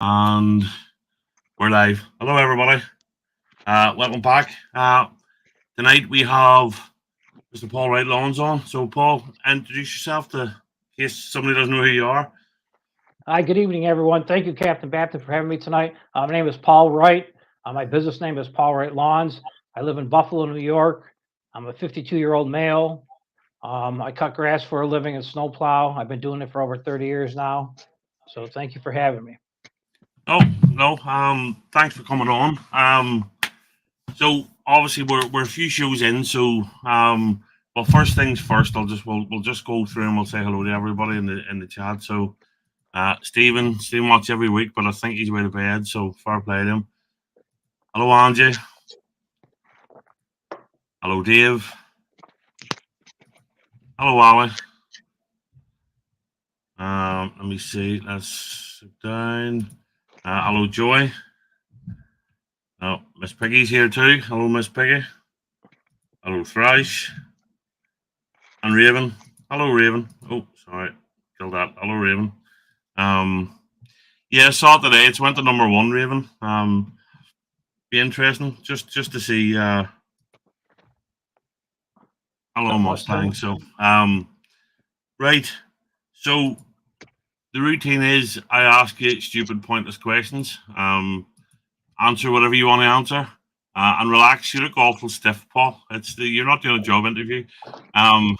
And we're live. Hello, everybody. Welcome back. Tonight we have Mr. Paul Wright Lawns on. So, Paul, introduce yourself in case somebody doesn't know who you are. Hi, good evening, everyone. Thank you, Captain Baptist, for having me tonight. My name is Paul Wright. My business name is Paul Wright Lawns. I live in Buffalo, New York. I'm a 52-year-old male. I cut grass for a living and snowplow. I've been doing it for over 30 years now. So thank you for having me. Oh, no. Thanks for coming on. So obviously we're a few shows in. So, well, first things first. We'll just go through and we'll say hello to everybody in the chat. So, Stephen watches every week, but I think he's way to bed. So fair play to him. Hello, Angie. Hello, Dave. Hello, Ali. Let me see. Let's sit down. Hello, Joy. Oh, Miss Piggy's here too. Hello, Miss Piggy. Hello, Thrice. And Raven. Hello, Raven. Oh, sorry. Killed that. Hello, Raven. Um, yeah, saw it today. It's went to number one, Raven. Be interesting just to see. Hello, Mustang. So, right. So the routine is I ask you stupid, pointless questions. Answer whatever you want to answer, and relax. You look awful stiff, Paul. You're not doing a job interview. Um,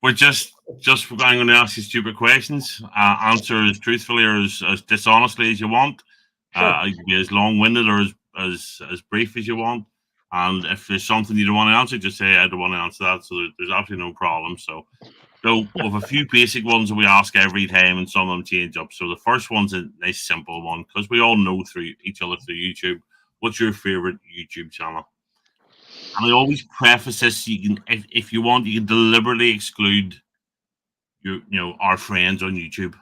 we're just I'm going to ask you stupid questions. Answer as truthfully or as dishonestly as you want. Sure. You can be as long winded or as brief as you want. And if there's something you don't want to answer, just say I don't want to answer that. So there's absolutely no problem. So with a few basic ones that we ask every time, and some of them change up. So the first one's a nice simple one because we all know through each other through YouTube. What's your favorite YouTube channel? And I always preface this: you can, if you want, you can deliberately exclude our friends on YouTube.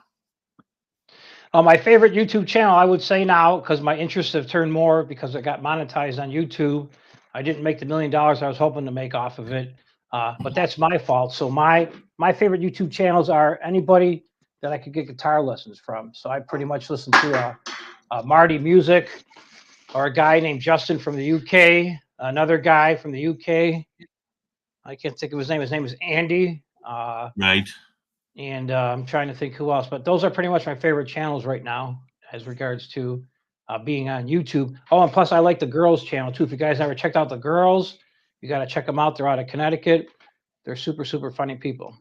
My favorite YouTube channel, I would say now, because my interests have turned more because it got monetized on YouTube. I didn't make the $1 million I was hoping to make off of it, but that's my fault. So my favorite YouTube channels are anybody that I could get guitar lessons from. So I pretty much listen to Marty Music or a guy named Justin from the UK, another guy from the UK. I can't think of his name. His name is Andy. Right. And I'm trying to think who else, but those are pretty much my favorite channels right now as regards to being on YouTube. Oh, and plus I like the girls channel too. If you guys never checked out the girls, you got to check them out. They're out of Connecticut. They're super, super funny people.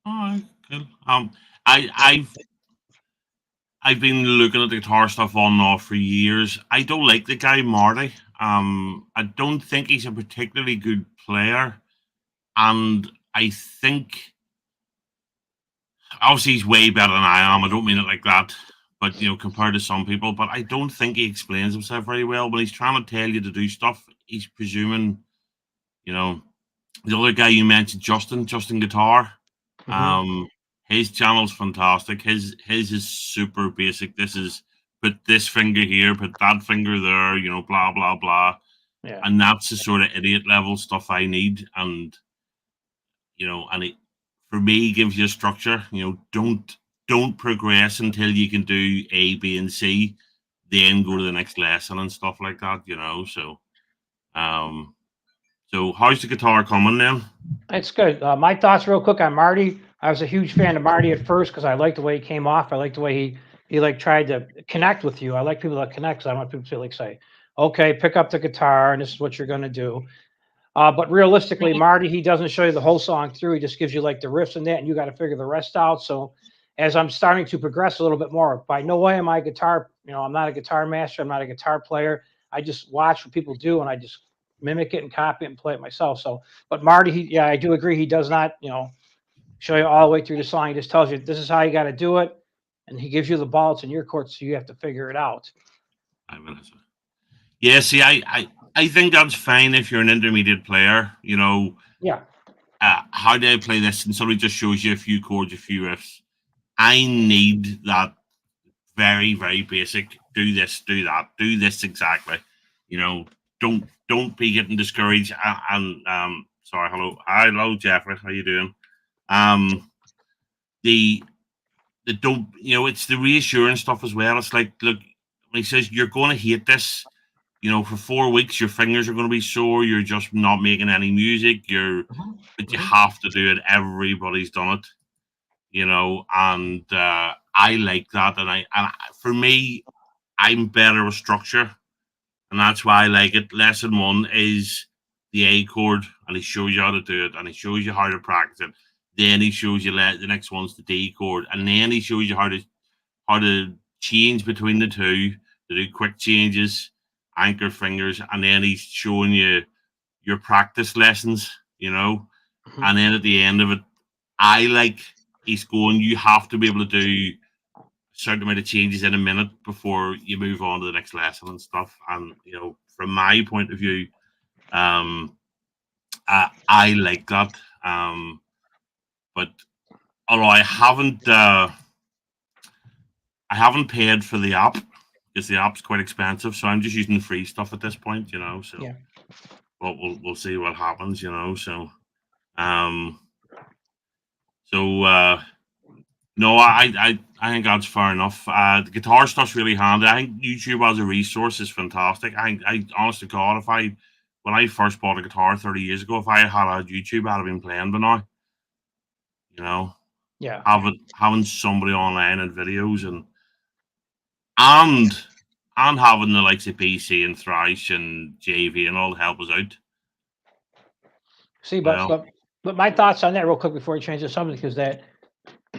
All right. Cool. I I've been looking at the guitar stuff on and off for years. I don't like the guy Marty. I don't think he's a particularly good player, and I think obviously he's way better than I am. I don't mean it like that, but compared to some people, but I don't think he explains himself very well when he's trying to tell you to do stuff. He's presuming, you know, the other guy you mentioned, Justin Guitar. Mm-hmm. His channel's fantastic. His is super basic. This is put this finger here, put that finger there. Blah blah blah, Yeah. and that's the sort of idiot level stuff I need. And and it for me gives you a structure. Don't progress until you can do A, B, and C, then go to the next lesson and stuff like that. Um, so how's the guitar coming then? It's good. My thoughts, real quick, on Marty. I was a huge fan of Marty at first because I liked the way he came off. I liked the way he like tried to connect with you. I like people that connect. 'Cause I want people to like say, "Okay, pick up the guitar, and this is what you're going to do." But realistically, Marty, he doesn't show you the whole song through. He just gives you like the riffs and that, and you got to figure the rest out. So as I'm starting to progress a little bit more, by no way am I a guitar, I'm not a guitar master. I'm not a guitar player. I just watch what people do and I just mimic it and copy it and play it myself. So, but Marty, yeah, I do agree. He does not, show you all the way through the song. He just tells you this is how you got to do it. And he gives you the ball. It's in your court. So you have to figure it out. 5 minutes. Yeah, see, I think that's fine if you're an intermediate player. Yeah. How do I play this? And somebody just shows you a few chords, a few riffs. I need that very, very basic. Do this, do that, do this exactly. You know, don't be getting discouraged. And sorry, hello, Jeffrey, how you doing? Um, the that don't, it's the reassuring stuff as well. It's like, look, when he says you're going to hate this, for 4 weeks, your fingers are going to be sore. You're just not making any music. But you have to do it. Everybody's done it, and I like that. For me, I'm better with structure, and that's why I like it. Lesson 1 is the A chord, and he shows you how to do it, and he shows you how to practice it. Then he shows you the next one's the D chord, and then he shows you how to change between the two, to do quick changes, anchor fingers, and then he's showing you your practice lessons, and then at the end of it, he's going, you have to be able to do a certain amount of changes in a minute before you move on to the next lesson and stuff. And, from my point of view, I like that. But although I haven't paid for the app because the app's quite expensive, so I'm just using the free stuff at this point, So, yeah. But we'll see what happens, So, no, I think that's fair enough. The guitar stuff's really handy. I think YouTube as a resource is fantastic. I honest to God, when I first bought a guitar 30 years ago, if I had had YouTube, I'd have been playing by now. Yeah. Having somebody online and videos and having the likes of PC and Thrash and JV and all to help us out. See, but my thoughts on that real quick before we change the subject is that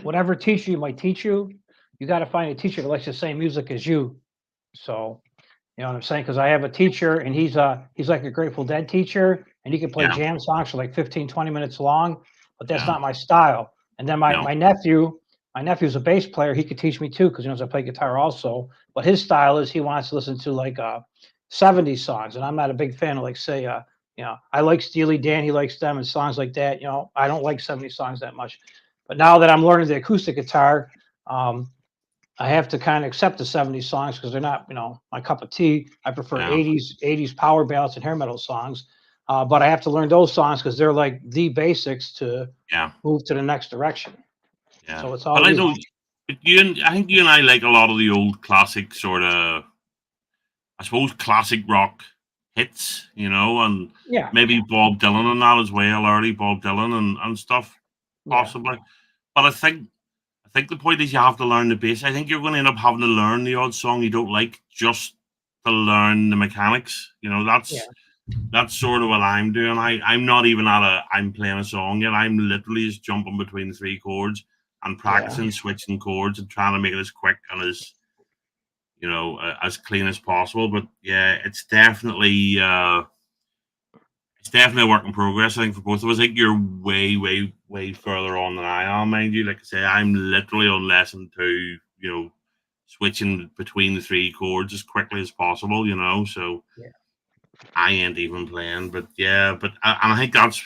whatever teacher you might teach you, you got to find a teacher that likes the same music as you. So, you know what I'm saying? Because I have a teacher and he's like a Grateful Dead teacher, and he can play jam songs for like 15, 20 minutes long, but that's not my style. And then my nephew's a bass player. He could teach me too, because he knows I play guitar also. But his style is he wants to listen to like 70s songs, and I'm not a big fan of, like, say, I like Steely Dan, he likes them and songs like that. I don't like 70s songs that much. But now that I'm learning the acoustic guitar, I have to kind of accept the 70s songs because they're not, my cup of tea. I prefer 80s power ballads and hair metal songs. But I have to learn those songs because they're like the basics to move to the next direction. Yeah. So it's all. But I think you and I like a lot of the old classic sort of, I suppose, classic rock hits, and maybe Bob Dylan and that as well, early Bob Dylan and stuff, possibly. But I think the point is you have to learn the bass. I think you're going to end up having to learn the odd song you don't like just to learn the mechanics. That's sort of what I'm doing. I'm not even I'm playing a song yet. I'm literally just jumping between the 3 chords and practicing switching chords and trying to make it as quick and as as clean as possible. But yeah, it's definitely a work in progress. I think for both of us. I think you're way, way, way further on than I am, mind you. Like I say, I'm literally on lesson 2. Switching between the 3 chords as quickly as possible. So I ain't even playing. But yeah, I think that's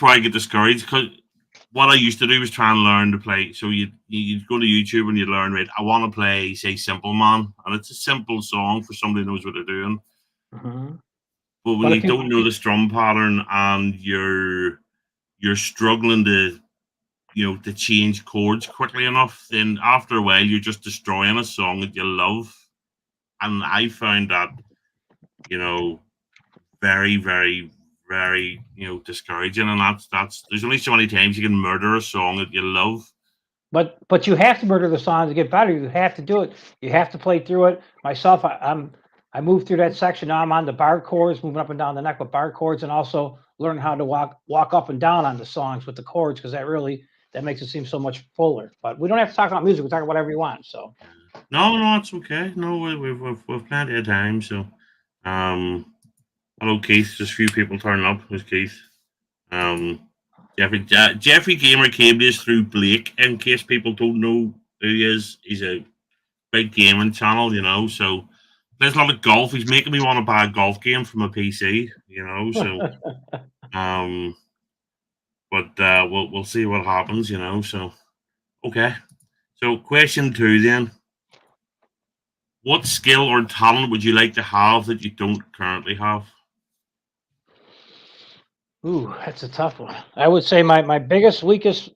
why I get discouraged, because what I used to do was try and learn to play. So you'd go to YouTube and you'd learn, right, I want to play, say, Simple Man. And it's a simple song for somebody who knows what they're doing. Mm-hmm. But when you don't know the strum pattern and you're struggling to change chords quickly enough, then after a while you're just destroying a song that you love. And I found that, very, very, very, discouraging. And that's there's only so many times you can murder a song that you love. But you have to murder the song to get better. You have to do it. You have to play through it. Myself, I moved through that section. Now I'm on the bar chords, moving up and down the neck with bar chords, and also learning how to walk up and down on the songs with the chords, because that makes it seem so much fuller. But we don't have to talk about music. We talk about whatever you want. So no, it's okay. No, we've plenty of time. So, hello, Keith. Just a few people turning up. Who's Keith? Jeffrey Gamer came to us through Blake. In case people don't know who he is, he's a big gaming channel. So there's a lot of golf. He's making me want to buy a golf game from a PC. So but we'll see what happens. So okay. So question 2 then. What skill or talent would you like to have that you don't currently have? Ooh, that's a tough one. I would say my biggest, weakest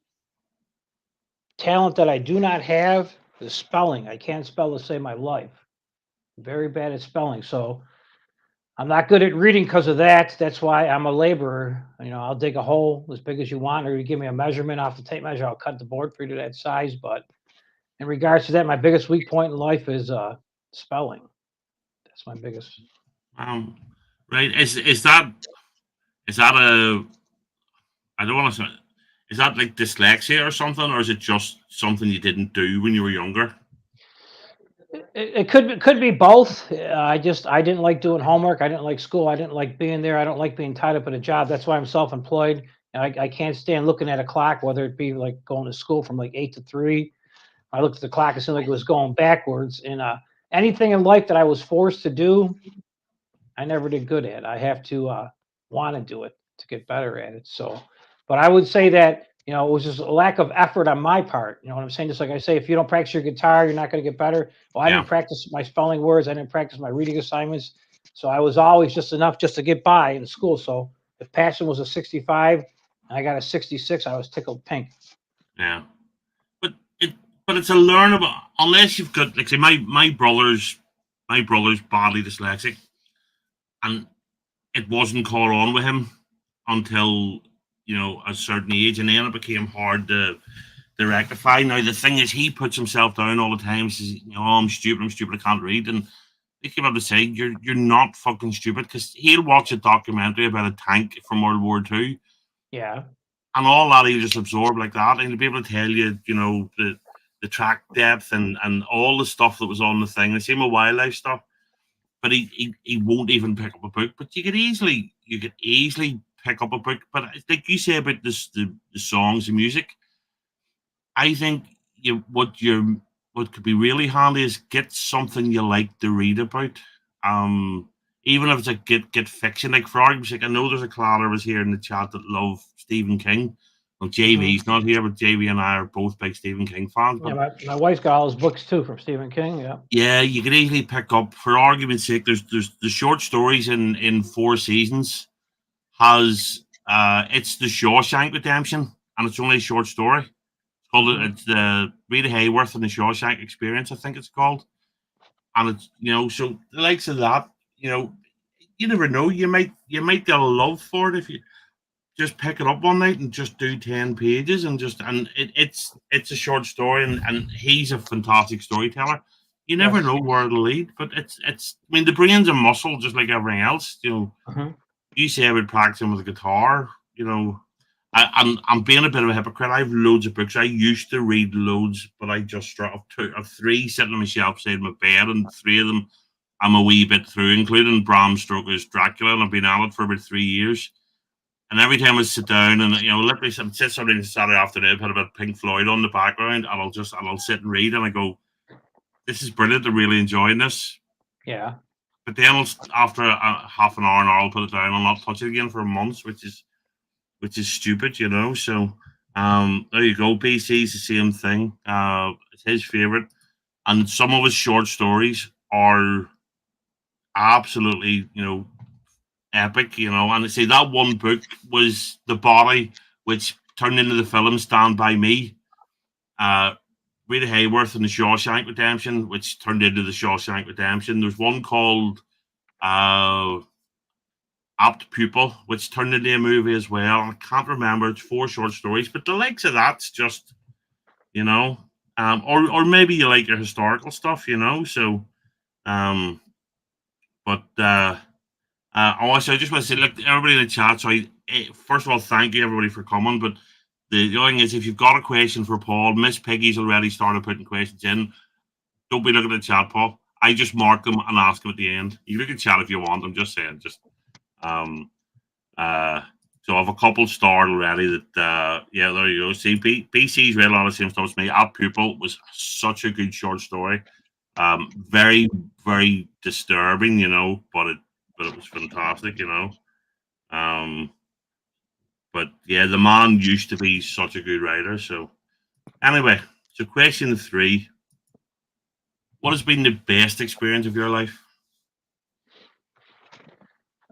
talent that I do not have is spelling. I can't spell to save my life. Very bad at spelling. So I'm not good at reading because of that. That's why I'm a laborer. I'll dig a hole as big as you want, or you give me a measurement off the tape measure, I'll cut the board for you to that size. But in regards to that, my biggest weak point in life is spelling. That's my biggest. Right? Is that a I don't want to say is that like dyslexia or something, or is it just something you didn't do when you were younger? It could be both. I didn't like doing homework. I didn't like school. I didn't like being there. I don't like being tied up in a job. That's why I'm self-employed. And I can't stand looking at a clock, whether it be like going to school from like 8 to 3. I looked at the clock, it seemed like it was going backwards. And anything in life that I was forced to do, I never did good at. I have to want to do it to get better at it. So, but I would say that it was just a lack of effort on my part. You know what I'm saying? Just like I say, if you don't practice your guitar, you're not going to get better. Well, I Yeah. didn't practice my spelling words. I didn't practice my reading assignments. So I was always just enough just to get by in school. So if passing was a 65 and I got a 66, I was tickled pink. Yeah. But it's a learnable unless you've got like say my brother's badly dyslexic, and it wasn't caught on with him until a certain age, and then it became hard to rectify. Now the thing is, he puts himself down all the time. Says, "Oh, I'm stupid, I can't read." And they came up to say, "You're not fucking stupid," because he'll watch a documentary about a tank from World War II, Yeah. and all that he'll just absorb like that, and he'll be able to tell you, the track depth and all the stuff that was on the thing. The same with wildlife stuff, but he won't even pick up a book. But you could easily pick up a book. But like you say about the songs, the music, I think what could be really handy is get something you like to read about. Um, Even if it's a get fiction, like for argument's sake, I know there's a clan of us here in the chat that love Stephen King. Well, JV's not here, but JV and I are both big Stephen King fans. Yeah, But my wife's got all his books too from Stephen King. Yeah. yeah, you could easily pick up, for argument's sake, there's the short stories in Four Seasons has it's the Shawshank Redemption, and it's only a short story. It's the Rita Hayworth and the Shawshank Experience, I think it's called. And it's so the likes of that, you never know. You might get a love for it if you just pick it up one night and just do 10 pages and it's a short story, and he's a fantastic storyteller. You never Yes. know where it'll lead, but it's. I mean, the brain's a muscle, just like everything else. You say about practicing with a guitar. I'm being a bit of a hypocrite. I have loads of books. I used to read loads, but I just struck up two or three sitting on my shelf beside my bed, and three of them I'm a wee bit through, including Bram Stoker's Dracula, and I've been at it for about 3 years. And every time I sit down and literally sit something Saturday afternoon, put a bit of Pink Floyd on the background, and I'll sit and read, and I go, "This is brilliant. I'm really enjoying this." Yeah. But then after half an hour, I'll put it down. I'll not touch it again for months, which is stupid, So there you go. BC's the same thing. It's his favorite, and some of his short stories are absolutely epic. And I say that one book was The Body, which turned into the film Stand By Me. Rita Hayworth and the Shawshank Redemption, which turned into the Shawshank Redemption. There's one called Apt Pupil, which turned into a movie as well. I can't remember. It's 4 short stories, but the likes of that's just, or maybe you like your historical stuff, So, but also I just want to say, look, everybody in the chat. So, first of all, thank you everybody for coming. But the other thing is, if you've got a question for Paul, Miss Piggy's already started putting questions in. Don't be looking at the chat, Paul. I just mark them and ask them at the end. You look at chat if you want. I'm just saying, um. So I have a couple starred already that yeah, there you go. See, BC's read a lot of the same stuff as me. Our Pupil was such a good short story. Very, very disturbing, but it was fantastic, But yeah, the man used to be such a good writer. So anyway, so question 3. What has been the best experience of your life?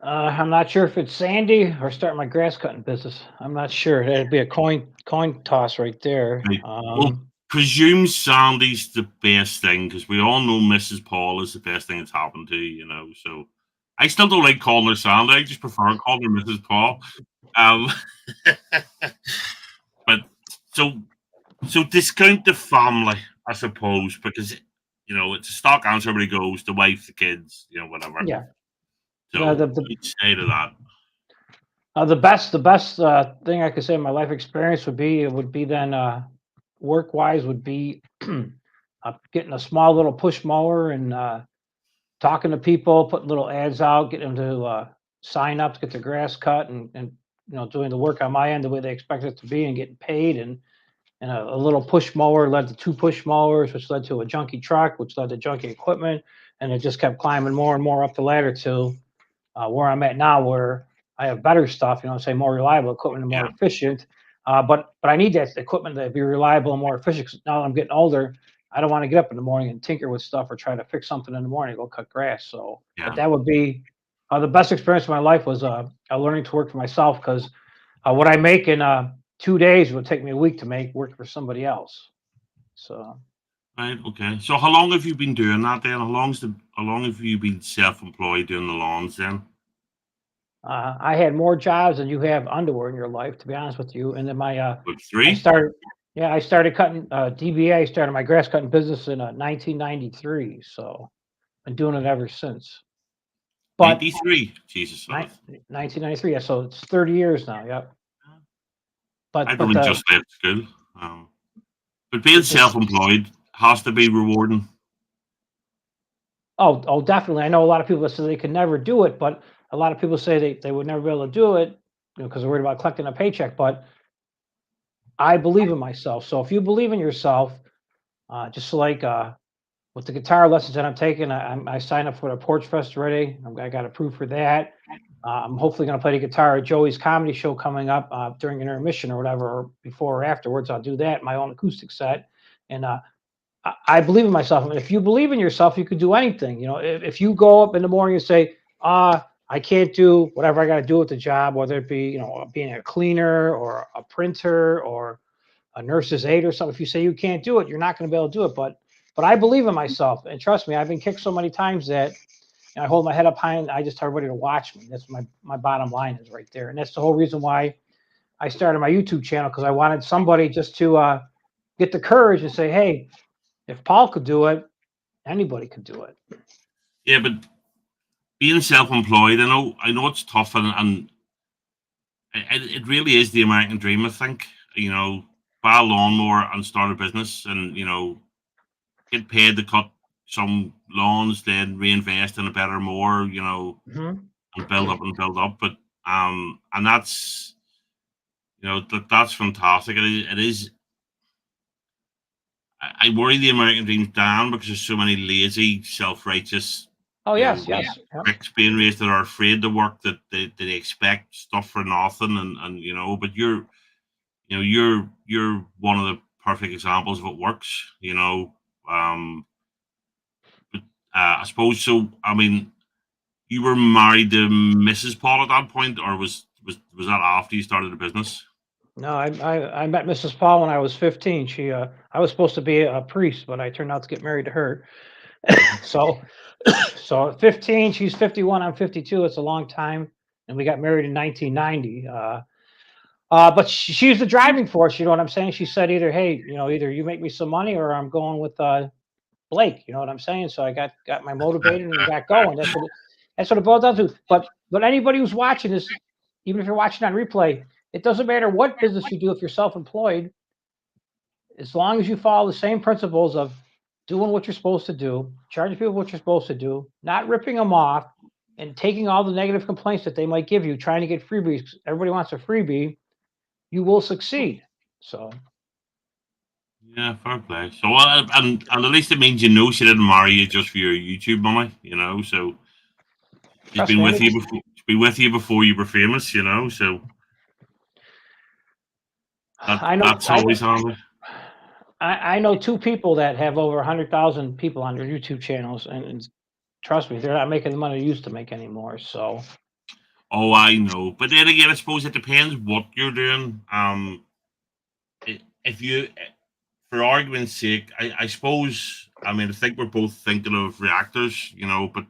I'm not sure if it's Sandy or starting my grass cutting business. I'm not sure. That'd be a coin toss right there. Right. presume Sandy's the best thing because we all know Mrs. Paul is the best thing that's happened to you, So I still don't like calling her Sandy. I just prefer calling her Mrs. Paul. But so discount the family, I suppose, because it's a stock answer. Everybody goes the wife, the kids, whatever. Yeah. So you'd say to that. The best thing I could say in my life experience would be then work wise would be getting a small little push mower and talking to people, putting little ads out, getting them to sign up to get their grass cut, and doing the work on my end the way they expect it to be and getting paid, and a little push mower led to 2 push mowers, which led to a junky truck, which led to junky equipment, and it just kept climbing more and more up the ladder to where I'm at now, where I have better stuff, say more reliable equipment and more efficient. But I need that equipment to be reliable and more efficient. 'Cause now that I'm getting older, I don't want to get up in the morning and tinker with stuff or try to fix something in the morning, go cut grass. So, but that would be the best experience of my life was learning to work for myself, because what I make in 2 days would take me a week to make work for somebody else. So. Right. Okay. So how long have you been doing that then? How long have you been self-employed doing the lawns then? I had more jobs than you have underwear in your life, to be honest with you. And then my 3? I started cutting DBA. I started my grass cutting business in 1993. So I've been doing it ever since. But 93, Jesus. 1993. Yeah, so it's 30 years now. Yep. I'd only just left school. But being self-employed has to be rewarding. Oh, definitely. I know a lot of people that say they can never do it, but a lot of people say they would never be able to do it because they're worried about collecting a paycheck. But I believe in myself. So if you believe in yourself, just like with the guitar lessons that I'm taking, I signed up for the Porch Fest already. I got approved for that. I'm hopefully going to play the guitar at Joey's comedy show coming up during an intermission or whatever, or before or afterwards. I'll do that, my own acoustic set. And I believe in myself. If you believe in yourself, you could do anything. If you go up in the morning and say, I can't do whatever I got to do with the job, whether it be, being a cleaner or a printer or a nurse's aide or something. If you say you can't do it, you're not going to be able to do it. But I believe in myself, and trust me, I've been kicked so many times that I hold my head up high and I just tell everybody to watch me. That's my bottom line is right there. And that's the whole reason why I started my YouTube channel, because I wanted somebody just to get the courage and say, hey, if Paul could do it, anybody could do it. Yeah, but being self-employed, I know it's tough, and it really is the American dream. I think buy a lawnmower and start a business, and get paid to cut some lawns, then reinvest in a better mower, and build up. But and that's that's fantastic. It is. I worry the American dream's down because there's so many lazy, self-righteous. Oh yes. Pricks being raised that are afraid to work, that they expect stuff for nothing, and but you're one of the perfect examples of it works. But I suppose so. I mean, you were married to Mrs. Paul at that point, or was that after you started the business? No, I met Mrs. Paul when I was 15. I was supposed to be a priest, but I turned out to get married to her. So at 15, she's 51, I'm 52. It's a long time, and we got married in 1990. But she's the driving force. You know what I'm saying? She said either, hey, either you make me some money or I'm going with Blake. You know what I'm saying? So I got my motivated and got going. That's what it boils down to. But anybody who's watching this, even if you're watching on replay, it doesn't matter what business you do if you're self-employed, as long as you follow the same principles of doing what you're supposed to do, charging people what you're supposed to do, not ripping them off, and taking all the negative complaints that they might give you, trying to get freebies. Everybody wants a freebie. You will succeed. So. Yeah, fair play. So, and at least it means she didn't marry you just for your YouTube money, So she's been with you before. She's been with you before you were famous, So that's always handy. I know 2 people that have over 100,000 people on their YouTube channels, and trust me, they're not making the money they used to make anymore. So. Oh, I know, but then again, I suppose it depends what you're doing. If you for argument's sake, I suppose. I mean, I think we're both thinking of reactors, but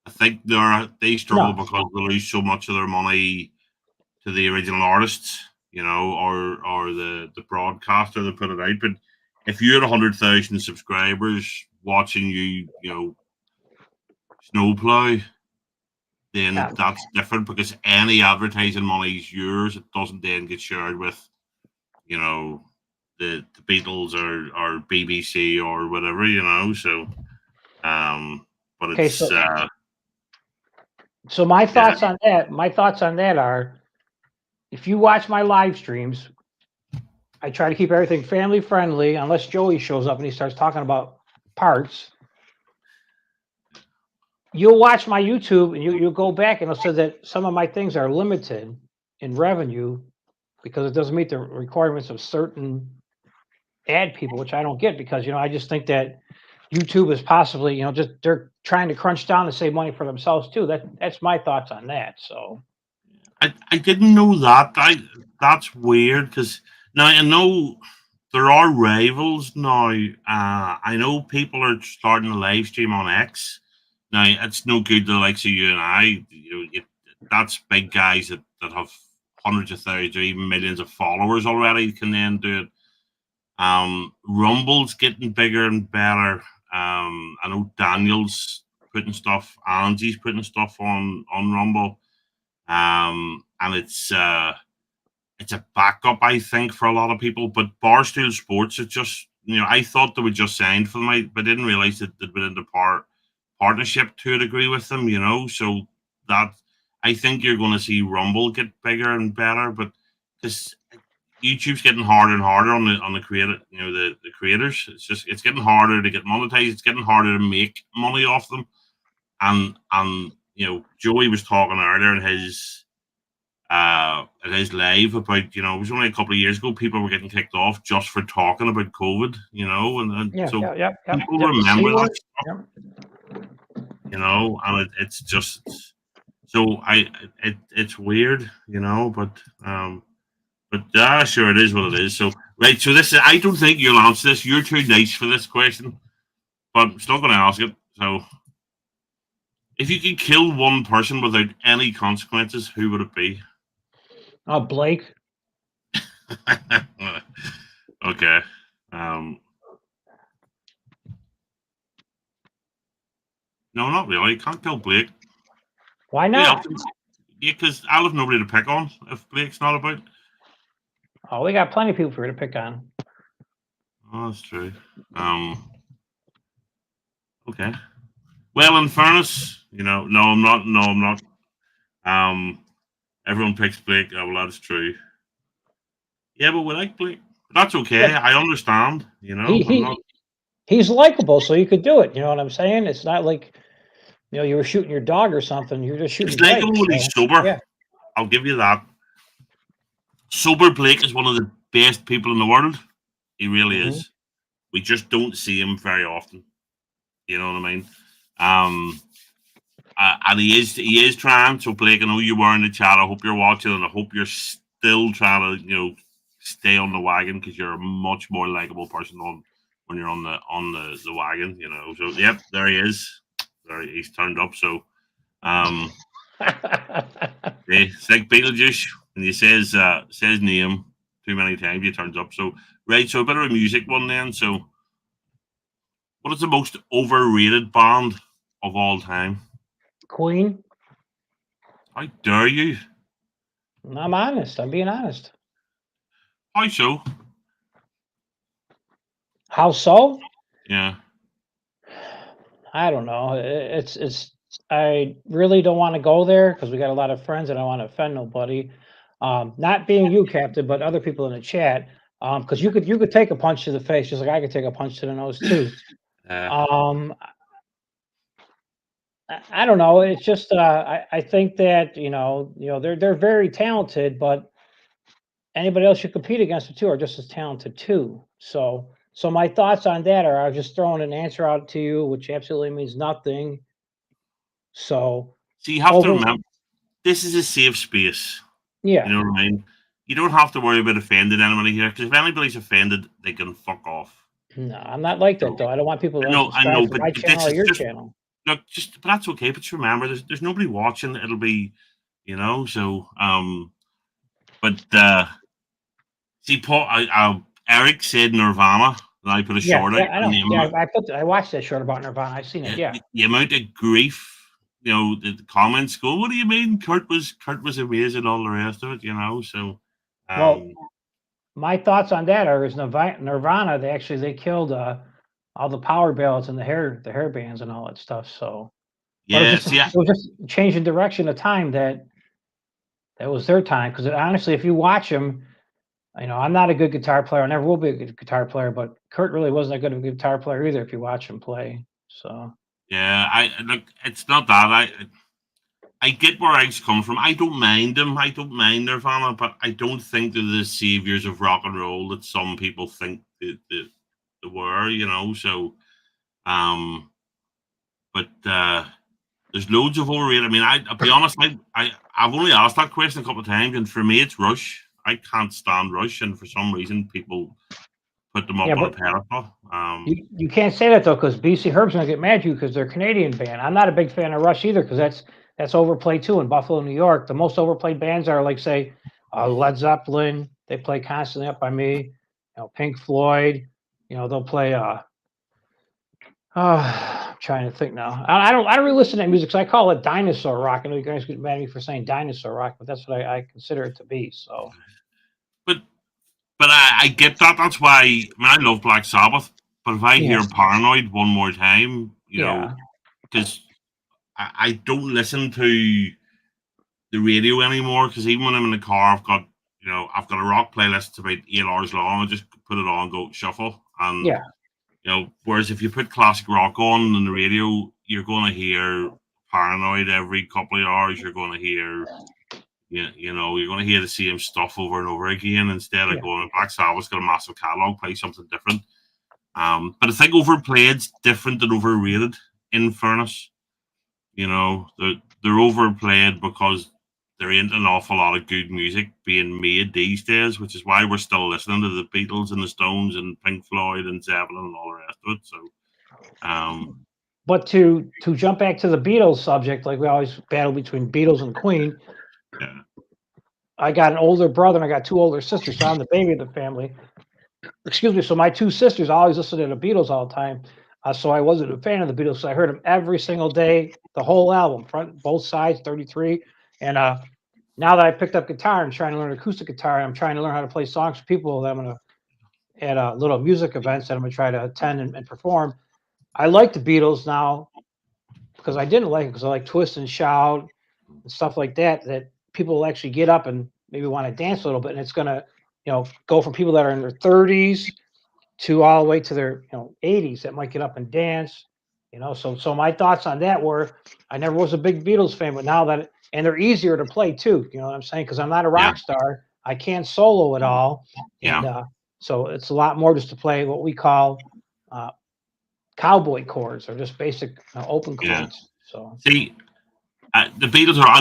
I think they struggle No. because they lose so much of their money to the original artists, or the broadcaster that put it out. But if you had 100,000 subscribers watching you, snowplow, then Yeah. that's different because any advertising money is yours. It doesn't then get shared with, the Beatles or BBC or whatever, So, but Okay, it's so my yeah. thoughts on that are, if you watch my live streams, I try to keep everything family friendly, unless Joey shows up and he starts talking about parts. You'll watch my YouTube and you'll go back and it'll say that some of my things are limited in revenue because it doesn't meet the requirements of certain ad people, which I don't get, because I just think that YouTube is possibly, just they're trying to crunch down to save money for themselves too. That's my thoughts on that. So I didn't know that. That's weird because now I know there are rivals now. I know people are starting to live stream on X. Now it's no good to the likes of you and I. That's big guys that have hundreds of thousands or even millions of followers already can then do it. Rumble's getting bigger and better. I know Daniel's putting stuff, Angie's putting stuff on Rumble. And it's a backup, I think, for a lot of people. But Barstool Sports is just, I thought they would just sign for them, but I didn't realize that they'd been into partnership to a degree with them, So that I think you're going to see Rumble get bigger and better, but because YouTube's getting harder and harder on the creator, the creators. It's getting harder to get monetized. It's getting harder to make money off them. And Joey was talking earlier in his live about, it was only a couple of years ago people were getting kicked off just for talking about COVID, and so people remember that stuff, and it's just so it's weird, but sure, it is what it is. So right, so this is, I don't think you'll answer this. You're too nice for this question, but I'm still going to ask it. So, if you could kill one person without any consequences, who would it be? Oh, Blake. Okay. No, not really. You can't kill Blake. Why not? Yeah, because I'll have nobody to pick on if Blake's not about. Oh, we got plenty of people for you to pick on. Oh, that's true. Okay. Well, in fairness, no, I'm not. No, I'm not. Everyone picks Blake. Oh, well, that's true. Yeah, but we like Blake. That's okay. Yeah. I understand. He's likable, so you could do it. You know what I'm saying? It's not like you were shooting your dog or something. You're just shooting. He's likable when he's sober. Yeah. I'll give you that. Sober Blake is one of the best people in the world. He really is. We just don't see him very often. You know what I mean? And he is trying. So Blake, I know you were in the chat. I hope you're watching, and I hope you're still trying to stay on the wagon, because you're a much more likable person when you're on the wagon. So yep, there he is. There he's turned up. So it's like Beetlejuice, and he says name too many times, he turns up. So right, so a bit of a music one then. So what is the most overrated band of all time? Queen. How dare you? I'm honest. I'm being honest. How so? How so? Yeah. I don't know. It's. I really don't want to go there because we got a lot of friends and I don't want to offend nobody. Not being you, Captain, but other people in the chat. Because you could take a punch to the face just like I could take a punch to the nose too. I don't know. It's just I think that they're very talented, but anybody else you compete against it too are just as talented too. So my thoughts on that are, I was just throwing an answer out to you, which absolutely means nothing. So you have to remember, this is a safe space. Yeah. You know what I mean? You don't have to worry about offending anybody here, because if anybody's offended, they can fuck off. No, I'm not like that So, though. I don't want people to I unsubscribe know, from my but channel this or is your just channel. look, but that's okay. But just remember, there's nobody watching. It'll be, so but see, Paul, Eric said Nirvana, and I put a Yeah, short out, yeah, I and know. Yeah, I watched that short about Nirvana. I've seen it. Yeah. the amount of grief, the comments go, "What do you mean? Kurt was amazing, all the rest of it." So, Well, um, my thoughts on that are is Nirvana. They killed all the power ballads and the hair bands and all that stuff. So, but yeah, see, it was just changing direction of time that was their time. Because honestly, if you watch them, I'm not a good guitar player. I never will be a good guitar player. But Kurt really wasn't that good of a guitar player either. If you watch him play, so yeah, I look. It's not that I get where Eggs come from. I don't mind them. I don't mind Nirvana, but I don't think they're the saviors of rock and roll that some people think they were. So, um, but there's loads of overrated. I mean, I'll be honest. I've only asked that question a couple of times, and for me, it's Rush. I can't stand Rush, and for some reason, people put them yeah. up on a But pedestal. you can't say that though, because BC Herb's gonna get mad at you because they're a Canadian band. I'm not a big fan of Rush either, because that's overplayed too in Buffalo, New York. The most overplayed bands are like say Led Zeppelin. They play constantly up by me. Pink Floyd. They'll play. I'm trying to think now. I don't really listen to that music, so I call it dinosaur rock. I know you guys get mad at me for saying dinosaur rock, but that's what I consider it to be. So But I get that. That's why I love Black Sabbath. But if I yeah, hear Paranoid one more time, yeah, because I don't listen to the radio anymore. Because even when I'm in the car, I've got a rock playlist. It's about 8 hours long. I just put it on, go shuffle, and yeah, whereas if you put classic rock on the radio, you're going to hear Paranoid every couple of hours. You're going to hear, you're going to hear the same stuff over and over again instead of yeah. going. Black Sabbath's got a massive catalog, play something different. But I think overplayed's different than overrated. In fairness, they're overplayed because there ain't an awful lot of good music being made these days, which is why we're still listening to the Beatles and the Stones and Pink Floyd and Zeppelin and all the rest of it. So, But to jump back to the Beatles subject, like we always battle between Beatles and Queen. yeah, I got an older brother and I got two older sisters, so I'm the baby of the family. Excuse me. So my two sisters always listened to the Beatles all the time. So I wasn't a fan of the Beatles. So I heard them every single day, the whole album, front, both sides, 33. And now that I picked up guitar and trying to learn acoustic guitar, I'm trying to learn how to play songs for people that I'm going to at little music events that I'm going to try to attend and perform. I like the Beatles now because I didn't like it because I like Twist and Shout and stuff like that. That people will actually get up and maybe want to dance a little bit, and it's going to, go from people that are in their 30s to all the way to their 80s that might get up and dance. So my thoughts on that were I never was a big Beatles fan, but now that and they're easier to play too. You know what I'm saying? Because I'm not a yeah, rock star, I can't solo at all, and yeah, so it's a lot more just to play what we call uh, cowboy chords or just basic open yeah. chords. So See, the Beatles are. I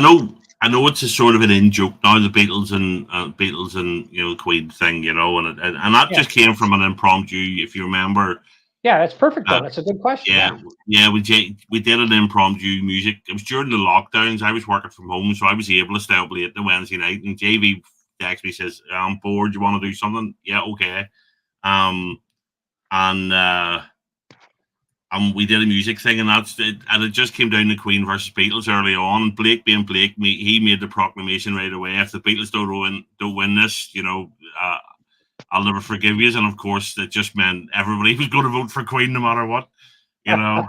know it's a sort of an in joke now. The Beatles and Queen thing, and that yeah, just came from an impromptu. If you remember, yeah, that's perfect though. uh, That's a good question. yeah, Yeah, yeah, we did an impromptu music. It was during the lockdowns. I was working from home, so I was able to stay up late the Wednesday night. And JV texts me says, "I'm bored. You want to do something?" Yeah, okay. Um, and we did a music thing, and that's it. And it just came down to Queen versus Beatles early on. And Blake, being Blake, he made the proclamation right away: if the Beatles don't win this, I'll never forgive you. And of course, it just meant everybody was going to vote for Queen no matter what. You know,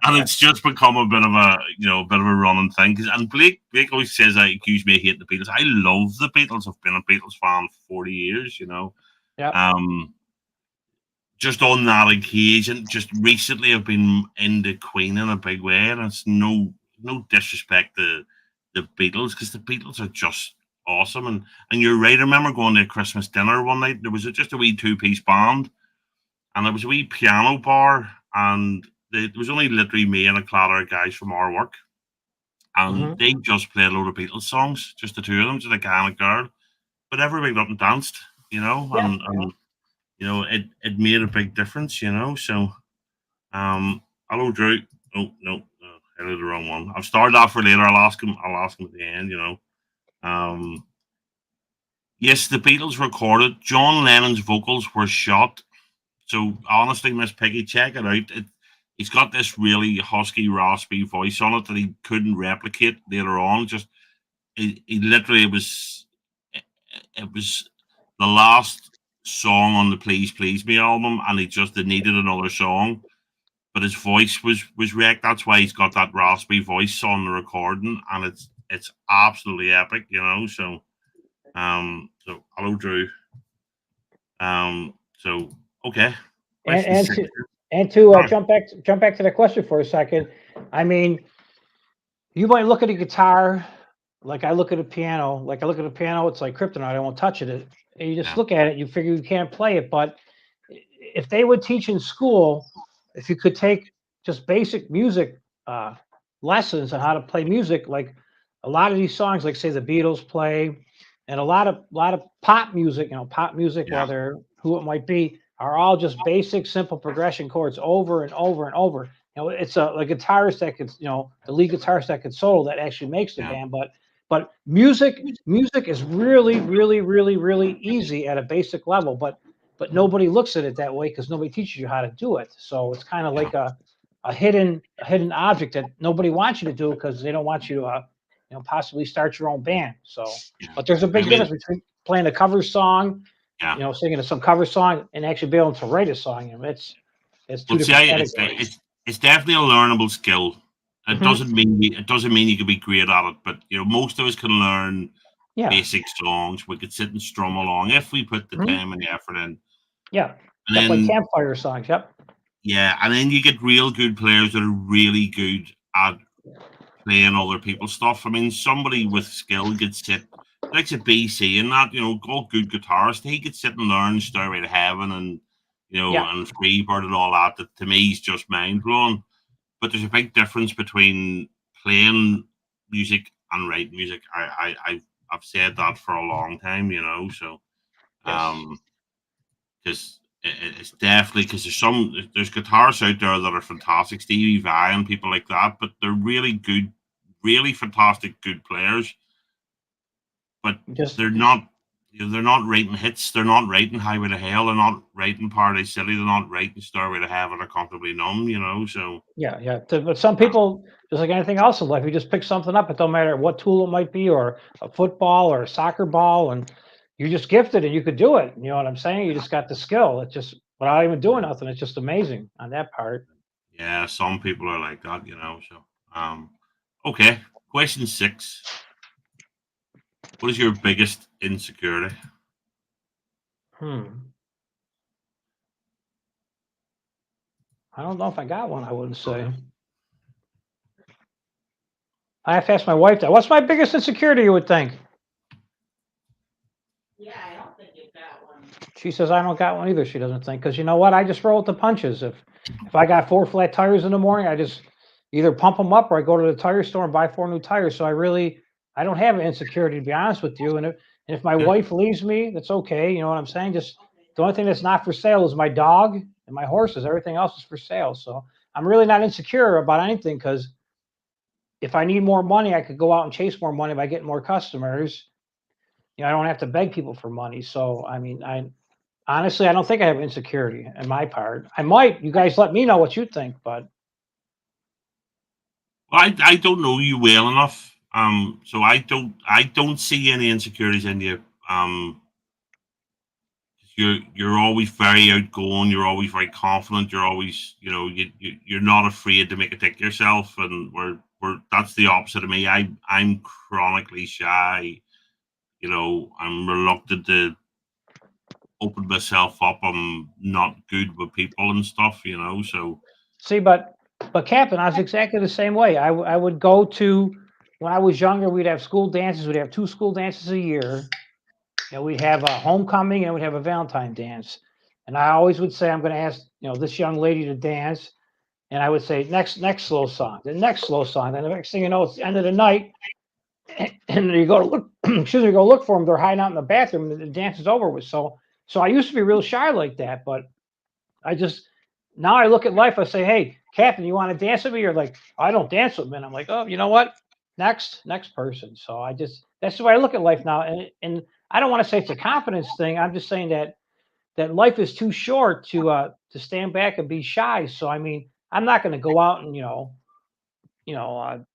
and it's just become a bit of a running thing. And Blake always says I accuse me of hating the Beatles. I love the Beatles. I've been a Beatles fan for 40 years. yeah, Um, just on that occasion, just recently I've been into Queen in a big way, and it's no disrespect to the Beatles because the Beatles are just awesome. And you're right. I remember going to a Christmas dinner one night. There was just a wee 2-piece band, and there was a wee piano bar, and there was only literally me and a clatter of guys from our work, and hmm, they just played a load of Beatles songs, just the two of them, just a guy and a girl, but everybody got up and danced, yeah, and it made a big difference. So hello, Drew. Oh no, I did the wrong one. I've started that for later. I'll ask him at the end. Um, yes, the Beatles recorded. John Lennon's vocals were shot. So honestly, Miss Piggy, check it out. He's got this really husky, raspy voice on it that he couldn't replicate later on. Just he literally it was the last song on the Please Please Me album, and he just needed another song. But his voice was wrecked. That's why he's got that raspy voice on the recording, and it's absolutely epic. So hello, Drew. So okay. And to jump back to the question for a second. I mean, you might look at a guitar like I look at a piano. Like I look at a piano, it's like kryptonite. I won't touch it. And you just look at it, you figure you can't play it. But if they would teach in school, if you could take just basic music lessons on how to play music, like a lot of these songs, like say the Beatles play, and a lot of pop music, whether who it might be, are all just basic, simple progression chords over and over and over. It's a guitarist that could, the lead guitarist that could solo that actually makes the band. But music is really, really, really, really easy at a basic level. But nobody looks at it that way because nobody teaches you how to do it. So it's kind of like a hidden object that nobody wants you to do because they don't want you to possibly start your own band. So, but there's a big difference between playing a cover song, singing some cover song, and actually being able to write a song. It's two different categories. It's definitely a learnable skill. It doesn't mean you can be great at it, but most of us can learn basic songs. We could sit and strum along if we put the time and the effort in. Yeah, and like campfire songs. Yep. Yeah, and then you get real good players that are really good at playing other people's stuff. I mean, somebody with skill could sit, like a BC and that, all good guitarist. He could sit and learn Stairway to Heaven and and Freebird and all that. That to me is just mind blowing. But there's a big difference between playing music and writing music. I've said that for a long time, So, because it's definitely because there's guitarists out there that are fantastic, Stevie Vai and people like that, but they're really good, really fantastic, good players. But they're not writing hits. They're not writing Highway to Hell. They're not writing Paradise City. They're not writing Stairway to Heaven or Comfortably Numb. So yeah. But some people, just like anything else in life, you just pick something up. It don't matter what tool it might be, or a football or a soccer ball, and you're just gifted and you could do it. You know what I'm saying? You just got the skill. It's just without even doing nothing. It's just amazing on that part. Yeah, some people are like that, So, okay. Question 6. What is your biggest insecurity? I don't know if I got one. I wouldn't say. I have to ask my wife that. What's my biggest insecurity? You would think. Yeah, I don't think you've got one. She says I don't got one either. She doesn't think, because you know what? I just roll with the punches. If I got 4 flat tires in the morning, I just either pump them up or I go to the tire store and buy 4 new tires. So I don't have an insecurity, to be honest with you. And if my wife leaves me, that's okay. You know what I'm saying? Just the only thing that's not for sale is my dog and my horses. Everything else is for sale. So I'm really not insecure about anything, because if I need more money, I could go out and chase more money by getting more customers. I don't have to beg people for money. So, I mean, honestly, I don't think I have insecurity in my part. I might. You guys let me know what you think, but. I don't know you well enough. So I don't see any insecurities in you. You're always very outgoing. You're always very confident. You're always, you're not afraid to make a dick yourself. And that's the opposite of me. I'm chronically shy. I'm reluctant to open myself up. I'm not good with people and stuff. So. See, but Captain, I was exactly the same way. I would go to, when I was younger, we'd have school dances. We'd have 2 school dances a year. We'd have a homecoming and we'd have a Valentine dance. And I always would say, I'm going to ask, this young lady to dance. And I would say, next slow song, the next slow song. Then the next thing you know, it's the end of the night. And you go to look, go look for them. They're hiding out in the bathroom and the dance is over with. So So I used to be real shy like that, but now I look at life. I say, hey, Captain, you want to dance with me? You're like, I don't dance with men. I'm like, oh, you know what? Next person. So that's the way I look at life now. And I don't want to say it's a confidence thing. I'm just saying that life is too short to stand back and be shy. So I mean, I'm not going to go out and you know,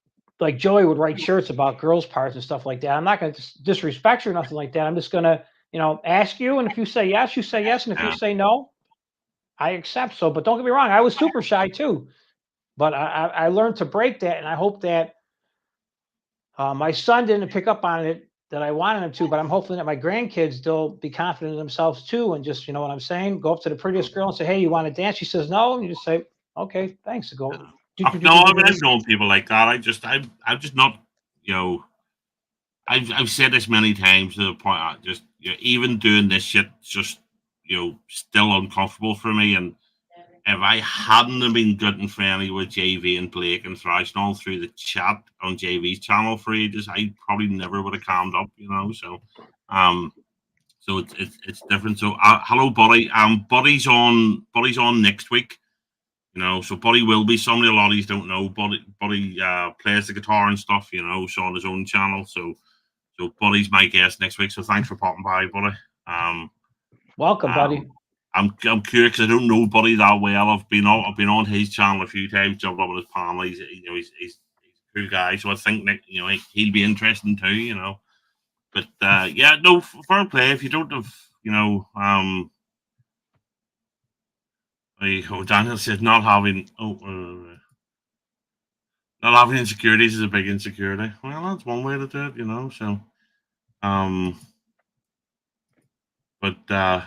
like Joey would write shirts about girls' parts and stuff like that. I'm not going to disrespect you or nothing like that. I'm just going to ask you, and if you say yes, you say yes, and if you Yeah. say no, I accept. So, but don't get me wrong, I was super shy too, but I learned to break that, and I hope that my son didn't pick up on it that I wanted him to, but I'm hoping that my grandkids they'll be confident in themselves too, and just what I'm saying, go up to the prettiest girl and say, "Hey, you want to dance?" She says no, and you just say, "Okay, thanks." Go. No, I've known people like that. I'm just not, you know, I've said this many times to the point. Just even doing this shit, just still uncomfortable for me. And if I hadn't have been good and friendly with JV and Blake and Thrash and all through the chat on JV's channel for ages, I probably never would have calmed up. Um, so it's different. So hello, Buddy. Buddy's on next week. So Buddy will be somebody a lot of you don't know. Buddy plays the guitar and stuff. So on his own channel. So Buddy's my guest next week. So thanks for popping by, Buddy. Welcome, buddy. I'm curious because I don't know Buddy that well. I've been on his channel a few times, jumped up with his panel. He's a cool guy. So I think Nick, he'll be interesting too. But yeah, no, fair play. If you don't have, Daniel says not having not having insecurities is a big insecurity. Well, that's one way to do it. So, but I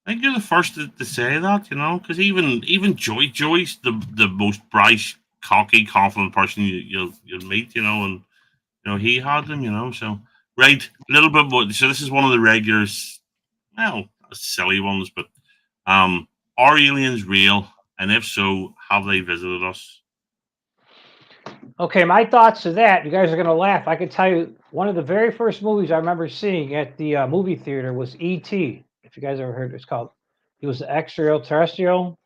think you're the first to say that, because even Joy's the most bright, cocky, confident person you'll meet, and he had them. So right, a little bit more. So this is one of the regulars, well, silly ones, but are aliens real? And if so, have they visited us? Okay, my thoughts to that. You guys are gonna laugh. I can tell you one of the very first movies I remember seeing at the movie theater was E.T. If you guys ever heard, it's called. It was the extraterrestrial.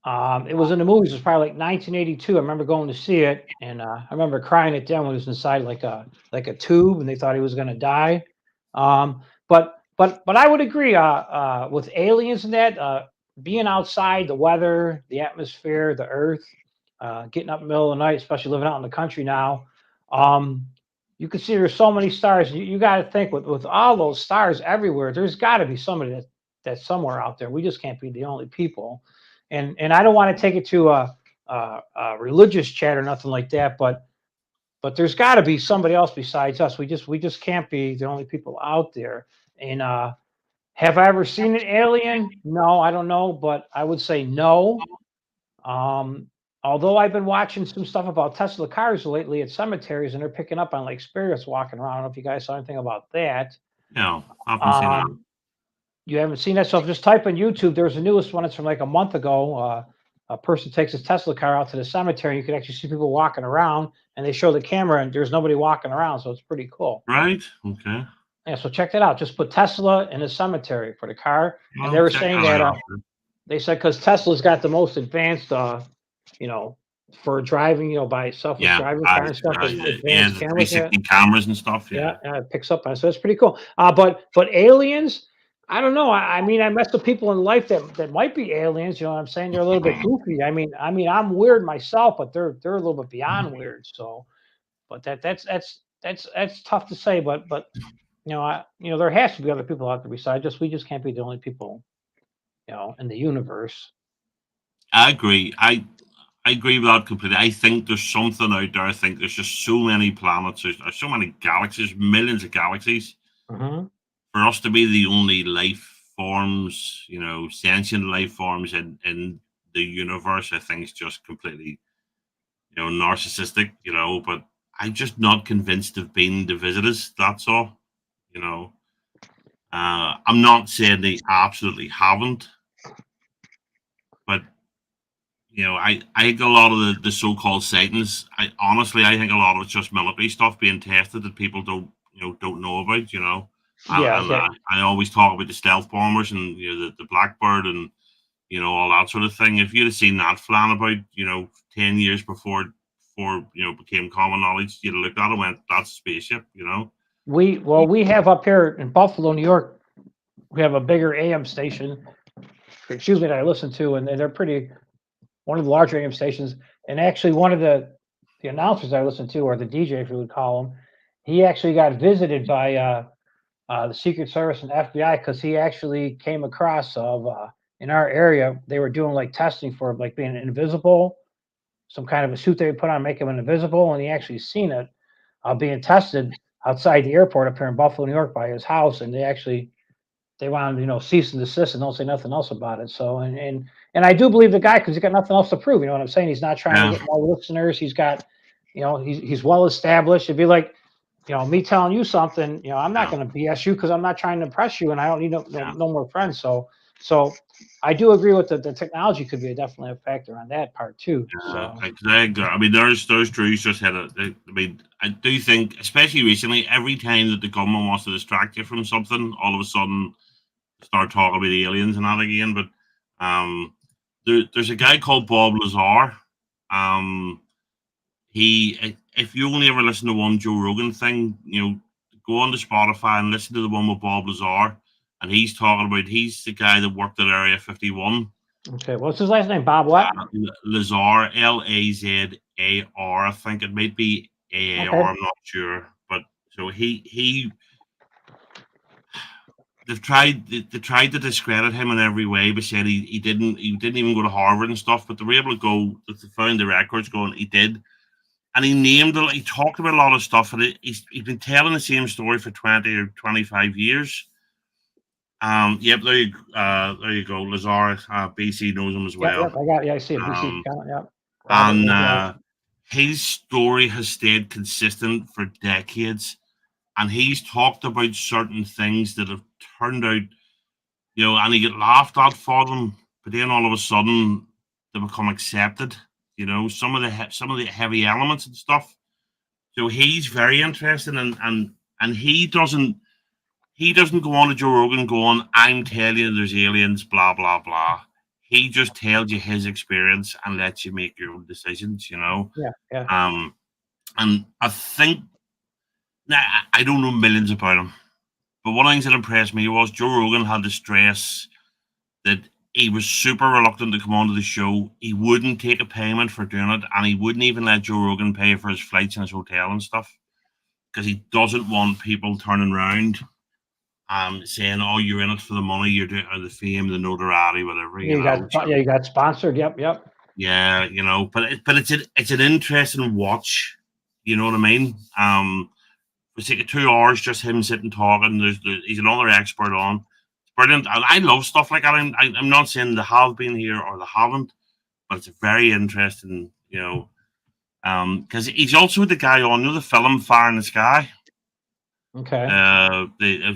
It was in the movies. It was probably like 1982. I remember going to see it, and I remember crying at them when he was inside like a tube, and they thought he was gonna die. But I would agree with aliens and that being outside, the weather, the atmosphere, the Earth, getting up in the middle of the night, especially living out in the country now. You can see there's so many stars. You got to think with all those stars everywhere. There's got to be somebody that's somewhere out there. We just can't be the only people. And I don't want to take it to a religious chat or nothing like that, but there's got to be somebody else besides us. We just can't be the only people out there. And have I ever seen an alien? No, I don't know, but I would say no. Although I've been watching some stuff about Tesla cars lately at cemeteries, and they're picking up on like spirits walking around. I don't know if you guys saw anything about that. No, I haven't seen that. You haven't seen that, so just type in YouTube. There's the newest one. It's from like a month ago. A person takes his Tesla car out to the cemetery. You can actually see people walking around, and they show the camera, and there's nobody walking around, so it's pretty cool. Right? Okay. Yeah, so check that out. Just put Tesla in a cemetery for the car, and they were saying that they said because Tesla's got the most advanced, for driving, by self-driving car and stuff. Advanced cameras, 360 cameras and stuff. Yeah, it picks up on it, so it's pretty cool. But aliens, I don't know. I mean, I met some people in life that might be aliens. You know what I'm saying? They're a little bit goofy. I mean, I'm weird myself, but they're a little bit beyond weird. So, but that's tough to say. But there has to be other people out there besides us. We just can't be the only people, in the universe. I agree. I agree with that completely. I think there's something out there. I think there's just so many planets. There's so many galaxies, millions of galaxies. Mm-hmm. For us to be the only life forms, sentient life forms in the universe, I think is just completely, narcissistic, but I'm just not convinced of being the visitors. That's all, I'm not saying they absolutely haven't, but, I think a lot of the so-called sightings, I think a lot of it's just military stuff being tested that people don't know about, Yeah, And okay. I always talk about the stealth bombers and the Blackbird and all that sort of thing. If you'd have seen that flying about 10 years before became common knowledge, you'd have looked at it and went, "That's a spaceship," We have up here in Buffalo, New York, we have a bigger AM station, excuse me, that I listen to, and they're pretty one of the larger AM stations. And actually, one of the announcers I listen to, or the DJ, if you would call him, he actually got visited by the Secret Service and FBI because he actually came across of in our area they were doing like testing for like being invisible, some kind of a suit they would put on make him invisible, and he actually seen it being tested outside the airport up here in Buffalo, New York, by his house, and they wanted cease and desist and don't say nothing else about it. So and I do believe the guy because he's got nothing else to prove. You know what I'm saying? He's not trying to Yeah. get more listeners. He's got, he's well established. It'd be like, me telling you something. I'm not going to BS you because I'm not trying to impress you, and I don't need no more friends. So I do agree with the technology could be definitely a factor on that part too. So I mean, those Drews just had I mean, I do think, especially recently, every time that the government wants to distract you from something, all of a sudden start talking about aliens and that again. But there's a guy called Bob Lazar. If you only ever listen to one Joe Rogan thing, go on to Spotify and listen to the one with Bob Lazar, and he's the guy that worked at Area 51. okay, what's his last name? Bob what? Lazar, Lazar. I think it might be AAR. Okay. I'm not sure, but so they've tried to discredit him in every way, but said he didn't even go to Harvard and stuff. But they were able to go. They found the records going. He did, and he talked about a lot of stuff. And he's been telling the same story for 20 or 25 years. Yep, there you go. Lazar, BC knows him as well. Yep, I got it. Yeah, I see it. BC account. Yep. And his story has stayed consistent for decades. And he's talked about certain things that have turned out, and he get laughed at for them, but then all of a sudden they become accepted. Some of the heavy elements and stuff. So he's very interested, and he doesn't go on to Joe Rogan going, "I'm telling you, there's aliens, blah blah blah." He just tells you his experience and lets you make your own decisions. Yeah. And I think. Now, I don't know millions about him, but one of the things that impressed me was Joe Rogan had to stress that he was super reluctant to come onto the show. He wouldn't take a payment for doing it, and he wouldn't even let Joe Rogan pay for his flights and his hotel and stuff because he doesn't want people turning around saying, "Oh, you're in it for the money, you're doing the fame, the notoriety, whatever." You got sponsored. Yep. Yeah, but it's an interesting watch. You know what I mean? It's like 2 hours just him sitting talking. He's another expert on. It's brilliant. I love stuff like that. I'm not saying they have been here or they haven't, but it's very interesting. Because he's also the guy on the film Fire in the Sky. Okay.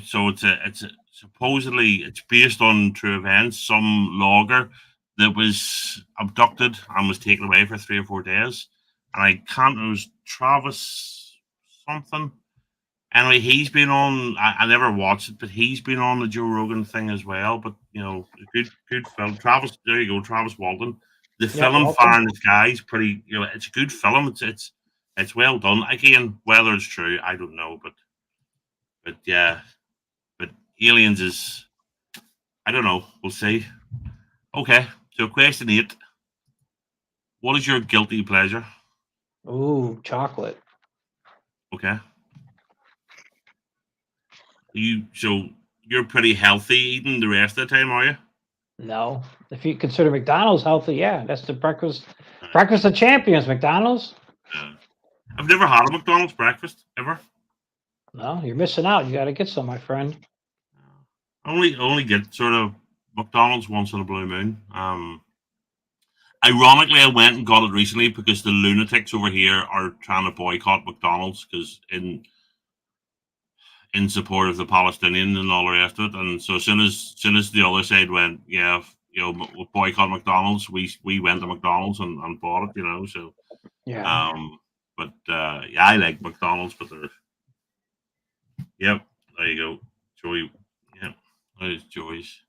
So it's supposedly it's based on true events. Some logger that was abducted and was taken away for 3 or 4 days, and it was Travis something. Anyway, he's been on. I never watched it, but he's been on the Joe Rogan thing as well. But good film. Travis, there you go, Travis Walton. The film Fire in the Sky is pretty. It's a good film. It's well done. Again, whether it's true, I don't know. But yeah, but Aliens is. I don't know. We'll see. Okay, so question 8. What is your guilty pleasure? Ooh, chocolate. Okay. You're pretty healthy eating the rest of the time, are you? No, if you consider McDonald's healthy, yeah, that's the breakfast of champions. McDonald's. I've never had a McDonald's breakfast ever. No, you're missing out. You got to get some, my friend. I only get sort of McDonald's once in a blue moon. Ironically, I went and got it recently because the lunatics over here are trying to boycott McDonald's because in support of the Palestinians and all the rest of it. And so as soon as the other side went, yeah, we'll boycott McDonald's, we went to McDonald's and bought it, So yeah. But I like McDonald's, but yep, there you go. Joey, yeah, that is Joey's.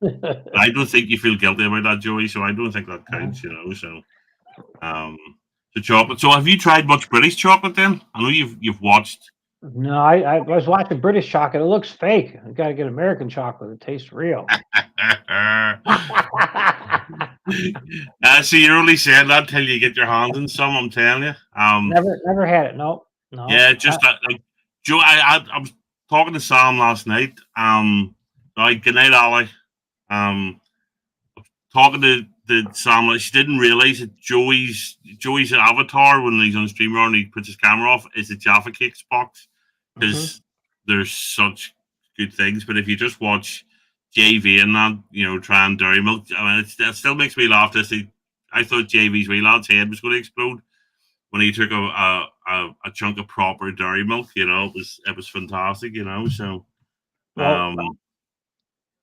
I don't think you feel guilty about that, Joey. So I don't think that counts. So the chocolate. So have you tried much British chocolate then? I know you've watched. No, I was watching British chocolate. It looks fake. I got to get American chocolate. It tastes real. So you're only saying that till you get your hands on some. I'm telling you. Never had it. No, no. Yeah, just that. Like, Joe, I was talking to Sam last night. Like, good night, Ali. Talking to Sam, like, she didn't realize that Joey's avatar when he's on streamer and he puts his camera off is the Jaffa Cakes box because there's such good things. But if you just watch JV and that, trying dairy milk, I mean, it still makes me laugh to see. I thought JV's wee lad's head was going to explode when he took a chunk of proper dairy milk. It was fantastic. So. Well,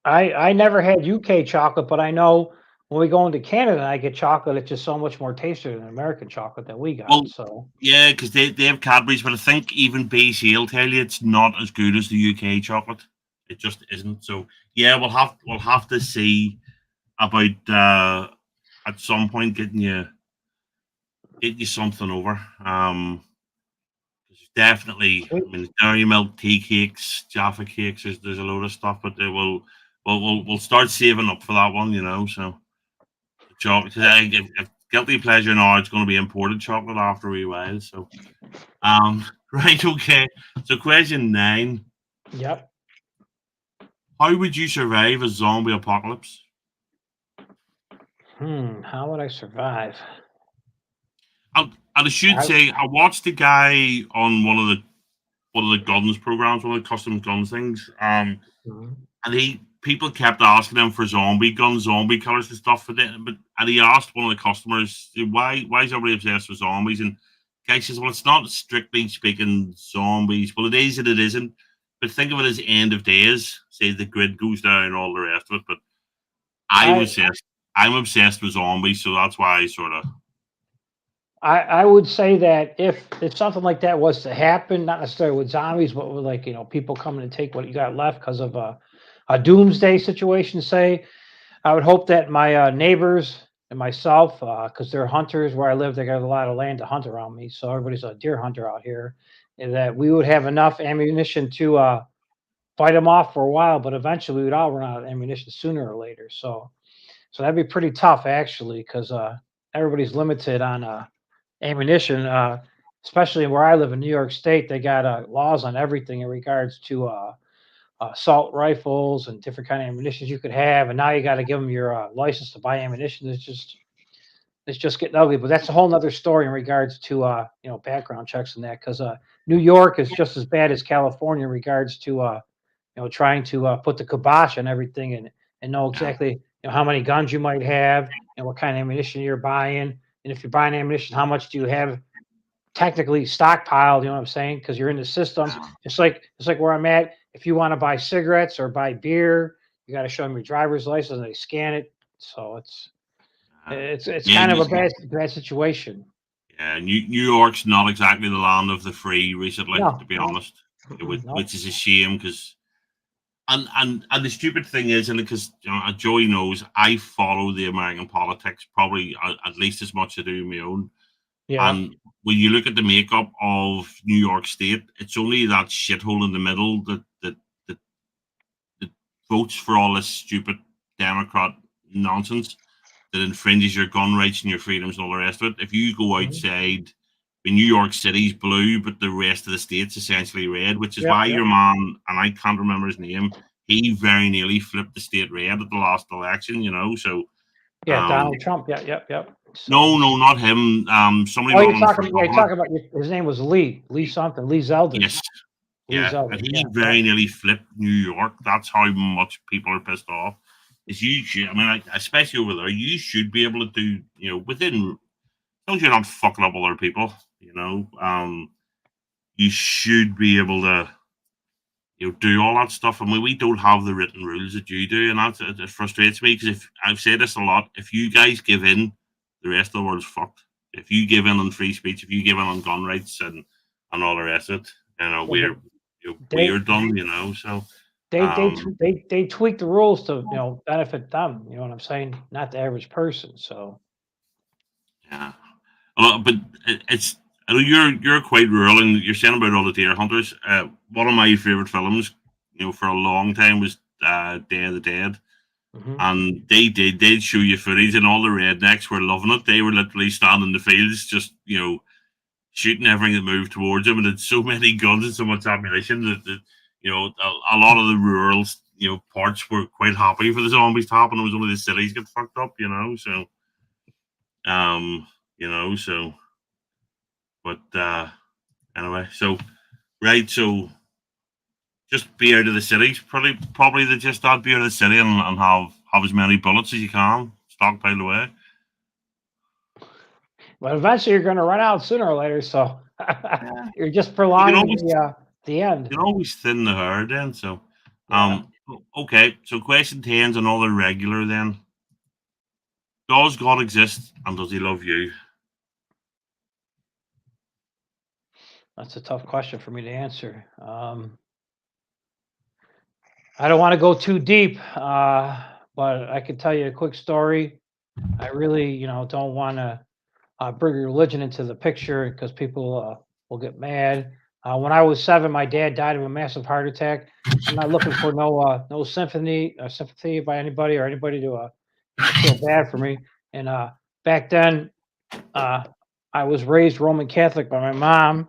I never had UK chocolate, but I know when we go into Canada, I get chocolate. It's just so much more tastier than American chocolate that we got. Well, so yeah, because they have Cadbury's, but I think even BC will tell you it's not as good as the UK chocolate. It just isn't. So yeah, we'll have to see about at some point getting you something over. Definitely, I mean, dairy milk, tea cakes, Jaffa cakes. There's a load of stuff, but we'll start saving up for that one. So chocolate, because if guilty pleasure now, it's going to be imported chocolate after a wee while. So, right, okay. So, question 9. Yep. How would you survive a zombie apocalypse? How would I survive? I should say I watched the guy on one of the guns programs, one of the custom guns things. And people kept asking him for zombie guns, zombie colors and stuff. And he asked one of the customers, why is everybody obsessed with zombies? And the guy says, well, it's not strictly speaking zombies. Well, it is and it isn't. But think of it as end of days. Say the grid goes down and all the rest of it. But I'm obsessed with zombies, so that's why I sort of. I would say that if something like that was to happen, not necessarily with zombies, but with people coming to take what you got left because of a doomsday situation, say, I would hope that my neighbors and myself, because they're hunters where I live, they got a lot of land to hunt around me, so everybody's a deer hunter out here, and that we would have enough ammunition to fight them off for a while, but eventually we'd all run out of ammunition sooner or later. So that'd be pretty tough actually, because everybody's limited on ammunition, especially where I live in New York State. They got laws on everything in regards to assault rifles and different kind of ammunition you could have, and now you got to give them your license to buy ammunition. It's just getting ugly. But that's a whole nother story in regards to background checks and that, because New York is just as bad as California in regards to trying to put the kibosh on everything and know exactly how many guns you might have and what kind of ammunition you're buying. And if you're buying ammunition, how much do you have technically stockpiled? You know what I'm saying? Because you're in the system. It's like where I'm at. If you want to buy cigarettes or buy beer, you got to show them your driver's license and they scan it. So it's kind of a bad situation. Yeah, New York's not exactly the land of the free recently, to be honest, which is a shame because. And the stupid thing is, and because Joey knows, I follow the American politics probably at least as much as I do my own. Yeah. And when you look at the makeup of New York State, it's only that shithole in the middle that votes for all this stupid Democrat nonsense that infringes your gun rights and your freedoms and all the rest of it. If you go outside, New York City's blue, but the rest of the state's essentially red, which is why your man, and I can't remember his name, he very nearly flipped the state red at the last election, So Donald Trump. Yep. So, no, not him. Somebody. Oh, you're talking about his name was Lee something, Lee Zeldin. Yes. Zeldin. And he very nearly flipped New York. That's how much people are pissed off. Is you should, I mean, especially over there, you should be able to do, within. Don't you're not fucking up other people, you should be able to, do all that stuff. I mean, we don't have the written rules that you do, and it frustrates me because if I've said this a lot, if you guys give in, the rest of the world's fucked. If you give in on free speech, if you give in on gun rights and all the rest of it, we're done, So They tweak the rules to benefit them. You know what I'm saying? Not the average person. So Yeah. But it's I know you're quite rural, and you're saying about all the deer hunters. One of my favorite films, for a long time was Day of the Dead, mhm. and they'd show you footage, and all the rednecks were loving it. They were literally standing in the fields, just shooting everything that moved towards them, and had so many guns and so much ammunition that a lot of the rural parts were quite happy for the zombies to happen. It was only the cities get fucked up, so um so but anyway, so right, so just be out of the city. Probably they just that, be out of the city, and have as many bullets as you can stockpiled away. But eventually you're going to run out sooner or later. So Yeah. you're just You can prolonging always the end. thin the herd then. So Yeah. okay. So question 10's another regular then. Does God exist, and does he love you? That's a tough question for me to answer. I don't want to go too deep, but I can tell you a quick story. I really, don't want to bring religion into the picture because people will get mad. When I was 7, my dad died of a massive heart attack. I'm not looking for no sympathy by anybody or anybody to feel bad for me. And back then, I was raised Roman Catholic by my mom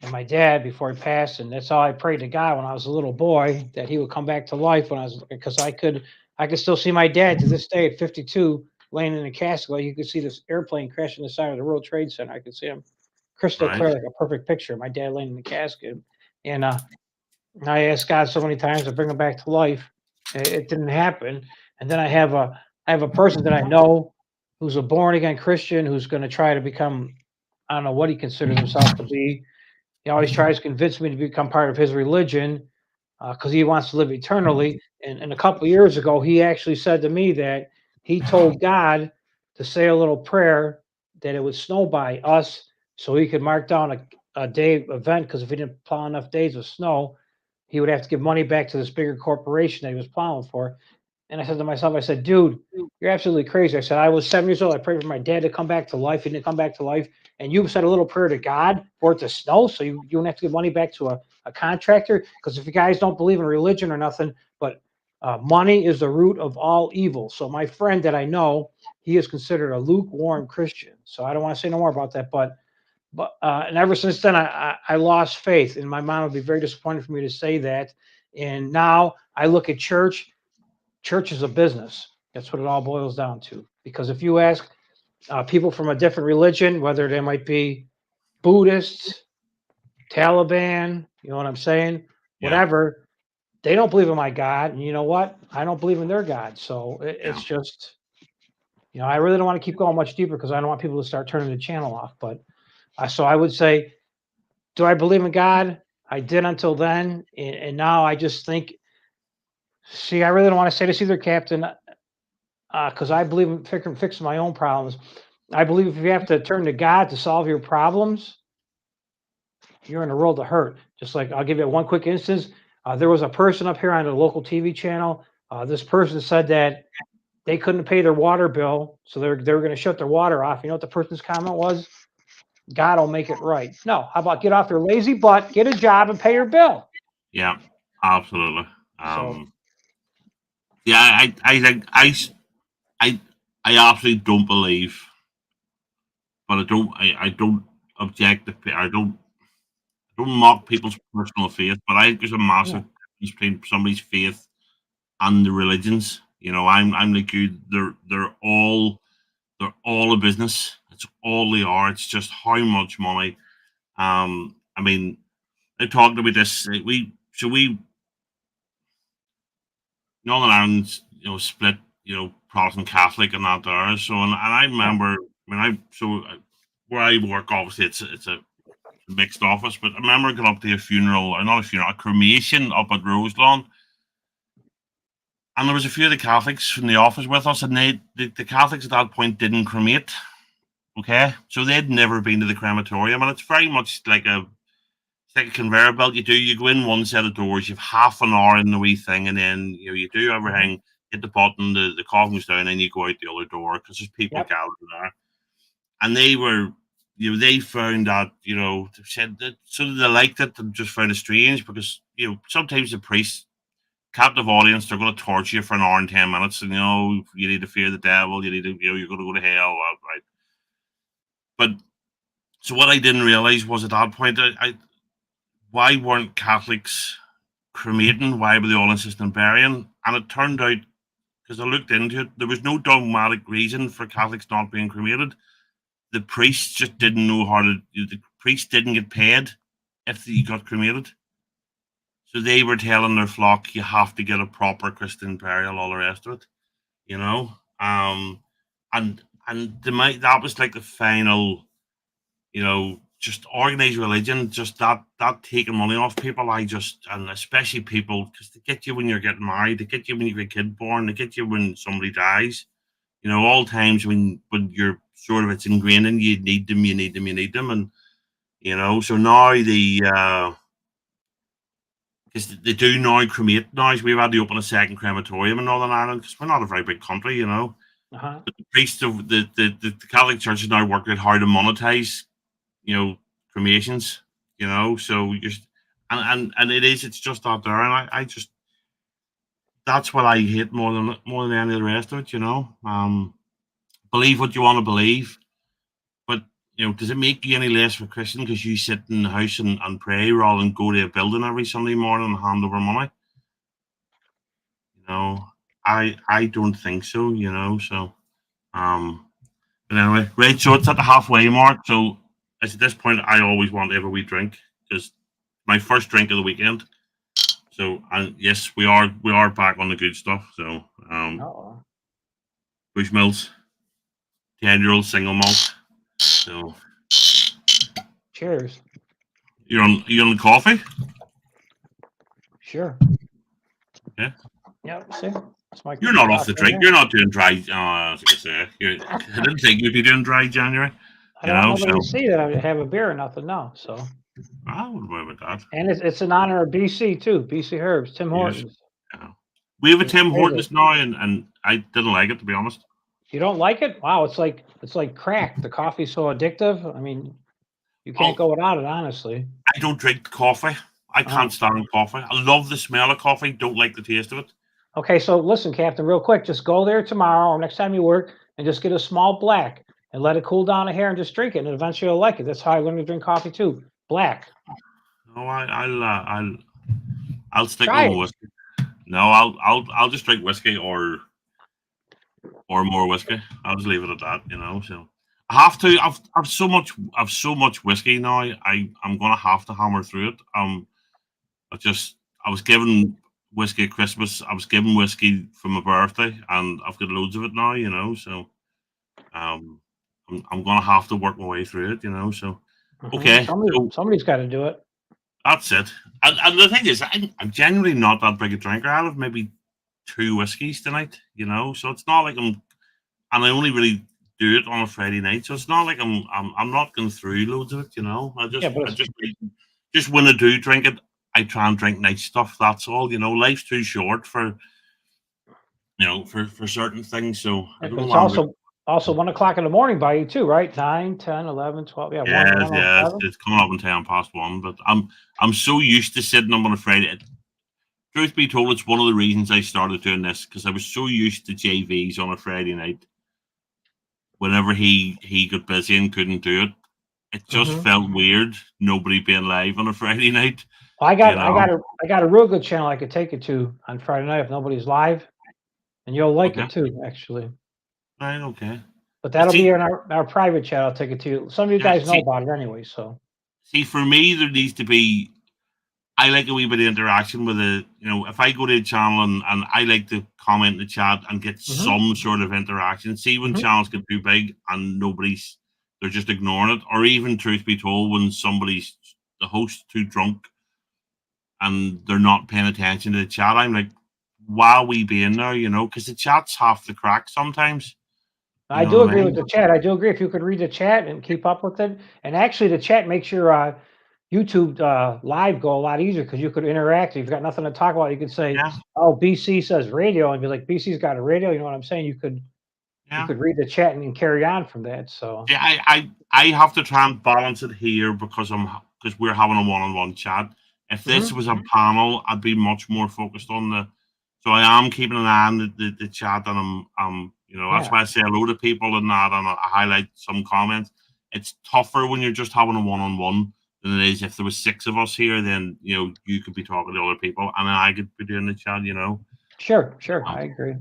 and my dad before he passed, and that's all I prayed to God when I was a little boy, that he would come back to life when because I could still see my dad to this day at 52 laying in a casket. Like you could see this airplane crashing the side of the World Trade Center. I could see him crystal Right. clear, like a perfect picture. My dad laying in the casket, and I asked God so many times to bring him back to life. It didn't happen. And then I have a person that I know who's a born again Christian who's going to try to become, I don't know what he considers himself to be. He always tries to convince me to become part of his religion because he wants to live eternally. And a couple of years ago, he actually said to me that he told God to say a little prayer that it would snow by us so he could mark down a day event because if he didn't plow enough days of snow, he would have to give money back to this bigger corporation that he was plowing for. And I said to myself, I said, dude, you're absolutely crazy. I said, I was 7 years old. I prayed for my dad to come back to life. He didn't come back to life. And you said a little prayer to God for it to snow so you don't have to give money back to a contractor. Because if you guys don't believe in religion or nothing, but money is the root of all evil. So my friend that I know, he is considered a lukewarm Christian. So I don't want to say no more about that. But and ever since then, I lost faith. And my mom would be very disappointed for me to say that. And now I look at church. Church is a business. That's what it all boils down to. Because if you ask people from a different religion, whether they might be Buddhists, Taliban, you know what I'm saying? Yeah. Whatever, they don't believe in my God. And you know what? I don't believe in their God. So it's Yeah. just, I really don't want to keep going much deeper because I don't want people to start turning the channel off. But so I would say, do I believe in God? I did until then. And now I just think, see, I really don't want to say this either, Captain, because I believe in fixing my own problems. I believe if you have to turn to God to solve your problems, you're in a world of hurt. Just like I'll give you one quick instance. There was a person up here on a local TV channel. This person said that they couldn't pay their water bill, so they were going to shut their water off. You know what the person's comment was? God will make it right. No, how about get off your lazy butt, get a job, and pay your bill? Yeah. Absolutely. So Yeah. I think I absolutely don't believe, but I don't object to. I don't mock people's personal faith, but I think there's a yeah, massive difference between somebody's faith and the religions. I'm like you. They're all a business. It's all they are. It's just how much money. I mean, they talked about this. We Northern Ireland's split. Protestant Catholic and that there. So and I yeah, remember when where I work. Obviously, it's a mixed office, but I remember going up to a funeral, or not a funeral, a cremation up at Roselawn. And there was a few of the Catholics from the office with us, and the Catholics at that point didn't cremate. Okay, so they'd never been to the crematorium, and it's very much like like a conveyor belt. You go in one set of doors, you've half an hour in the wee thing, and then you do everything, hit the button, the coffin goes down, and then you go out the other door because there's people Yep. gathered there. And they were, they found that, they said that so they liked it and just found it strange because, sometimes the priests, captive audience, they're going to torture you for an hour and 10 minutes, and you need to fear the devil, you need to, you're going to go to hell, right? But so what I didn't realize was at that point, why weren't Catholics cremating? Why were they all insisting on burying? And it turned out, because I looked into it, there was no dogmatic reason for Catholics not being cremated. The priests just didn't know how to. The priests didn't get paid if you got cremated, so they were telling their flock, "You have to get a proper Christian burial." All the rest of it, and that was like the final, just organized religion, just that taking money off people. And especially people, because they get you when you're getting married, they get you when you get a kid born, they get you when somebody dies. All times when you're sort of, it's ingrained in you, need them, and so now because they do now cremate now. We've had to open a second crematorium in Northern Ireland because we're not a very big country, Uh-huh. But the priests of the Catholic Church has now worked out how to monetize, cremations, so and it's just out there, and I just, that's what I hate more than any of the rest of it. Believe what you want to believe, but does it make you any less of a Christian because you sit in the house and pray rather than go to a building every Sunday morning and hand over money? I don't think so. So but anyway, right. So it's at the halfway mark. So at this point, I always want to have a wee drink because my first drink of the weekend. So, and yes, we are back on the good stuff. So Bushmills, 10-year-old single malt. So Cheers. you on the coffee? Sure. Yeah. Yep. See, you're not off the drink. You're not doing dry. I was gonna say. I didn't think you'd be doing dry January. I don't know see that I have a beer or nothing. No, so. I wouldn't worry about that. And it's in honor of BC too. BC Herbs, Tim Hortons. Yeah. We have a Tim Hortons now, and I didn't like it, to be honest. You don't like it? Wow, it's like crack. The coffee's so addictive. I mean, you can't go without it, honestly. I don't drink coffee. I can't stand coffee. I love the smell of coffee. Don't like the taste of it. Okay, so listen, Captain, real quick, just go there tomorrow or next time you work and just get a small black and let it cool down a hair and just drink it, and eventually you'll like it. That's how I learned to drink coffee too. Black. No, I'll stick with whiskey. No, I'll just drink whiskey or more whiskey. I'll just leave it at that, So I have to. I've so much whiskey now. I'm gonna have to hammer through it. I was given whiskey at Christmas. I was given whiskey for my birthday, and I've got loads of it now. So I'm gonna have to work my way through it. So okay. Somebody's got to do it. That's it. And the thing is, I'm genuinely not that big a drinker. I'll have maybe 2 whiskeys tonight, So it's not like and I only really do it on a Friday night, so it's not like I'm not going through loads of it, I just when I do drink it, I try and drink nice stuff. That's all, life's too short for for certain things. So I don't know. It's also 1 o'clock in the morning by you too, right? 9, 10, 11, 12. Yeah. Yeah. It's coming up on 10:01, but I'm so used to sitting up on a Friday. Truth be told, it's one of the reasons I started doing this because I was so used to JVs on a Friday night. Whenever he got busy and couldn't do it, it just felt weird. Nobody being live on a Friday night. I got a real good channel I could take it to on Friday night if nobody's live, and you'll like it too, actually. Right. Okay. But that'll be in our private chat. I'll take it to you. Some of you guys know about it anyway. So. See, for me, there needs to be. I like a wee bit of interaction with it. If I go to a channel and I like to comment in the chat and get some sort of interaction. See when channels get too big and they're just ignoring it, or even truth be told, when the host's too drunk and they're not paying attention to the chat, I'm like, why are we being there? Because the chat's half the crack sometimes. I do agree with the chat. I do agree if you could read the chat and keep up with it. And actually, the chat makes your YouTube live go a lot easier because you could interact. If you've got nothing to talk about, you could say, Yeah, "Oh, BC says radio," and be like, "BC's got a radio." You know what I'm saying? You yeah. could read the chat and carry on from that. So Yeah, I have to try and balance it here because we're having a one-on-one chat. If this Mhm. was a panel, I'd be much more focused on the. So I am keeping an eye on the chat, and that's yeah, why I say hello to people and that, and I highlight some comments. It's tougher when you're just having a one-on-one than it is if there was six of us here. Then you could be talking to other people, and then I could be doing the chat. sure, Um, I agree.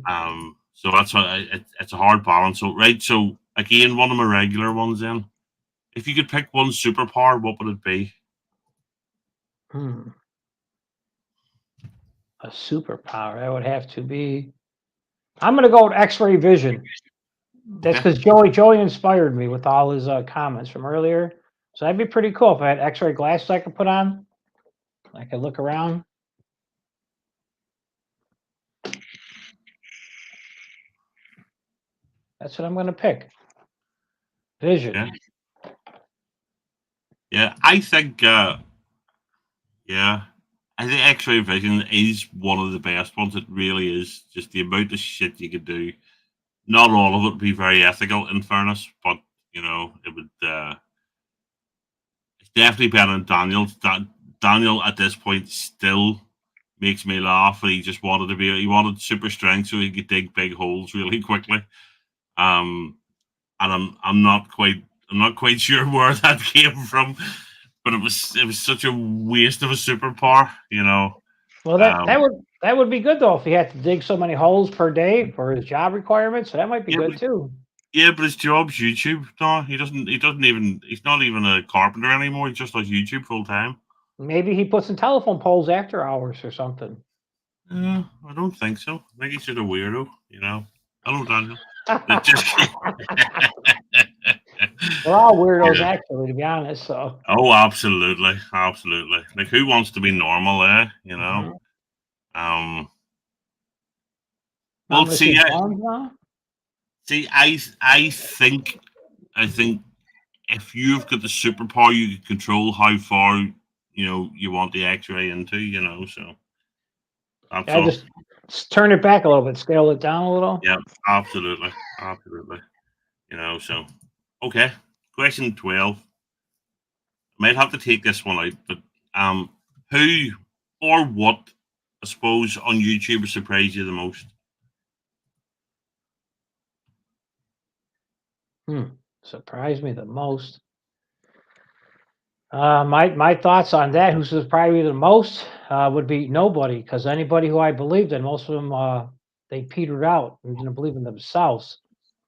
so that's why it's a hard balance. So right, so again, one of my regular ones. Then, if you could pick one superpower, what would it be? Hmm. A superpower. That would have to be. I'm gonna go with X-ray vision. That's Okay, because Joey inspired me with all his comments from earlier. So that'd be pretty cool if I had X-ray glasses I could put on. I could look around. That's what I'm gonna pick. Vision. yeah, yeah. I think, yeah, I think X-ray vision is one of the best ones. It really is. Just the amount of shit you could do. Not all of it would be very ethical, in fairness, but it would. It's definitely better than Daniel's. Daniel at this point still makes me laugh. And he wanted super strength so he could dig big holes really quickly. And I'm not quite sure where that came from, but it was such a waste of a superpower. Well, Um, that would be good though if he had to dig so many holes per day for his job requirements. So that might be yeah, good but, too. yeah, but his job's YouTube. No, he's not even a carpenter anymore. He just does YouTube full time. Maybe he puts in telephone poles after hours or something. I don't think so. I think he's just a weirdo. Hello, Daniel. It just We're all weirdos, yeah. actually, to be honest. So, Oh, absolutely, absolutely. Like, who wants to be normal, eh? mhm. Um. Now I'm Well, going to see see, bones now. I think if you've got the superpower, you can control how far you want the X-ray into. So that's Yeah, all. just turn it back a little bit, scale it down a little. Yeah, absolutely, absolutely. So okay. Question 12. I might have to take this one out, but who or what, I suppose, on YouTube has surprised you the most? Surprised me the most. My thoughts on that, who surprised me the most, would be nobody, because anybody who I believed in, most of them, they petered out and didn't believe in themselves.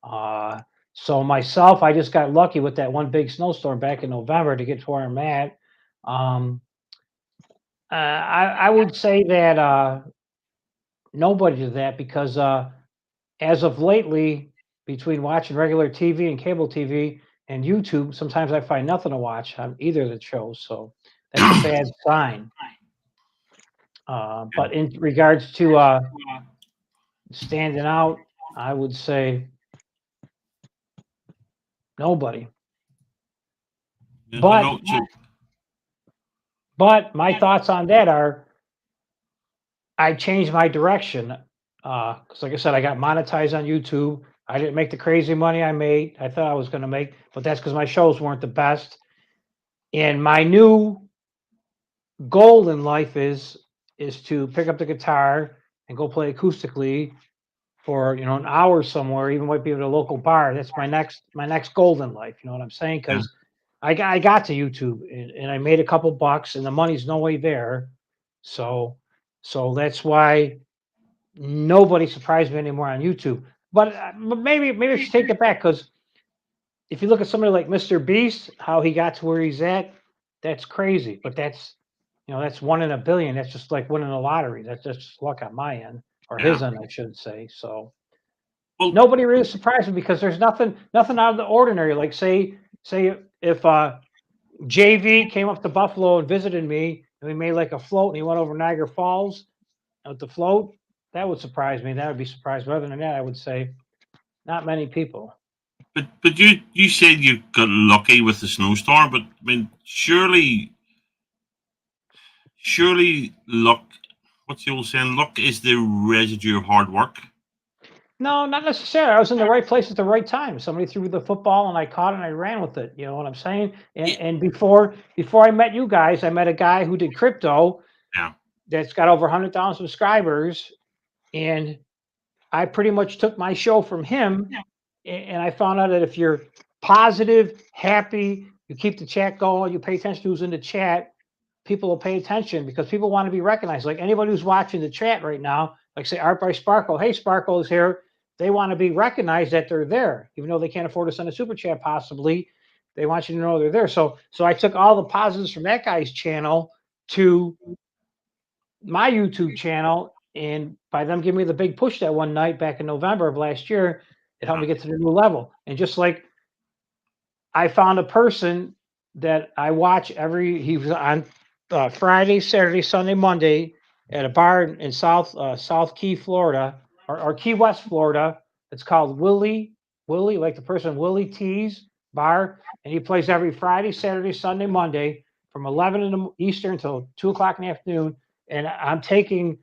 Uh, so myself, I just got lucky with that one big snowstorm back in November to get to where I'm at. Um, I would say that nobody did that because as of lately, between watching regular TV and cable TV and YouTube, sometimes I find nothing to watch on either of the shows. So that's a bad sign. But in regards to standing out, I would say nobody. Yeah, I But know. So, my thoughts on that are I changed my direction because, like I said, I got monetized on YouTube. I didn't make the crazy money I made. I thought I was going to make, but that's because my shows weren't the best. And my new goal in life is to pick up the guitar and go play acoustically for an hour somewhere, even might be at a local bar. That's my next goal in life. You know what I'm saying? yeah, Because I got to YouTube and I made a couple bucks and the money's no way there. So that's why nobody surprised me anymore on YouTube. But maybe I should take it back because if you look at somebody like Mr. Beast, how he got to where he's at, that's crazy. But that's one in a billion. That's just like winning the lottery. That's just luck on my end or his yeah. end, I should say. So Well, nobody really surprised me because there's nothing out of the ordinary. Like say if JV came up to Buffalo and visited me and we made like a float and he went over Niagara Falls with the float, that would surprise me. That would be surprised. But other than that, I would say not many people. but you said you got lucky with the snowstorm, but I mean, surely surely luck. What's the old saying? Luck is the residue of hard work. No, not necessarily. I was in the right place at the right time. Somebody threw the football and I caught it and I ran with it. You know what I'm saying? And Yeah. and before I met you guys, I met a guy who did crypto Yeah. that's got over 100,000 subscribers, and I pretty much took my show from him. And I found out that if you're positive, happy, you keep the chat going, you pay attention to who's in the chat, people will pay attention because people want to be recognized. Like anybody who's watching the chat right now, like say Art by Sparkle, hey, Sparkle is here. They want to be recognized that they're there, even though they can't afford to send a super chat possibly. They want you to know they're there. So I took all the positives from that guy's channel to my YouTube channel, and by them giving me the big push that one night back in November of last year, it helped me get to the new level. And just like I found a person that I watch he was on Friday, Saturday, Sunday, Monday at a bar in South Key, Florida, or Key West, Florida. It's called Willie, like the person Willie T's bar. And he plays every Friday, Saturday, Sunday, Monday from 11 in the Eastern until 2 o'clock in the afternoon. And I'm taking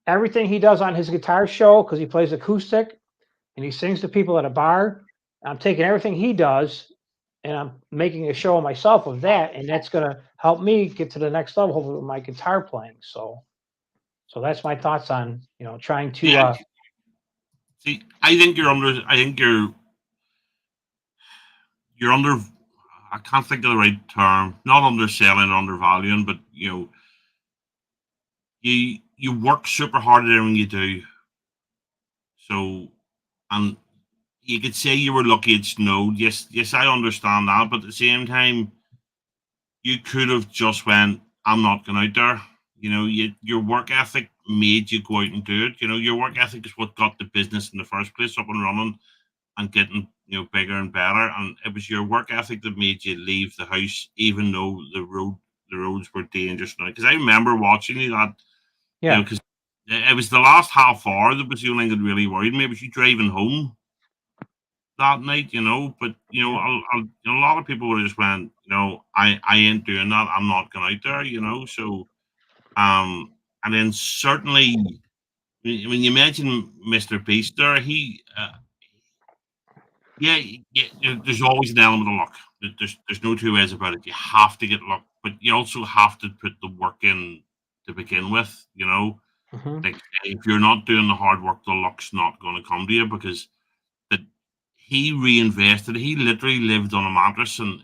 everything he does on his guitar show because he plays acoustic and he sings to people at a bar. I'm taking everything he does and I'm making a show of myself of that, and that's gonna help me get to the next level hopefully with my guitar playing. So that's my thoughts on trying to Yeah. See, I think you're under. I think you're under. I can't think of the right term. Not underselling, undervaluing, but you work super hard at everything you do. So, and you could say you were lucky it snowed. Yes, I understand that, but at the same time, you could have just went, I'm not going out there. Your work ethic made you go out and do it. Your work ethic is what got the business in the first place up and running and getting bigger and better. And it was your work ethic that made you leave the house, even though the roads were dangerous. Because I remember watching you that, yeah. because it was the last half hour that was the only thing that really worried me. It was you driving home that night, but a lot of people would have just went, I ain't doing that. I'm not going out there, So, and then certainly when you mention Mr. Beast there, yeah, there's always an element of luck. There's no two ways about it. You have to get luck, but you also have to put the work in to begin with. Mhm. Like if you're not doing the hard work, the luck's not going to come to you because that he reinvested. He literally lived on a mattress and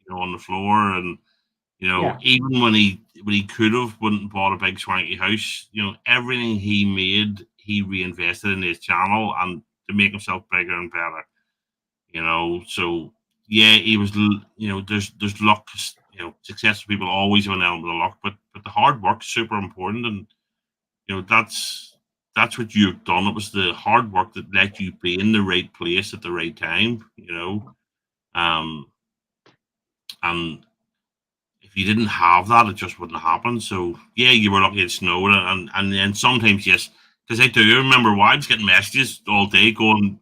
on the floor, and Yeah. even when he could have went and bought a big swanky house, everything he made, he reinvested in his channel and to make himself bigger and better. So yeah, he was. There's luck. Successful people always have an element of luck, but the hard work's super important, and that's what you've done. It was the hard work that let you be in the right place at the right time. Um, and if you didn't have that, it just wouldn't happen. So yeah, you were lucky it snowed, and then sometimes yes, because I do remember wives getting messages all day going,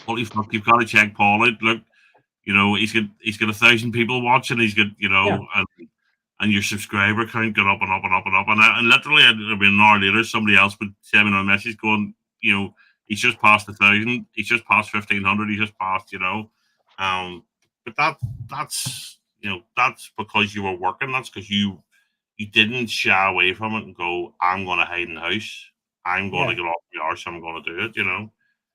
"Holy fuck, you've got to check Paul out. Look, he's got 1,000 people watching. He's got Yeah. and your subscriber count got up and up and up and up. And literally, I mean, an hour later, somebody else would send me a message going, he's just passed 1,000. He's just passed 1,500. He's just passed, But that's because you were working. That's because you didn't shy away from it and go, I'm going to hide in the house. I'm going to Yeah. get off the arse. I'm going to do it.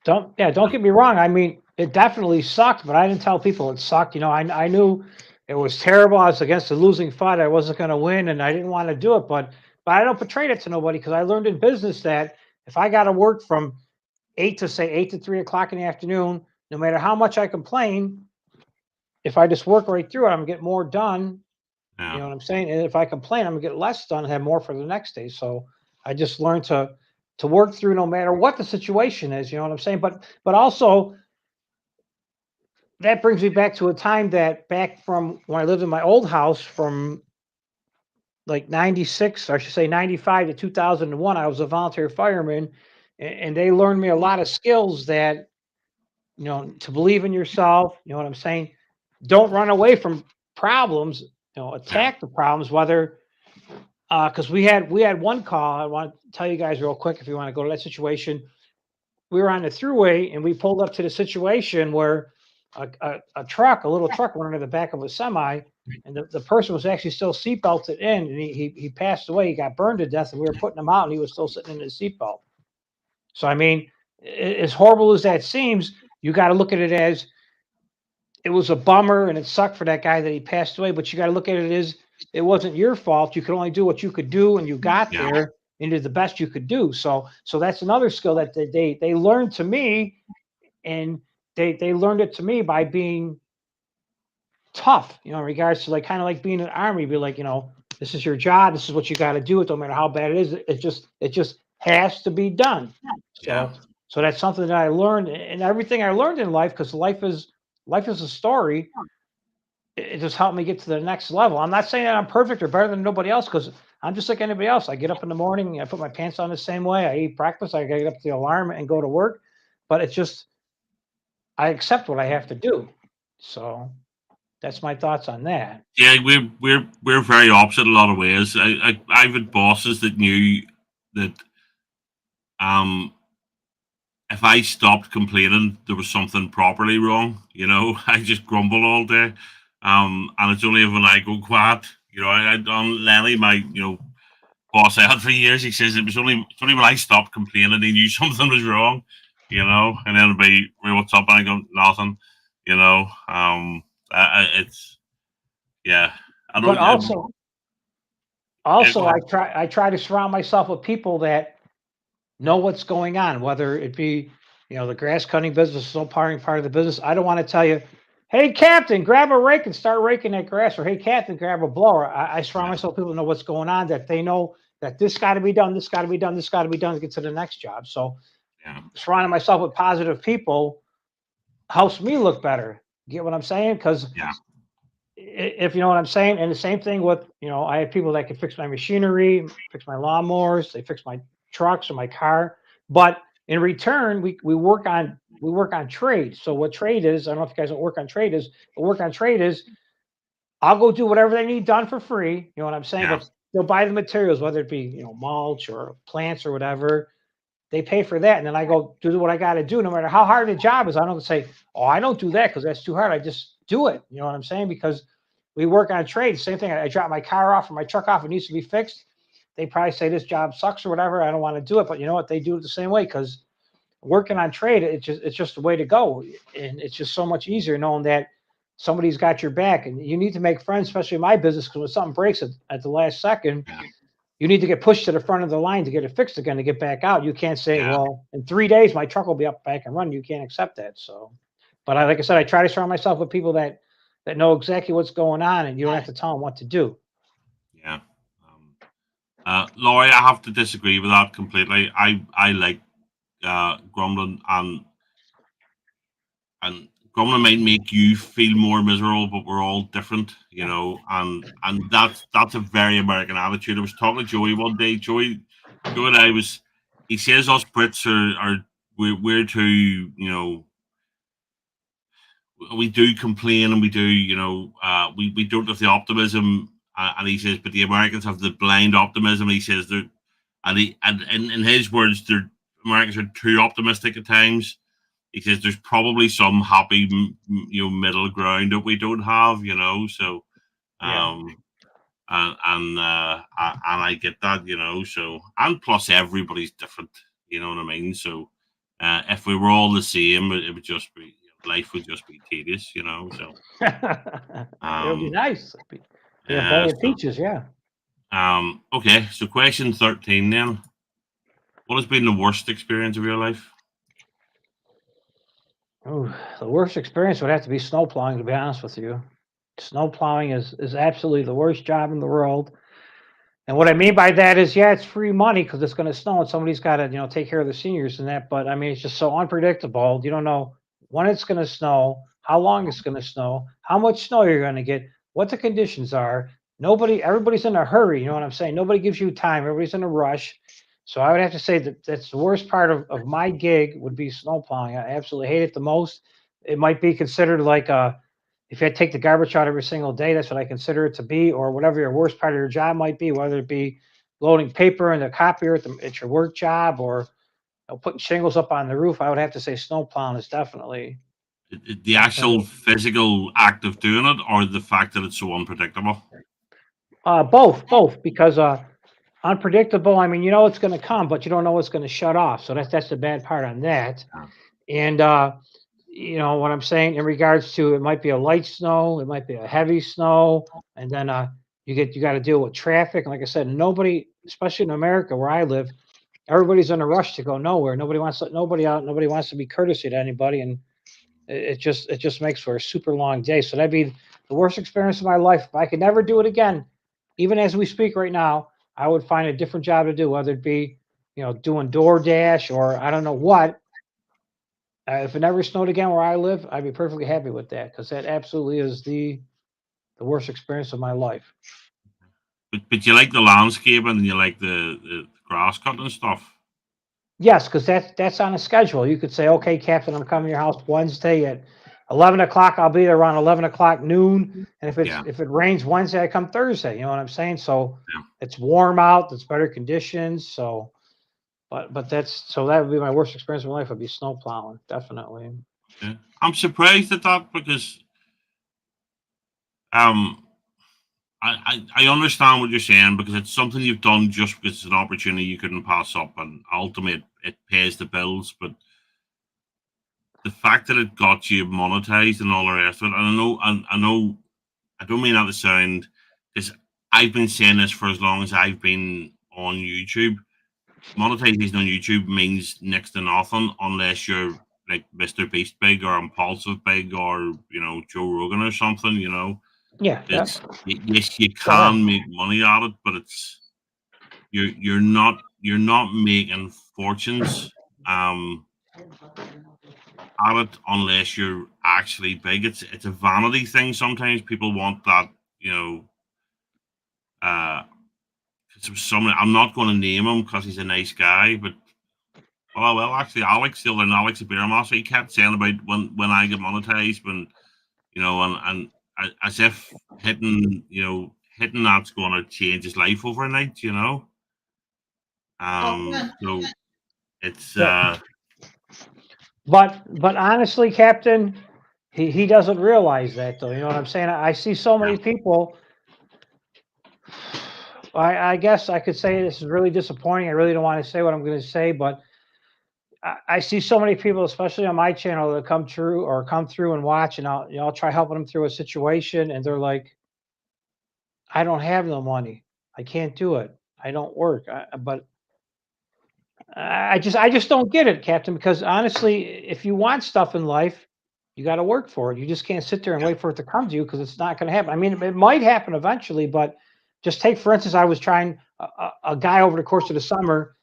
Don't get me wrong. I mean, it definitely sucked, but I didn't tell people it sucked. I knew it was terrible. I was against a losing fight. I wasn't going to win, and I didn't want to do it. But I don't portray it to nobody because I learned in business that if I got to work from 8 to 3 o'clock in the afternoon, no matter how much I complain, if I just work right through it, I'm gonna get more done. Yeah. You know what I'm saying? And if I complain, I'm gonna get less done and have more for the next day. So I just learned to work through no matter what the situation is. You know what I'm saying? But also that brings me back to a time that back from when I lived in my old house from like 96, or I should say 95 to 2001, I was a volunteer fireman, and they learned me a lot of skills that, to believe in yourself. You know what I'm saying? Don't run away from problems. attack the problems, whether because we had one call. I want to tell you guys real quick if you want to go to that situation. We were on the thruway and we pulled up to the situation where a truck, a little truck, went into the back of a semi, and the person was actually still seatbelted in, and he passed away. He got burned to death, and we were putting him out, and he was still sitting in his seatbelt. So I mean, as horrible as that seems, you got to look at it as it was a bummer and it sucked for that guy that he passed away. But you got to look at it as it wasn't your fault. You could only do what you could do, and you got there and did the best you could do. So that's another skill that they learned to me, and they learned it to me by being tough, in regards to like kind of like being in the army. Be like, this is your job. This is what you got to do. It don't matter how bad it is. It just has to be done. So that's something that I learned, and everything I learned in life, because life is a story. It just helped me get to the next level. I'm not saying that I'm perfect or better than nobody else, because I'm just like anybody else. I get up in the morning, I put my pants on the same way. I eat breakfast. I get up to the alarm and go to work. But it's just I accept what I have to do. So that's my thoughts on that. Yeah, we're very opposite in a lot of ways. I've had bosses that knew that if I stopped complaining, there was something properly wrong. I just grumble all day. And it's only when I go quiet. I on Lenny, my boss I had for years. He says it's only when I stopped complaining he knew something was wrong. And then it'll be, what's up? And I go, nothing. It's yeah. I don't. But also I try to surround myself with people that know what's going on, whether it be, the grass cutting business is all part of the business. I don't want to tell you, hey, Captain, grab a rake and start raking that grass, or hey, Captain, grab a blower. I surround myself with people who know what's going on, that they know that this got to be done, this got to be done, this got to be done to get to the next job. So surrounding myself with positive people helps me look better. Get what I'm saying? Because if you know what I'm saying. And the same thing with, I have people that can fix my machinery, fix my lawnmowers, they fix my trucks or my car. But in return, we work on trade. So what trade is, I don't know if you guys don't work on trade is, but work on trade is I'll go do whatever they need done for free. You know what I'm saying? But they'll buy the materials, whether it be, mulch or plants or whatever. They pay for that. And then I go do what I got to do, no matter how hard the job is. I don't say, oh, I don't do that because that's too hard. I just do it. You know what I'm saying? Because we work on trade. Same thing. I drop my car off or my truck off. It needs to be fixed. They probably say this job sucks or whatever. I don't want to do it. But you know what? They do it the same way, because working on trade, it's just the way to go. And it's just so much easier knowing that somebody's got your back. And you need to make friends, especially in my business, because when something breaks at the last second, you need to get pushed to the front of the line to get it fixed again, to get back out. You can't say, well, in 3 days, my truck will be up back and running. You can't accept that. So, but like I said, I try to surround myself with people that know exactly what's going on, and you don't have to tell them what to do. Yeah. Laurie, I have to disagree with that completely. I like grumbling, and grumbling might make you feel more miserable, but we're all different, and that's a very American attitude. I was talking to Joey one day. Joey and I he says us Brits we're too, we do complain, and we do, we don't have the optimism, and he says, but the Americans have the blind optimism. He says and in his words, Americans are too optimistic at times. He says there's probably some happy, middle ground that we don't have, So, and I get that, So, and plus everybody's different, you know what I mean. So, if we were all the same, it would just be, life would just be tedious, So, it would be nice. A bowl of peaches, Okay, so question 13 then. What has been the worst experience of your life? Oh, the worst experience would have to be snow plowing, to be honest with you. Snow plowing is absolutely the worst job in the world. And what I mean by that is, it's free money because it's going to snow and somebody's got to, take care of the seniors and that. But I mean, it's just so unpredictable. You don't know when it's going to snow, how long it's going to snow, how much snow you're going to get, what the conditions are. Everybody's in a hurry. You know what I'm saying? Nobody gives you time. Everybody's in a rush. So I would have to say that's the worst part of my gig would be snow plowing. I absolutely hate it the most. It might be considered like a if you had to take the garbage out every single day, that's what I consider it to be, or whatever your worst part of your job might be, whether it be loading paper in the copier at your work job, or putting shingles up on the roof. I would have to say snow plowing is definitely The actual physical act of doing it, or the fact that it's so unpredictable? Both, because unpredictable. I mean, you know it's going to come, but you don't know what's going to shut off. So that's the bad part on that. Yeah. And you know what I'm saying in regards to, it might be a light snow, it might be a heavy snow, and then you got to deal with traffic. And like I said, nobody, especially in America where I live, everybody's in a rush to go nowhere. Nobody wants to let nobody out. Nobody wants to be courtesy to anybody, and it just makes for a super long day. So that'd be the worst experience of my life. If I could never do it again, even as we speak right now, I would find a different job to do, whether it be, doing DoorDash or I don't know what. If it never snowed again where I live, I'd be perfectly happy with that, because that absolutely is the worst experience of my life. But you like the landscaping and you like the grass cutting and stuff. Yes, because that's on a schedule. You could say, okay, Captain, I'm coming to your house Wednesday at 11 o'clock. I'll be there around 11 o'clock noon. And if it rains Wednesday, I come Thursday. You know what I'm saying? So Yeah. it's warm out. It's better conditions. So, but that would be my worst experience of my life. Would be snow plowing, definitely. Yeah. I'm surprised at that because um I understand what you're saying because it's something you've done just because it's an opportunity you couldn't pass up, and ultimately it pays the bills. But the fact that it got you monetized and all the rest of it, and I know, I don't mean that to sound, because I've been saying this for as long as I've been on YouTube. Monetization on YouTube means next to nothing unless you're like Mr. Beast big or Impulsive big or Joe Rogan or something. Yeah. It's yes, you Go ahead. can make money at it, but you're not making fortunes at it unless you're actually big. It's a vanity thing. Sometimes people want that, uh someone, I'm not going to name him because he's a nice guy, but actually, Alex, the other Alex, the beer master, he kept saying about when I get monetized, when as if hitting that's going to change his life overnight. So it's Yeah. But honestly, Captain, he doesn't realize that, though. You know what I'm saying? I see so many people. I guess I could say this is really disappointing. I really don't want to say what I'm going to say, but I see so many people, especially on my channel, that come through and watch, and I'll try helping them through a situation, and they're like, "I don't have no money. I can't do it. I don't work." But I just don't get it, Captain. Because honestly, if you want stuff in life, you got to work for it. You just can't sit there and wait for it to come to you, because it's not going to happen. I mean, it might happen eventually, but just take, for instance, I was trying a guy over the course of the summer.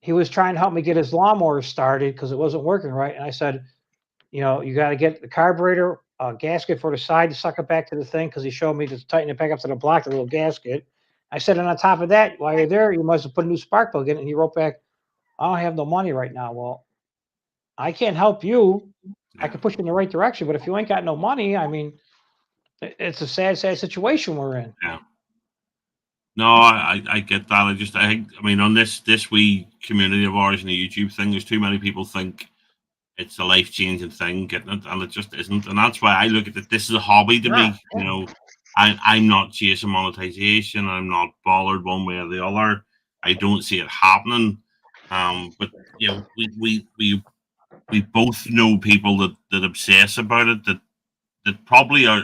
He was trying to help me get his lawnmower started because it wasn't working right, and I said, you got to get the carburetor gasket for the side to suck it back to the thing, because he showed me to tighten it back up to the block, the little gasket. I said, and on top of that, while you're there, you must have put a new spark plug in it. And he wrote back, I don't have no money right now. Well, I can't help you. I can push you in the right direction, but if you ain't got no money, I mean, it's a sad, sad situation we're in. Yeah. No, I get that. I think, I mean, on this wee community of ours in the YouTube thing, there's too many people think it's a life changing thing getting it, and it just isn't. And that's why I look at it. This is a hobby to me. I'm not chasing monetization. I'm not bothered one way or the other. I don't see it happening. But we both know people that obsess about it, that probably are,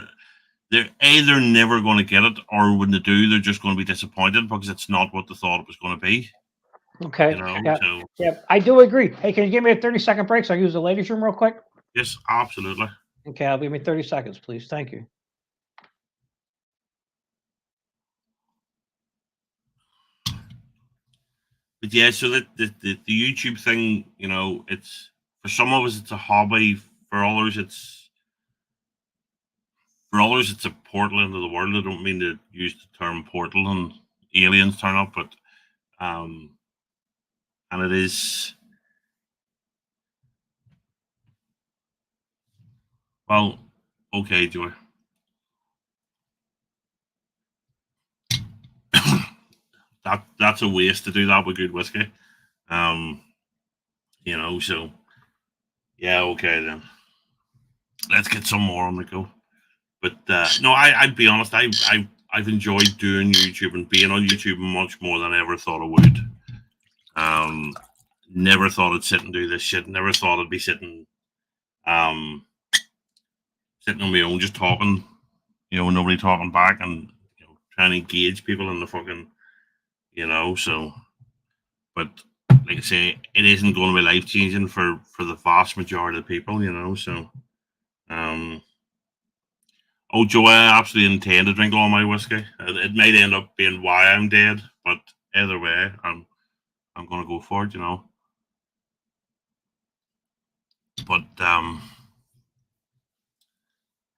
they're either never going to get it, or when they do, they're just going to be disappointed because it's not what they thought it was going to be. Okay. Yeah. So Yeah. I do agree. Hey, can you give me a 30-second break so I can use the ladies' room real quick? yes, absolutely. Okay, I'll give me 30 seconds, please. Thank you. But yeah, so the YouTube thing, it's, for some of us it's a hobby. For others it's a portal into the world. I don't mean to use the term portal and aliens turn up, but and it is, well, okay, Joy. that's a waste to do that with good whiskey. So yeah, okay then. Let's get some more on the go. But no, I'd be honest. I've enjoyed doing YouTube and being on YouTube much more than I ever thought I would. Never thought I'd sit and do this shit. Never thought I'd be sitting on my own, just talking. Nobody talking back, and trying to engage people in the fucking. So. But like I say, it isn't going to be life changing for the vast majority of people. So. Oh, Joe, I absolutely intend to drink all my whiskey. It might end up being why I'm dead, but either way, I'm going to go for it. But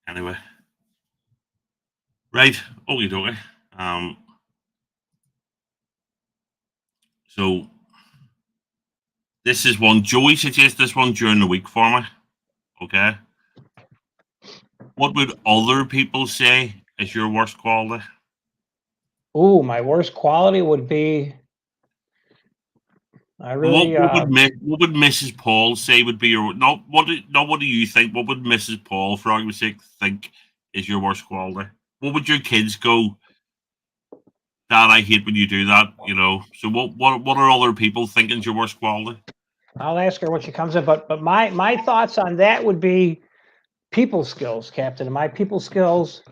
anyway, right, okie dokie. So this is one Joey suggested this one during the week for me. Okay, what would other people say is your worst quality? Ooh, my worst quality would be. I really. What would Mrs. Paul say would be your what do you think? What would Mrs. Paul, for argument's sake, think is your worst quality? What would your kids go? Dad, I hate when you do that. So what are other people thinking is your worst quality? I'll ask her when she comes in, but my thoughts on that would be people skills, Captain. And my people skills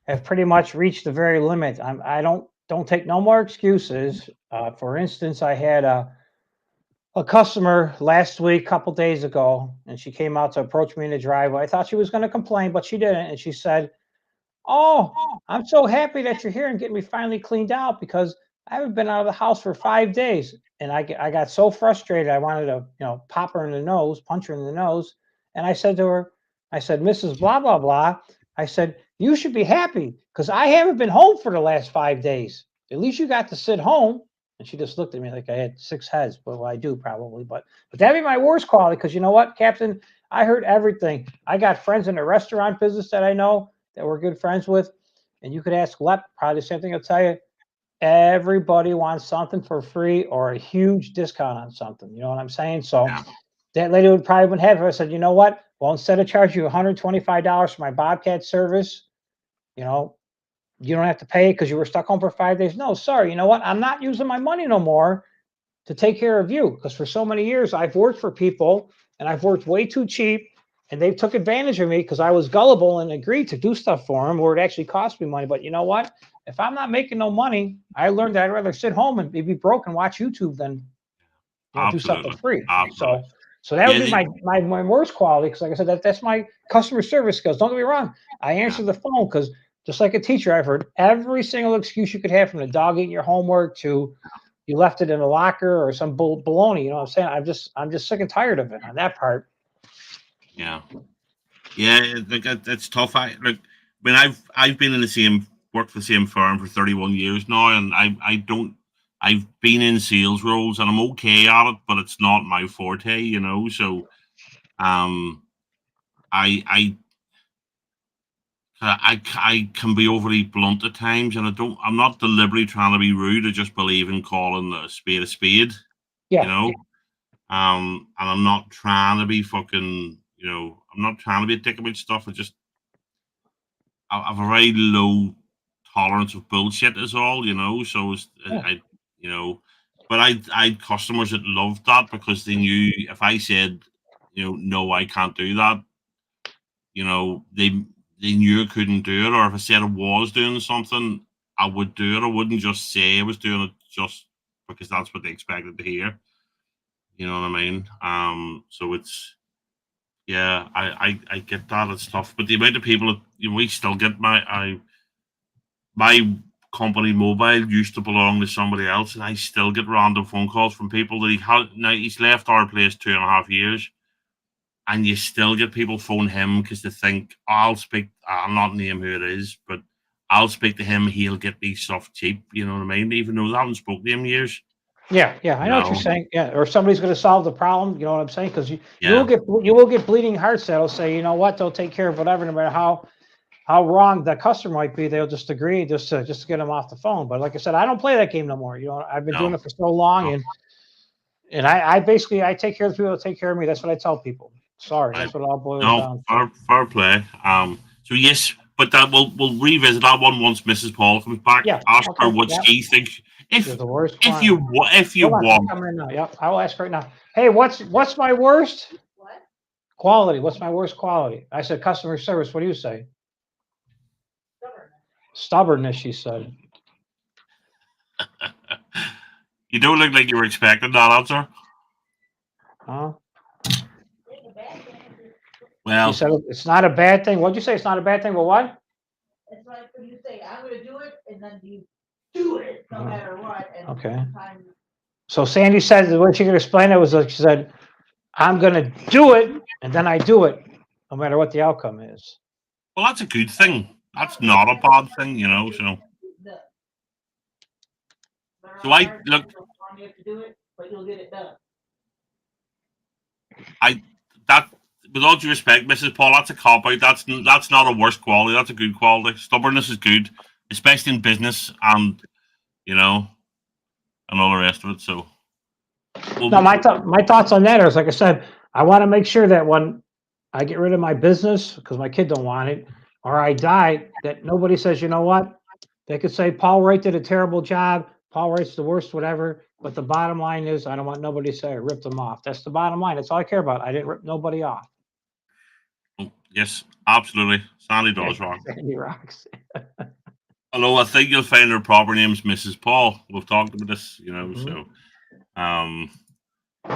have pretty much reached the very limit. I don't take no more excuses. For instance, I had a customer last week, a couple days ago, and she came out to approach me in the driveway. I thought she was going to complain, but she didn't. And she said, "Oh, I'm so happy that you're here and getting me finally cleaned out because I haven't been out of the house for 5 days." And I got so frustrated. I wanted to, pop her in the nose, punch her in the nose. And I said to her, I said, "Mrs. Blah, blah, blah." I said, "You should be happy because I haven't been home for the last 5 days. At least you got to sit home." And she just looked at me like I had 6 heads. Well, I do probably, but that'd be my worst quality because you know what, Captain? I heard everything. I got friends in the restaurant business that I know that we're good friends with. And you could ask Lep, probably the same thing. I'll tell you, everybody wants something for free or a huge discount on something. You know what I'm saying? So Yeah. that lady wouldn't have it. I said, you know what? Well, instead of charging you $125 for my Bobcat service, you don't have to pay it because you were stuck home for 5 days. No, sorry. You know what? I'm not using my money no more to take care of you because for so many years I've worked for people and I've worked way too cheap and they took advantage of me because I was gullible and agreed to do stuff for them where it actually cost me money. But you know what? If I'm not making no money, I learned that I'd rather sit home and be broke and watch YouTube than do something for free. Absolutely. So that would be my worst quality because, like I said, that's my customer service skills. Don't get me wrong. I answer the phone because just like a teacher, I've heard every single excuse you could have from the dog eating your homework to you left it in a locker or some baloney. You know what I'm saying? I'm just sick and tired of it on that part. Yeah, like it's tough. I've been in the same worked for the same firm for 31 years now, and I've been in sales roles and I'm okay at it, but it's not my forte. So I can be overly blunt at times, and I'm not deliberately trying to be rude. I just believe in calling a spade a spade. Yeah. And I'm not trying to be fucking. I'm not trying to be a dick about stuff. I have a very low tolerance of bullshit. Is all. So but I had customers that loved that because they knew if I said, no, I can't do that. They knew I couldn't do it, or if I said I was doing something, I would do it. I wouldn't just say I was doing it just because that's what they expected to hear. You know what I mean? So it's I get that. It's tough, but the amount of people that we still get my company mobile used to belong to somebody else, and I still get random phone calls from people that he's left our place 2.5 years. And you still get people phone him because they think, I'll not name who it is, but I'll speak to him. He'll get me stuff cheap. You know what I mean? Even though they haven't spoken to him in years. Yeah, I know what you're saying. Yeah, or somebody's going to solve the problem. You know what I'm saying? Because you will get bleeding hearts that'll say, you know what, they'll take care of whatever, no matter how how wrong the customer might be, they'll just agree just to get them off the phone. But like I said, I don't play that game no more. You know, I've been doing No. it for so long, No. and I basically I take care of the people that take care of me. That's what I tell people. Sorry, that's what it all boils No, down to. fair play. So yes, but that we'll revisit that one once Mrs. Paul comes back. Yeah. Ask her Okay. what Yeah. she thinks. You're the worst If client. you Hold on, she's want, coming in now. Yep, I will ask her right now. Hey, what's my worst What? quality? What's my worst quality? I said customer service. What do you say? Stubbornness, she said. you don't look like you were expecting that answer. Huh? Well, She said it's not a bad thing. What'd you say? It's not a bad thing. Well, what? It's like when you say, I'm gonna do it, and then you do it no matter what, and Okay. sometimes So Sandy said the way she could explain it was like she said, I'm gonna do it, and then I do it, no matter what the outcome is. well, that's a good thing. That's not a bad thing, you know. So there I are look. people who want you to do it, but you'll get it done. That with all due respect, Mrs. Paul, that's a cop out. That's not a worse quality. That's a good quality. Stubbornness is good, especially in business, and you know, and all the rest of it. So, No, my thoughts on that is like I said, I want to make sure that when I get rid of my business because my kid don't want it, or I die, that nobody says, you know what? They could say Paul Wright did a terrible job. Paul Wright's the worst, whatever. But the bottom line is, I don't want nobody to say I ripped them off. That's the bottom line. That's all I care about. I didn't rip nobody off. yes, absolutely. Sandy does wrong. Sandy rocks. Although I think you'll find her proper name's Mrs. Paul. We've talked about this, you know. Mhm. So,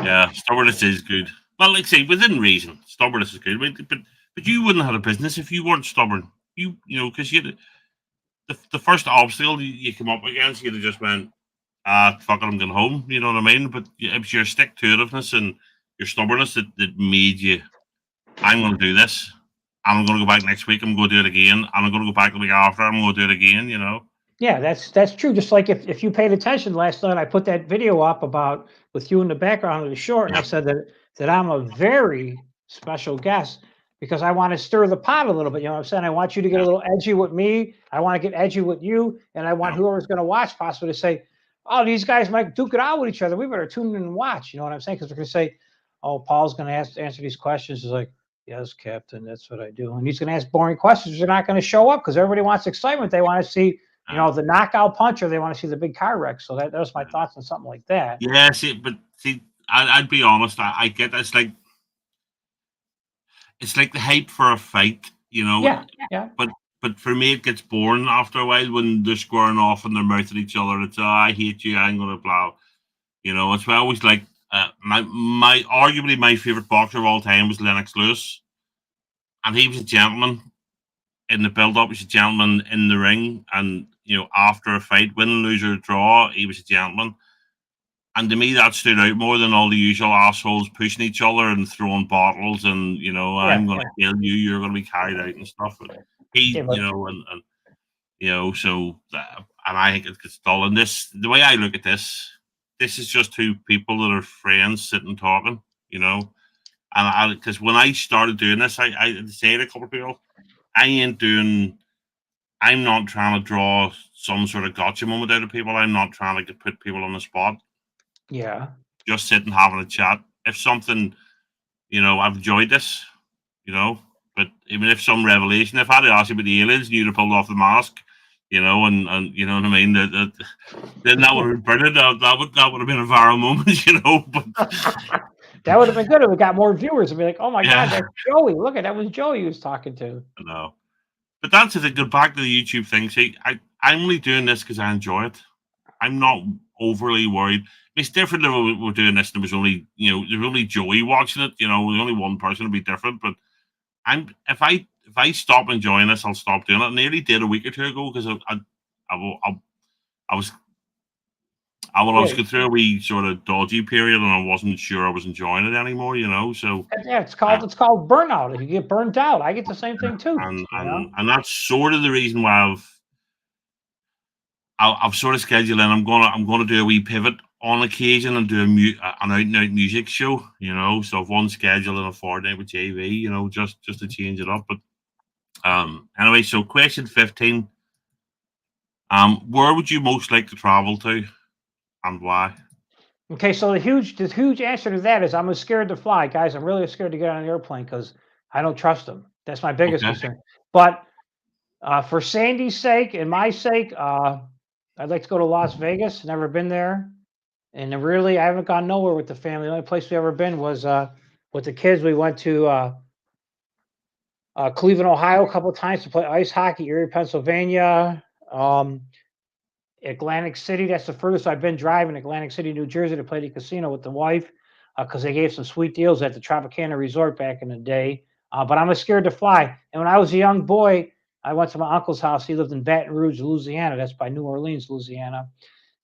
yeah, stubbornness is good. Well, like I say, within reason, stubbornness is good. But you wouldn't have a business if you weren't stubborn. You know, because the first obstacle you come up against, you'd have just went, fuck it, I'm going home. You know what I mean? But it was your stick to itiveness and your stubbornness that made you, I'm going to do this. And I'm going to go back next week. I'm going to do it again. And I'm going to go back the week after. I'm going to do it again, you know? Yeah, that's true. Just like if you paid attention last night, I put that video up about with you in the background of the short, and I Yeah. said that I'm a very special guest because I want to stir the pot a little bit. You know what I'm saying? I want you to get a little edgy with me. I want to get edgy with you, and I want Yeah. whoever's going to watch possibly to say, "Oh, these guys might duke it out with each other. We better tune in and watch." You know what I'm saying? Because they're going to say, "Oh, Paul's going to answer these questions." It's like, "Yes, Captain, that's what I do," and he's going to ask boring questions. They're not going to show up because everybody wants excitement. They want to see. You know, the knockout punch, or they want to see the big car wreck. So that was my thoughts on something like that. Yeah, see, I'd be honest. I get that. It's like the hype for a fight, you know. Yeah, yeah. But for me, it gets boring after a while when they're squaring off and they're mouthing each other. It's I hate you. I'm gonna blah. You know, it's why I always like my arguably my favorite boxer of all time was Lennox Lewis, and he was a gentleman in the build up. He was a gentleman in the ring, and you know, after a fight, win, lose or draw, he was a gentleman. And to me, that stood out more than all the usual assholes pushing each other and throwing bottles and, you know, I'm going to kill you, you're going to be carried out and stuff. But he, you know, and you know, so, and I think it gets dull. And the way I look at this is just two people that are friends sitting talking, you know. And because when I started doing this, I say to a couple of people, I'm not trying to draw some sort of gotcha moment out of people. I'm not trying to put people on the spot. Yeah. Just sitting having a chat. If something, you know, I've enjoyed this, you know, but even if some revelation, if I had asked you about the aliens and you'd have pulled off the mask, you know, and you know what I mean, then that would have been brilliant. That would have been a viral moment, you know. But that would have been good if we got more viewers and be like, oh my God, that's Joey. Look at that was Joey he was talking to. No. But that's it. Go back to the YouTube thing. See, I'm only doing this because I enjoy it. I'm not overly worried. It's different if we're doing this and there was only, you know, there's only Joey watching it, you know, there's only one person, it'd be different. But if I stop enjoying this, I'll stop doing it. I nearly did a week or two ago because I was going through a wee sort of dodgy period and I wasn't sure I was enjoying it anymore, you know. So yeah, it's called burnout. If you get burnt out, I get the same thing too. And that's sort of the reason why I've sort of scheduled in. I'm gonna do a wee pivot on occasion and do an out and out music show, you know. So I've one schedule in a fortnight with JV, you know, just to change it up. But Anyway, so question 15. Where would you most like to travel to, and why? Okay, so the huge answer to that is I'm scared to fly, guys. I'm really scared to get on an airplane because I don't trust them. That's my biggest Okay. concern. But for Sandy's sake and my sake, I'd like to go to Las Vegas. Never been there, and then really I haven't gone nowhere with the family. The only place we ever been was with the kids. We went to Cleveland, Ohio, a couple of times to play ice hockey. Erie, Pennsylvania. Atlantic City, that's the furthest I've been driving. Atlantic City, New Jersey, to play the casino with the wife because they gave some sweet deals at the Tropicana Resort back in the day. But I'm scared to fly. And when I was a young boy, I went to my uncle's house. He lived in Baton Rouge, Louisiana. That's by New Orleans, Louisiana.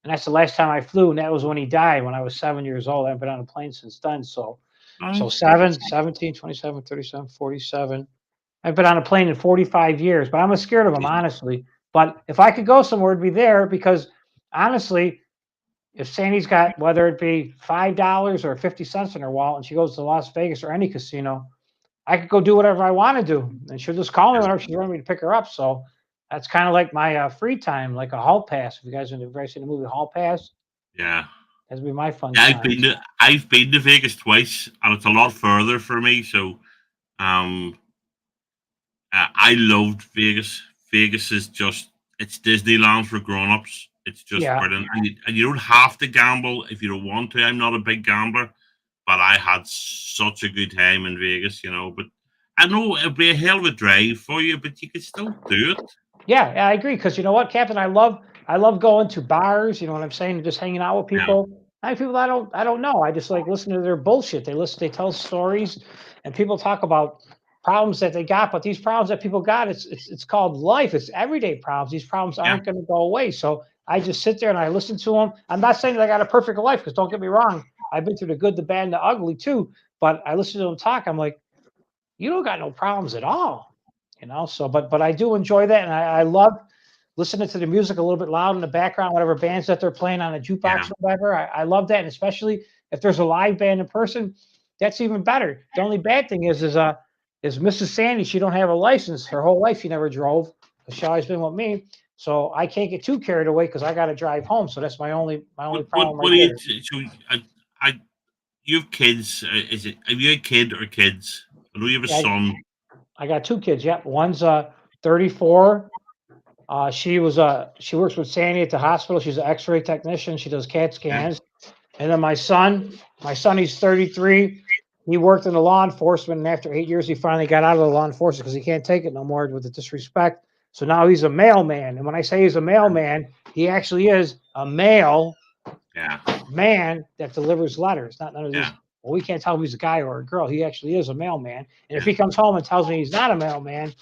And that's the last time I flew. And that was when he died when I was 7 years old. I haven't been on a plane since then. So Nice. 7, 17, 27, 37, 47. I've been on a plane in 45 years, but I'm scared of them, honestly. But if I could go somewhere, it'd be there because honestly, if Sandy's got whether it be $5 or 50 cents in her wallet and she goes to Las Vegas or any casino, I could go do whatever I want to do. And she'll just call me whenever she's wanting me to pick her up. So that's kind of like my free time, like a hall pass. If you guys have ever seen the movie Hall Pass, Yeah. that'd be my fun Yeah, time. I've been to Vegas twice, and it's a lot further for me. So, I loved Vegas. Vegas is just it's Disneyland for grown-ups. It's just Yeah. brilliant, and you don't have to gamble if you don't want to. I'm not a big gambler, but I had such a good time in Vegas, But I know it'd be a hell of a drive for you, but you could still do it. Yeah, I agree. Because you know what, Captain, I love going to bars. You know what I'm saying? Just hanging out with Yeah. people. I have people I don't know. I just like listen to their bullshit. They tell stories, and people talk about problems that they got. But these problems that people got, it's called life. It's everyday problems. These problems Yeah. aren't going to go away. So I just sit there and I listen to them. I'm not saying that I got a perfect life because don't get me wrong. I've been through the good, the bad, and the ugly too. But I listen to them talk. I'm like, you don't got no problems at all, So, but I do enjoy that, and I love listening to the music a little bit loud in the background, whatever bands that they're playing on a jukebox Yeah. or whatever. I love that, and especially if there's a live band in person, that's even better. The only bad thing is Mrs. Sandy. She don't have a license. Her whole life she never drove. She always been with me, so I can't get too carried away because I got to drive home. So that's my only problem What right there. so you have kids? Have you a kid or kids? I know you have a Yeah, son. I got two kids. Yep, one's 34. She works with Sandy at the hospital. She's an X-ray technician. She does CAT scans. And then my son, he's 33. He worked in the law enforcement, and after 8 years, he finally got out of the law enforcement because he can't take it no more with the disrespect. So now he's a mailman. And when I say he's a mailman, he actually is a male Yeah. man that delivers letters. Not none of these. Yeah. Well, we can't tell if he's a guy or a girl. He actually is a mailman. And if Yeah. he comes home and tells me he's not a mailman,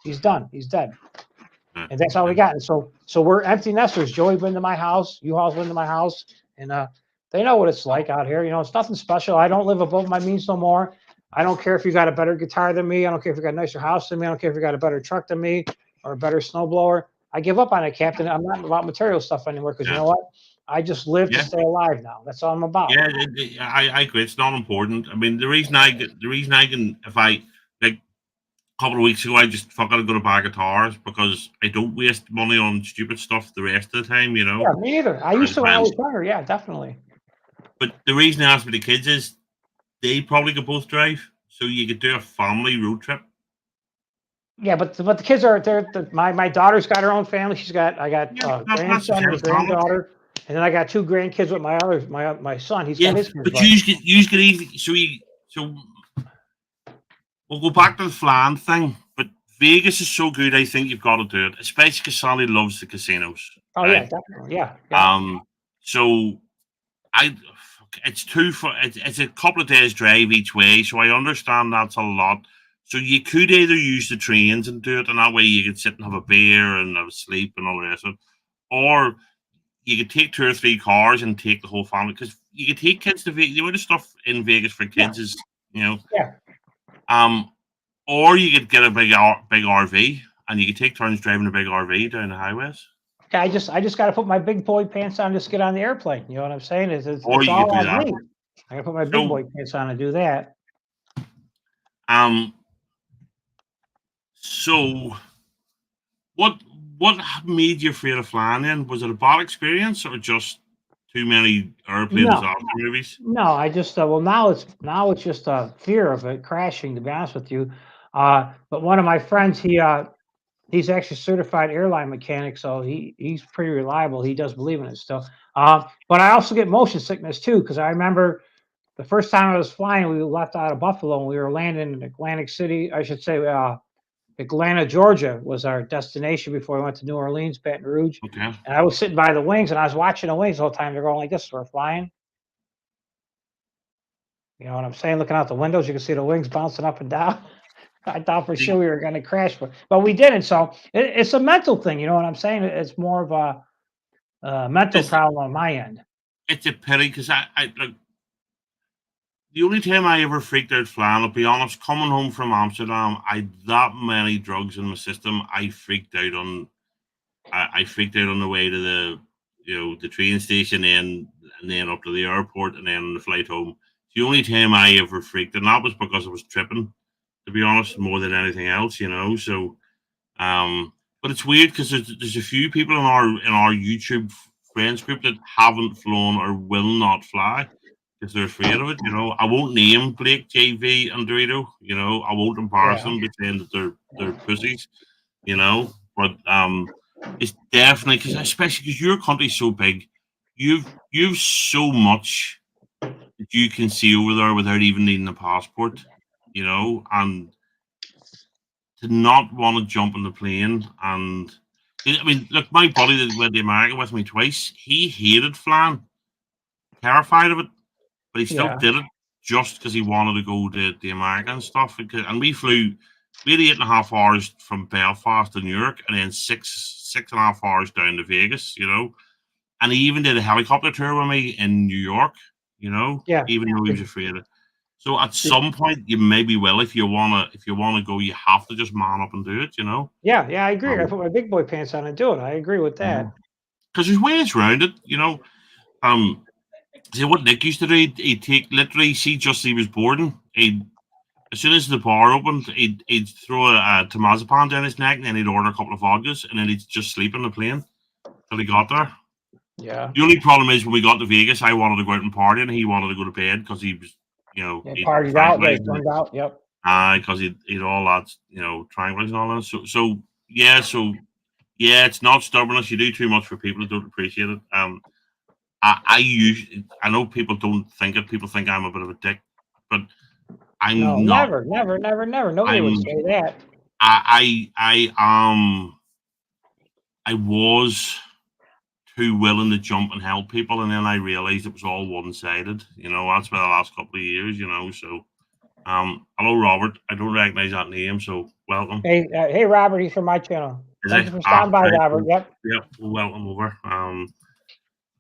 he's done. He's dead. Yeah. And that's all we got. And so we're empty nesters. Joey been to my house. U-Haul's been to my house. And they know what it's like out here. It's nothing special. I don't live above my means no more. I don't care if you got a better guitar than me. I don't care if you got a nicer house than me. I don't care if you got a better truck than me or a better snowblower. I give up on it, Captain. I'm not about material stuff anymore because you know what? I just live to stay alive now. That's all I'm about. Yeah, I agree. It's not important. I mean, the reason I can, if I like a couple of weeks ago, I just fucking got to buy guitars because I don't waste money on stupid stuff the rest of the time, Yeah, me either. I used to when I was younger. Yeah, definitely. But the reason I asked for the kids is they probably could both drive, so you could do a family road trip. Yeah, but the kids are my daughter's got her own family. I got grandson and a granddaughter, and then I got two grandkids with my son. He's got his kids. But you get easy. So we'll go back to the flan thing. But Vegas is so good. I think you've got to do it, especially because Sally loves the casinos. Oh right? Yeah, definitely. Yeah. So it's it's a couple of days drive each way. So I understand that's a lot. So you could either use the trains and do it, and that way you could sit and have a beer and have a sleep and all the rest of it, or you could take 2 or 3 cars and take the whole family because you could take kids to Vegas. The other stuff in Vegas for kids is, Yeah. Or you could get a big RV and you could take turns driving a big RV down the highways. I just got to put my big boy pants on and just get on the airplane. You know what I'm saying? It's or you all could do on that. me. I got to put my big boy pants on and do that. So, what made you afraid of flying? Then was it a bad experience or just too many airplane No, disaster movies? no, I just well now it's just a fear of it crashing. To be honest with you, but one of my friends he's actually certified airline mechanic, so he's pretty reliable. He does believe in it still. But I also get motion sickness too because I remember the first time I was flying, we left out of Buffalo and we were landing in Atlantic City. I should say Atlanta, Georgia was our destination before we went to New Orleans, Baton Rouge. Okay. And I was sitting by the wings and I was watching the wings the whole time. They're going like this as we're flying. You know what I'm saying? Looking out the windows, you can see the wings bouncing up and down. I thought for sure we were going to crash, but we didn't. So it's a mental thing. You know what I'm saying? It's more of a mental problem on my end. It's a pity because I like the only time I ever freaked out flying, I'll be honest, coming home from Amsterdam, I had that many drugs in my system. I freaked out on. I freaked out on the way to the train station, and then up to the airport, and then on the flight home. It's the only time I ever freaked, and that was because I was tripping. To be honest, more than anything else, So, but it's weird because there's a few people in our YouTube friends group that haven't flown or will not fly because they're afraid of it. I won't name Blake, JV, and Dorito. I won't embarrass them by saying that they're pussies. But it's definitely because especially because your country's so big, you've so much that you can see over there without even needing a passport. And to not want to jump on the plane and I mean, look, my buddy that went to America with me twice, he hated flying, terrified of it, but he still Yeah. did it just because he wanted to go to the America and stuff. And we had 8.5 hours from Belfast to New York, and then 6.5 hours down to Vegas. And he even did a helicopter tour with me in New York. Yeah. Even though he was afraid of it. So at some point, you maybe will if you wanna go, you have to just man up and do it. Yeah, I agree. I put my big boy pants on and do it. I agree with that. Because there's ways around it. See what Nick used to do. He'd take literally see just as he was boarding. As soon as the bar opened, he'd throw a Temazepam down his neck, and then he'd order a couple of vodkas, and then he'd just sleep on the plane till he got there. Yeah. The only problem is when we got to Vegas, I wanted to go out and party, and he wanted to go to bed because he was, He partied out, they turned out. Yep. Because he'd all that, triangles and all that. So yeah, it's not stubbornness. You do too much for people who don't appreciate it. I know people don't think it. People think I'm a bit of a dick, but I'm not. Never. Nobody would say that. I was too willing to jump and help people, and then I realized it was all one-sided. That's been the last couple of years. So, hello, Robert. I don't recognize that name, so welcome. Hey, Robert. He's from my channel. Thank you for stopping by, Robert. Yep. Welcome over.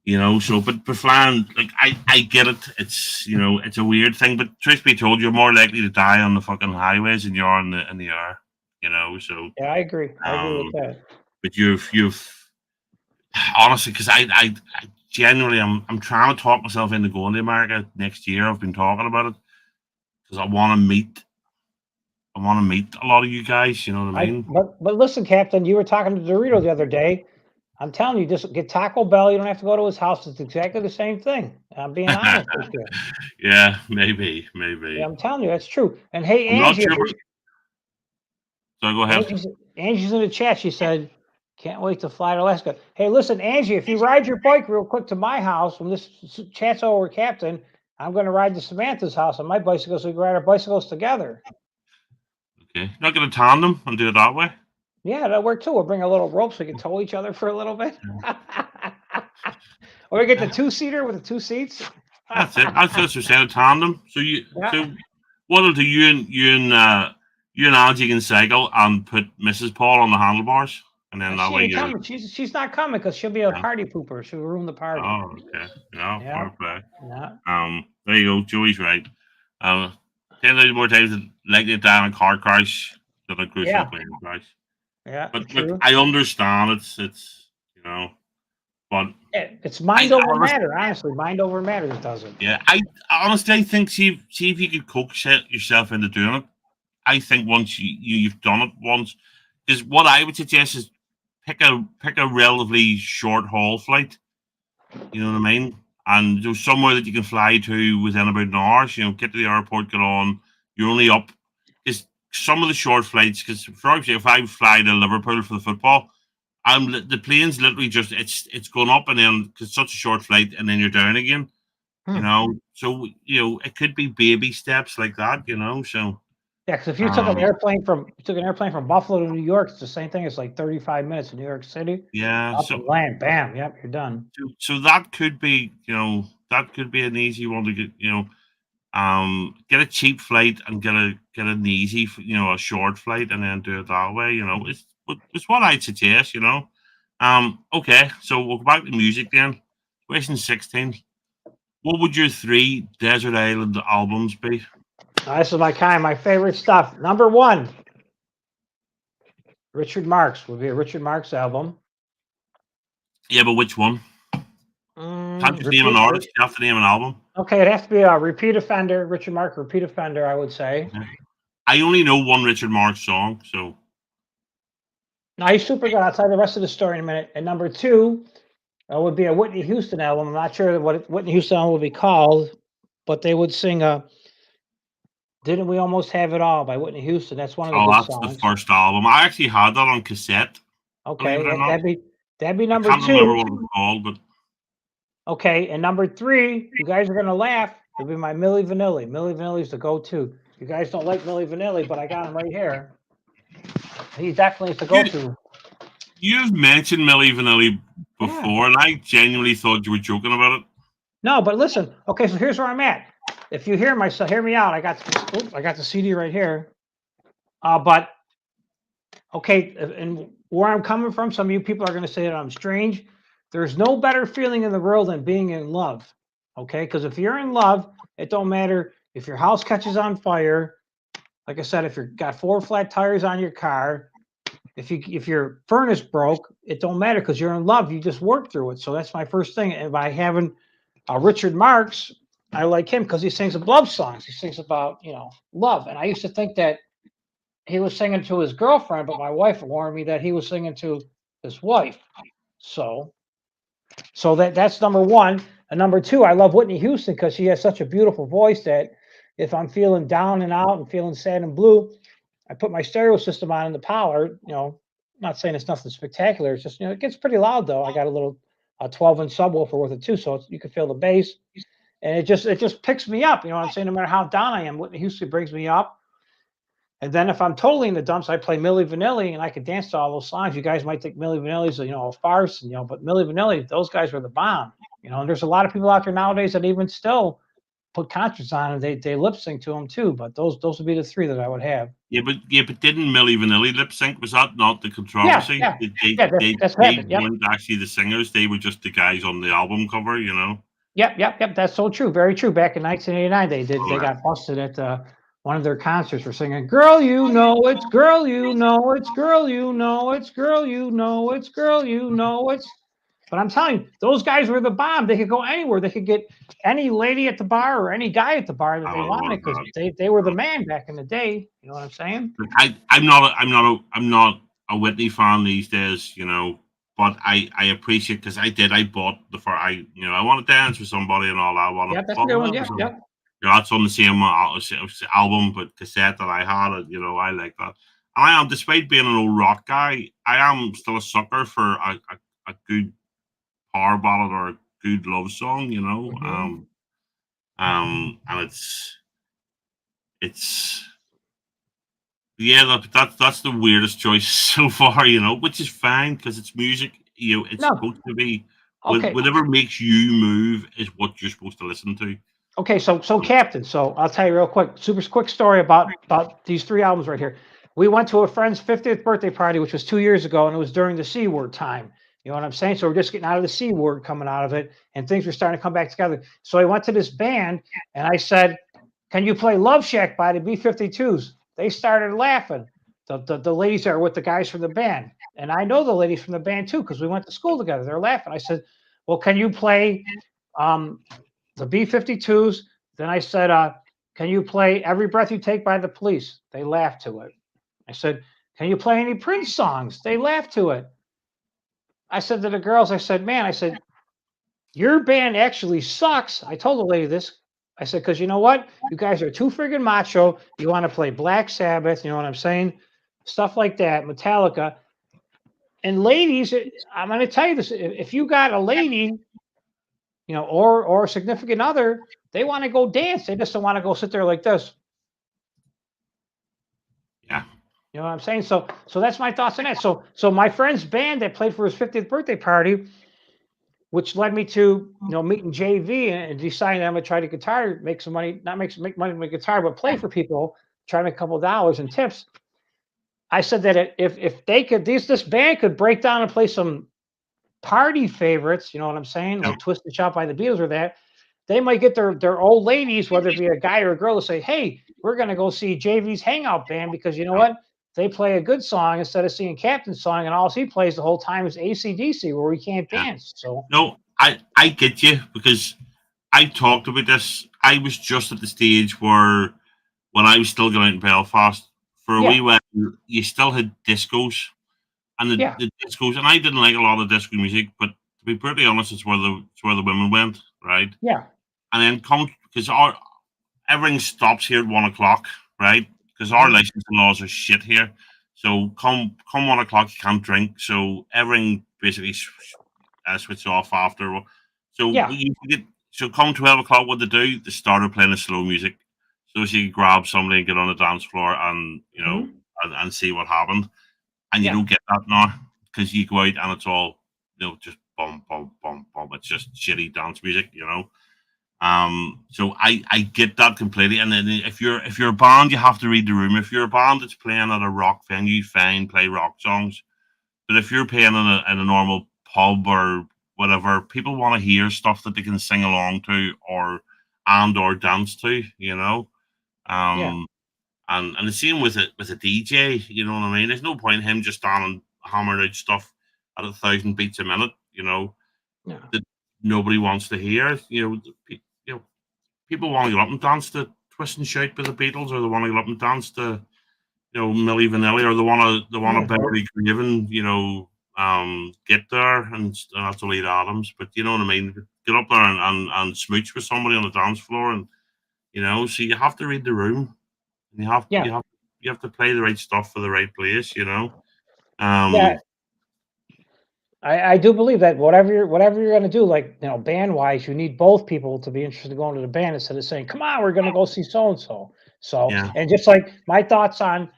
But flying, like I get it. It's it's a weird thing, but truth be told, you're more likely to die on the fucking highways than you are in the air. So yeah, I agree. I agree with that. But you've honestly, because I genuinely I'm trying to talk myself into going to America next year. I've been talking about it because I want to meet a lot of you guys. You know what I mean? But listen, Captain, you were talking to Dorito the other day. I'm telling you, just get Taco Bell. You don't have to go to his house. It's exactly the same thing. I'm being honest with you. Yeah, maybe. Yeah, I'm telling you, that's true. And hey, I'm Angie. not sure. So go ahead. Angie's in the chat. She said, can't wait to fly to Alaska. Hey, listen, Angie, if you ride your bike real quick to my house, when this chat's over, Captain, I'm going to ride to Samantha's house on my bicycle so we can ride our bicycles together. Okay. You're not going to tandem and do it that way? Yeah, that'll work too. We'll bring a little rope so we can tow each other for a little bit. Or we get the two-seater with the two seats. That's it. That's what we said, a tandem. So what'll do you and Angie can cycle and put Mrs. Paul on the handlebars, and then that way you. She's not coming because she'll be a party pooper. She'll ruin the party. Oh, okay. Yeah. Perfect. Yeah. There you go. Joey's right. 10 more times likely to die in a car crash than a cruise plane crash. Yeah. But look, I understand it's but it's mind over matter. Honestly, mind over matter does it. Yeah, I honestly think see if you could coax yourself into doing it. I think once you've done it once, is what I would suggest is pick a relatively short haul flight. You know what I mean? And there's somewhere that you can fly to within about an hour. So, get to the airport, get on. You're only up. Because some of the short flights, because for example, if I fly to Liverpool for the football, the plane's literally just it's going up and then because it's such a short flight and then you're down again. So it could be baby steps like that. So Yeah, because if you took an airplane from Buffalo to New York, it's the same thing. It's like 35 minutes in New York City. yeah. Up and land, bam, yep, you're done. So that could be an easy one to get. Get a cheap flight and get an easy, a short flight, and then do it that way. It's what I'd suggest. Okay, so we'll go back to music then. Question 16. What would your 3 desert island albums be? This is my favorite stuff. Number 1, Richard Marx would be a Richard Marx album. Yeah, but which one? Can't you name an artist? You have to name an album. Okay, it has to be a Repeat Offender, Richard Marx, Repeat Offender, I would say. Okay. I only know one Richard Marx song, so. No, he's super good. I'll tell you the rest of the story in a minute. And number 2 would be a Whitney Houston album. I'm not sure what Whitney Houston album would be called, but they would sing Didn't We Almost Have It All by Whitney Houston. That's one of the good songs. The first album. I actually had that on cassette. Okay, that'd be number 2. I can't remember what it was called, but. Okay, and number 3, you guys are gonna laugh. It'll be my Milli Vanilli. Milli Vanilli's the go-to. You guys don't like Milli Vanilli, but I got him right here. He definitely is the go-to. You've mentioned Milli Vanilli before, and I genuinely thought you were joking about it. No, but listen. Okay, so here's where I'm at. If you hear me out. I got the CD right here. But okay, and where I'm coming from, some of you people are going to say that I'm strange. There's no better feeling in the world than being in love. Okay, because if you're in love, it don't matter if your house catches on fire. Like I said, if you've got 4 flat tires on your car, if your furnace broke, it don't matter because you're in love. You just work through it. So that's my first thing. And by having Richard Marx, I like him because he sings love songs. He sings about love. And I used to think that he was singing to his girlfriend, but my wife warned me that he was singing to his wife. So that's number 1. And number 2, I love Whitney Houston because she has such a beautiful voice that if I'm feeling down and out and feeling sad and blue, I put my stereo system on in the parlor. I'm not saying it's nothing spectacular. It's just, it gets pretty loud though. I got a little 12-inch subwoofer with it too, so you can feel the bass. And it just picks me up. You know what I'm saying? No matter how down I am, Whitney Houston brings me up. And then if I'm totally in the dumps, I play Milli Vanilli, and I could dance to all those songs. You guys might think Milli Vanilli's a farce, but Milli Vanilli, those guys were the bomb. And there's a lot of people out there nowadays that even still put concerts on and they lip sync to them too. But those would be the 3 that I would have. Yeah, but didn't Milli Vanilli lip sync? Was that not the controversy? Yeah. They weren't actually the singers; they were just the guys on the album cover. Yep. That's so true. Very true. Back in 1989, they got busted at one of their concerts for singing, "Girl, you know it's girl, you know it's girl, you know it's girl, you know it's girl, you know it's." But I'm telling you, those guys were the bomb. They could go anywhere. They could get any lady at the bar or any guy at the bar that they wanted because they were the man back in the day. You know what I'm saying? I'm not a Whitney fan these days, but I appreciate because I bought I want to dance with somebody and all that. Yeah, that's a good one. Yeah. That's on the same album, but cassette that I had. I like that. And I am, despite being an old rock guy, I am still a sucker for a good power ballad or a good love song. Mm-hmm. And it's that's the weirdest choice so far. Which is fine because it's music. It's supposed to be whatever makes you move is what you're supposed to listen to. Okay, so Captain, so I'll tell you real quick, super quick story about these 3 albums right here. We went to a friend's 50th birthday party, which was 2 years ago, and it was during the C word time. You know what I'm saying? So we're just getting out of the C word, coming out of it, and things were starting to come back together. So I went to this band, and I said, "Can you play Love Shack by the B-52s?" They started laughing. The ladies that are with the guys from the band, and I know the ladies from the band too because we went to school together. They're laughing. I said, "Well, can you play the B-52s?" Then I said, can you play Every Breath You Take by the Police? They laughed to it. I said, can you play any Prince songs? They laughed to it. I said to the girls, I said, man, I said, your band actually sucks. I told the lady this. I said, because you know what? You guys are too friggin' macho. You want to play Black Sabbath. You know what I'm saying? Stuff like that, Metallica. And ladies, I'm going to tell you this. If you got a lady, you know, or a significant other, they want to go dance. They just don't want to go sit there like this. Yeah. You know what I'm saying? So that's my thoughts on that. So my friend's band that played for his 50th birthday party, which led me to, you know, meeting JV and deciding I'm gonna try to guitar, make some money, not make money with guitar, but play for people, try to make a couple of dollars in tips. I said that if they could, this band could break down and play some party favorites, you know what I'm saying, like Twist and Shout by the Beatles or that, they might get their old ladies, whether it be a guy or a girl, to say, hey, we're gonna go see JV's Hangout Band because you know what? They play a good song instead of seeing Captain's song, and all he plays the whole time is AC/DC, where we can't dance. So no, I get you, because I talked about this. I was just at the stage where, when I was still going out in Belfast for a wee while, you still had discos, and the discos, and I didn't like a lot of disco music, but to be pretty honest, it's where the women went, right? Yeah. And then because everything stops here at 1 o'clock, right? Because our licensing laws are shit here. So come 1 o'clock, you can't drink. So everything basically switches off after. So come 12 o'clock, what they do? They started playing the slow music, so she could grab somebody and get on the dance floor, and you know, and see what happened. And you don't get that now, because you go out and it's all, you know, just bum bum bum bum. It's just shitty dance music, you know. So I get that completely. And then if you're a band, you have to read the room. If you're a band that's playing at a rock venue, fine, play rock songs. But if you're playing in a normal pub or whatever, people want to hear stuff that they can sing along to or dance to, you know. And the same with a DJ, you know what I mean? There's no point in him just standing hammering out stuff at 1,000 beats a minute, you know, that nobody wants to hear. You know, people want to get up and dance to Twist and Shout by the Beatles, or they want to get up and dance to, you know, Milli Vanilli, or they want to Barry Craven, you know, get there, and that's Lee Adams. But you know what I mean? Get up there and smooch with somebody on the dance floor, and you know, so you have to read the room. You have to play the right stuff for the right place, you know. I do believe that whatever you're going to do, like, you know, band wise, you need both people to be interested in going to the band instead of saying, "Come on, we're going to go see so and so." So, and just like my thoughts on,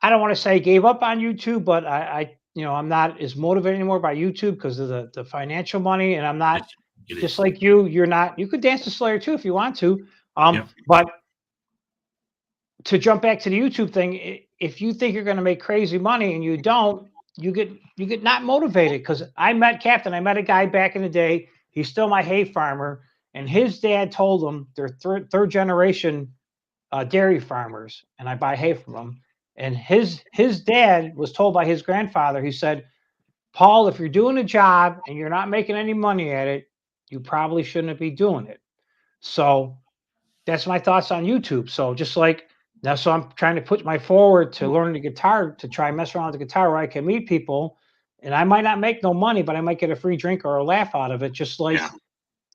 I don't want to say gave up on YouTube, but I you know, I'm not as motivated anymore by YouTube because of the financial money, and I'm not just like you. You're not. You could dance to Slayer too if you want to, but to jump back to the YouTube thing, if you think you're going to make crazy money and you don't, you get not motivated. Because I met Captain. I met a guy back in the day. He's still my hay farmer, and his dad told him they're third generation dairy farmers, and I buy hay from them. And his dad was told by his grandfather. He said, "Paul, if you're doing a job and you're not making any money at it, you probably shouldn't be doing it." So that's my thoughts on YouTube. So just like now, so I'm trying to put my forward to learn the guitar, to try mess around with the guitar where I can meet people, and I might not make no money, but I might get a free drink or a laugh out of it. Just like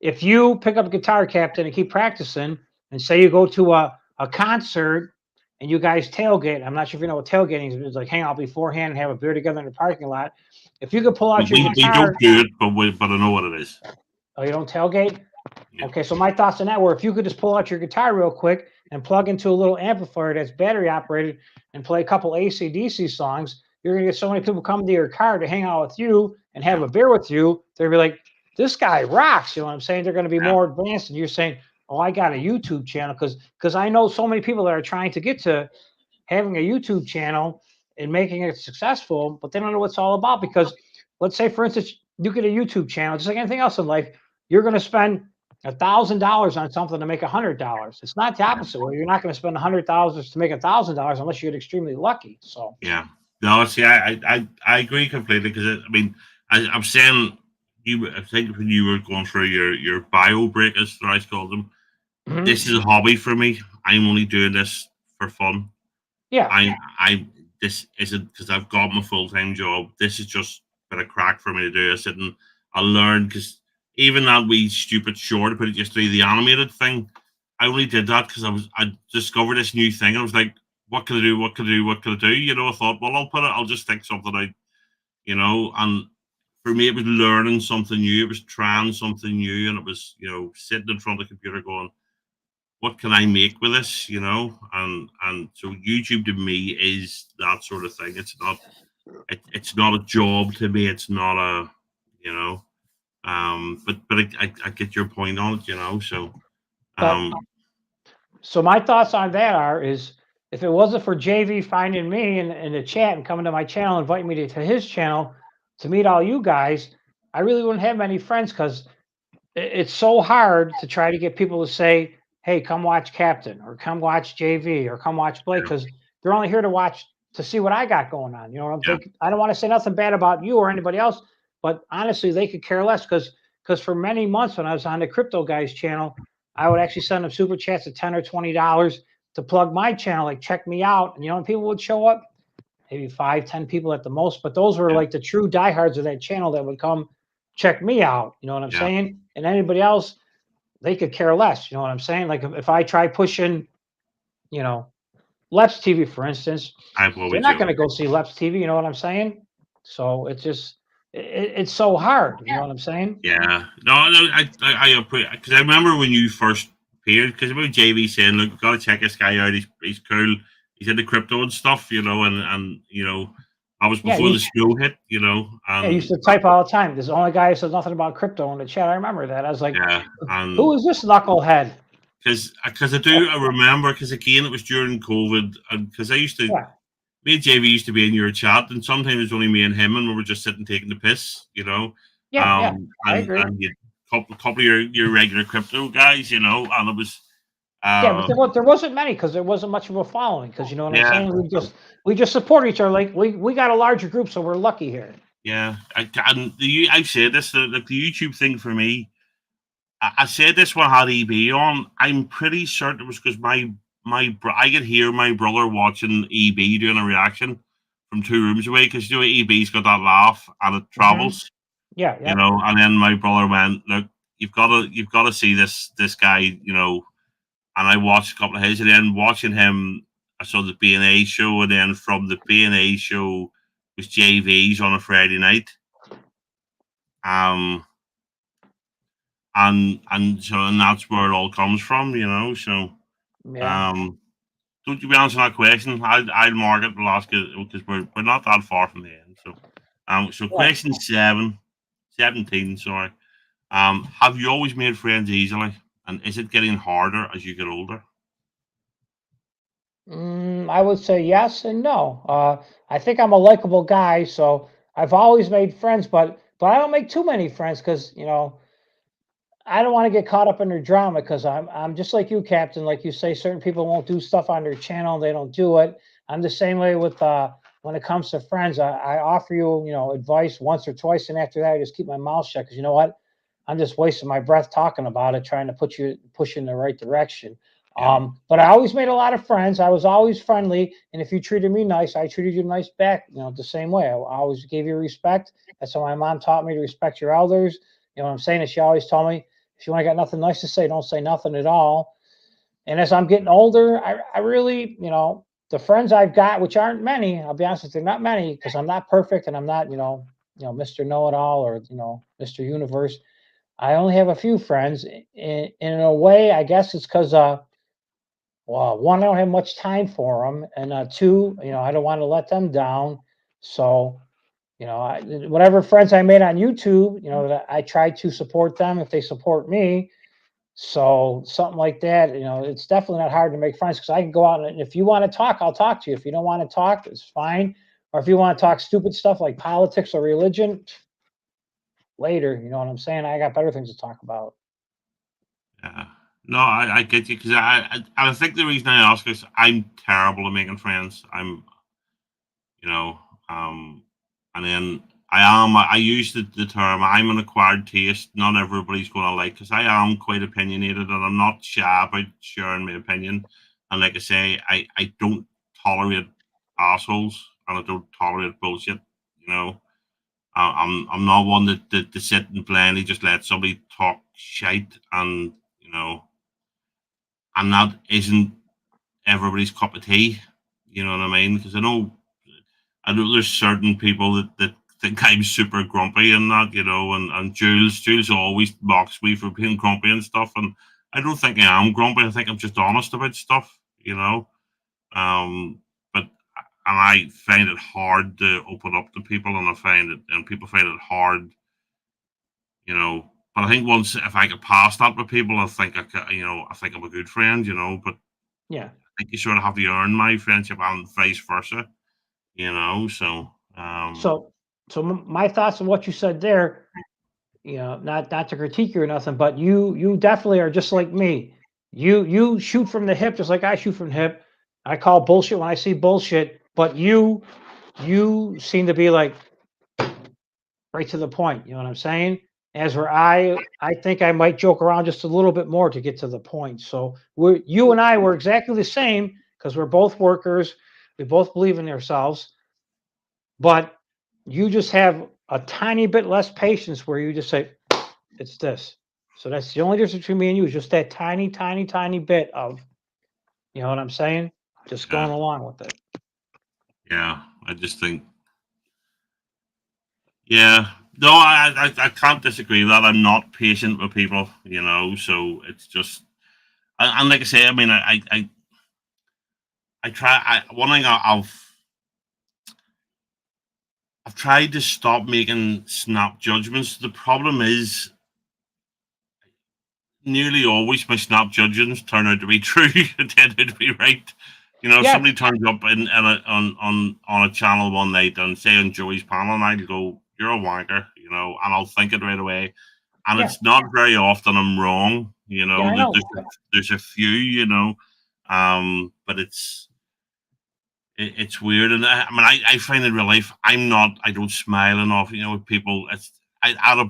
if you pick up a guitar, Captain, and keep practicing, and say you go to a concert and you guys tailgate. I'm not sure if you know what tailgating is. It's like hang out beforehand and have a beer together in the parking lot. If you could pull out your guitar, we don't do it, but I know what it is. Oh, you don't tailgate? Okay, so my thoughts on that were if you could just pull out your guitar real quick and plug into a little amplifier that's battery operated and play a couple AC/DC songs, you're going to get so many people coming to your car to hang out with you and have a beer with you. They'll be like, this guy rocks. You know what I'm saying? They're going to be more advanced. And you're saying, oh, I got a YouTube channel. Because I know so many people that are trying to get to having a YouTube channel and making it successful, but they don't know what it's all about. Because let's say, for instance, you get a YouTube channel, just like anything else in life, you're going to spend $1,000 on something to make $100. It's not the opposite way. You're not going to spend $100 to make $1,000 unless you get extremely lucky. So no, see, I agree completely, because I mean, I'm saying I think when you were going through your bio break, as I called them, Mhm. this is a hobby for me. I'm only doing this for fun. Yeah. I this isn't because I've got my full time job. This is just a bit of crack for me to do. I sit and I learn because even that wee stupid short, I put it yesterday, the animated thing. I only did that because I discovered this new thing. I was like, what can I do? What can I do? What can I do? You know, I thought, well, I'll just think something out. You know, and for me, it was learning something new. It was trying something new, and it was sitting in front of the computer going, what can I make with this, and so YouTube to me is that sort of thing. It's not a job to me. It's not a you know but I get your point on it, so But um so my thoughts on that is if it wasn't for JV finding me in the chat and coming to my channel, inviting me to his channel to meet all you guys, I really wouldn't have many friends because it's so hard to try to get people to say, "Hey, come watch Captain," or "Come watch JV," or "Come watch Blake," yeah, because they're only here to watch to see what I got going on. You know, yeah, I don't want to say nothing bad about you or anybody else, but honestly, they could care less because for many months when I was on the Crypto Guys channel, I would actually send them super chats of $10 or $20 to plug my channel, like check me out, and people would show up, maybe 5, 10 people at the most, but those were yeah, like the true diehards of that channel that would come check me out. You know what I'm yeah. saying? And anybody else, they could care less. You know what I'm saying? Like if I try pushing, you know, Leps TV, for instance, I've they're always not going joke. to go see Leps TV. You know what I'm saying? So it's just, it's so hard. You know what I'm saying? Yeah, no, I appreciate because I remember when you first appeared because about JV saying, "Look, you gotta check this guy out. He's cool. He's into crypto and stuff," and I was Yeah. before the snow hit, Yeah, he used and to type all the time. There's the only guy who says nothing about crypto in the chat. I remember that. I was like, yeah, who and is this knucklehead? because I remember because again it was during COVID and because I used to Yeah. me and JV used to be in your chat and sometimes it was only me and him and we were just sitting taking the piss, Yeah. Yeah. I and agree. you couple of your regular crypto guys, and it was Yeah, but uh there wasn't many because there wasn't much of a following. Because you know what I'm yeah saying? We just support each other. Like we got a larger group, so we're lucky here. yeah I've said this the YouTube thing for me. I said this when I had EB on. I'm pretty certain it was because I could hear my brother watching EB doing a reaction from 2 rooms away because EB's got that laugh and it Hmm. travels, Yeah. Yeah. And then my brother went, "Look, you've got to see this guy," And I watched a couple of his, and then watching him, I saw the B&A show, and then from the B&A show was JV's on a Friday night. And that's where it all comes from, So, Yeah. um, don't you be answering that question? I'll mark it. We'll ask it because we're not that far from the end. So Yeah. question 17. Sorry. Have you always made friends easily, and is it getting harder as you get older? I would say yes and no. I think I'm a likable guy, so I've always made friends, but I don't make too many friends because I don't want to get caught up in their drama because I'm just like you, Captain. Like you say, certain people won't do stuff on their channel; they don't do it. I'm the same way with when it comes to friends. I offer you advice once or twice, and after that, I just keep my mouth shut because you know what? I'm just wasting my breath talking about it, trying to push you in the right direction. Yeah, But I always made a lot of friends. I was always friendly, and if you treated me nice, I treated you nice back. The same way. I always gave you respect. That's how my mom taught me to respect your elders. You know what I'm saying? And she always told me, if you ain't got nothing nice to say, don't say nothing at all. And as I'm getting older, I really, the friends I've got, which aren't many, I'll be honest with you, not many, because I'm not perfect and I'm not, Mr. Know-it-all or, Mr. Universe. I only have a few friends. In a way, I guess it's because, well, one, I don't have much time for them. And two, I don't want to let them down. So, whatever friends I made on YouTube, that I try to support them if they support me. So something like that, it's definitely not hard to make friends because I can go out and if you want to talk, I'll talk to you. If you don't want to talk, it's fine. Or if you want to talk stupid stuff like politics or religion, later, you know what I'm saying? I got better things to talk about. yeah. No, I get you because I think the reason I ask is I'm terrible at making friends. I'm, you know, um, and then I use the term I'm an acquired taste. Not everybody's going to like, because I am quite opinionated and I'm not shy about sharing my opinion. And like I say, I don't tolerate assholes and I don't tolerate bullshit. You know, I'm not one that sit and blindly just let somebody talk shite, and you know, and that isn't everybody's cup of tea. You know what I mean? Because I know there's certain people that think I'm super grumpy and that, you know, and Jules always mocks me for being grumpy and stuff, and I don't think I am grumpy. I think I'm just honest about stuff, you know. But and I find it hard to open up to people, and people find it hard, you know. But I think once if I get past that with people, I think I'm a good friend, you know. But Yeah. I think you sort of have to earn my friendship and vice versa, you know. So So my thoughts on what you said there, you know, not to critique you or nothing, but you definitely are just like me. You shoot from the hip just like I shoot from the hip. I call bullshit when I see bullshit, but you seem to be like right to the point. You know what I'm saying? As where I think I might joke around just a little bit more to get to the point. So you and I were exactly the same because we're both workers. We both believe in ourselves, but you just have a tiny bit less patience where you just say, it's this. So that's the only difference between me and you is just that tiny, tiny, tiny bit of, you know what I'm saying? Just going yeah. along with it. Yeah, I just think, yeah, no, I can't disagree with that. I'm not patient with people, you know, so it's just, and like I say, I mean, I try, one thing I've tried to stop making snap judgments. The problem is, nearly always my snap judgments turn out to be true. They tend out to be right. You know, if Yeah, somebody turns up on a channel one night and say on Joey's panel, and I'd go, "You're a wanker," you know, and I'll think it right away. And yeah, it's not very often I'm wrong. You yeah, know, I know. there's a few, you know, but it's weird. And I mean, I find in real life, I don't smile enough. You know, with people, had a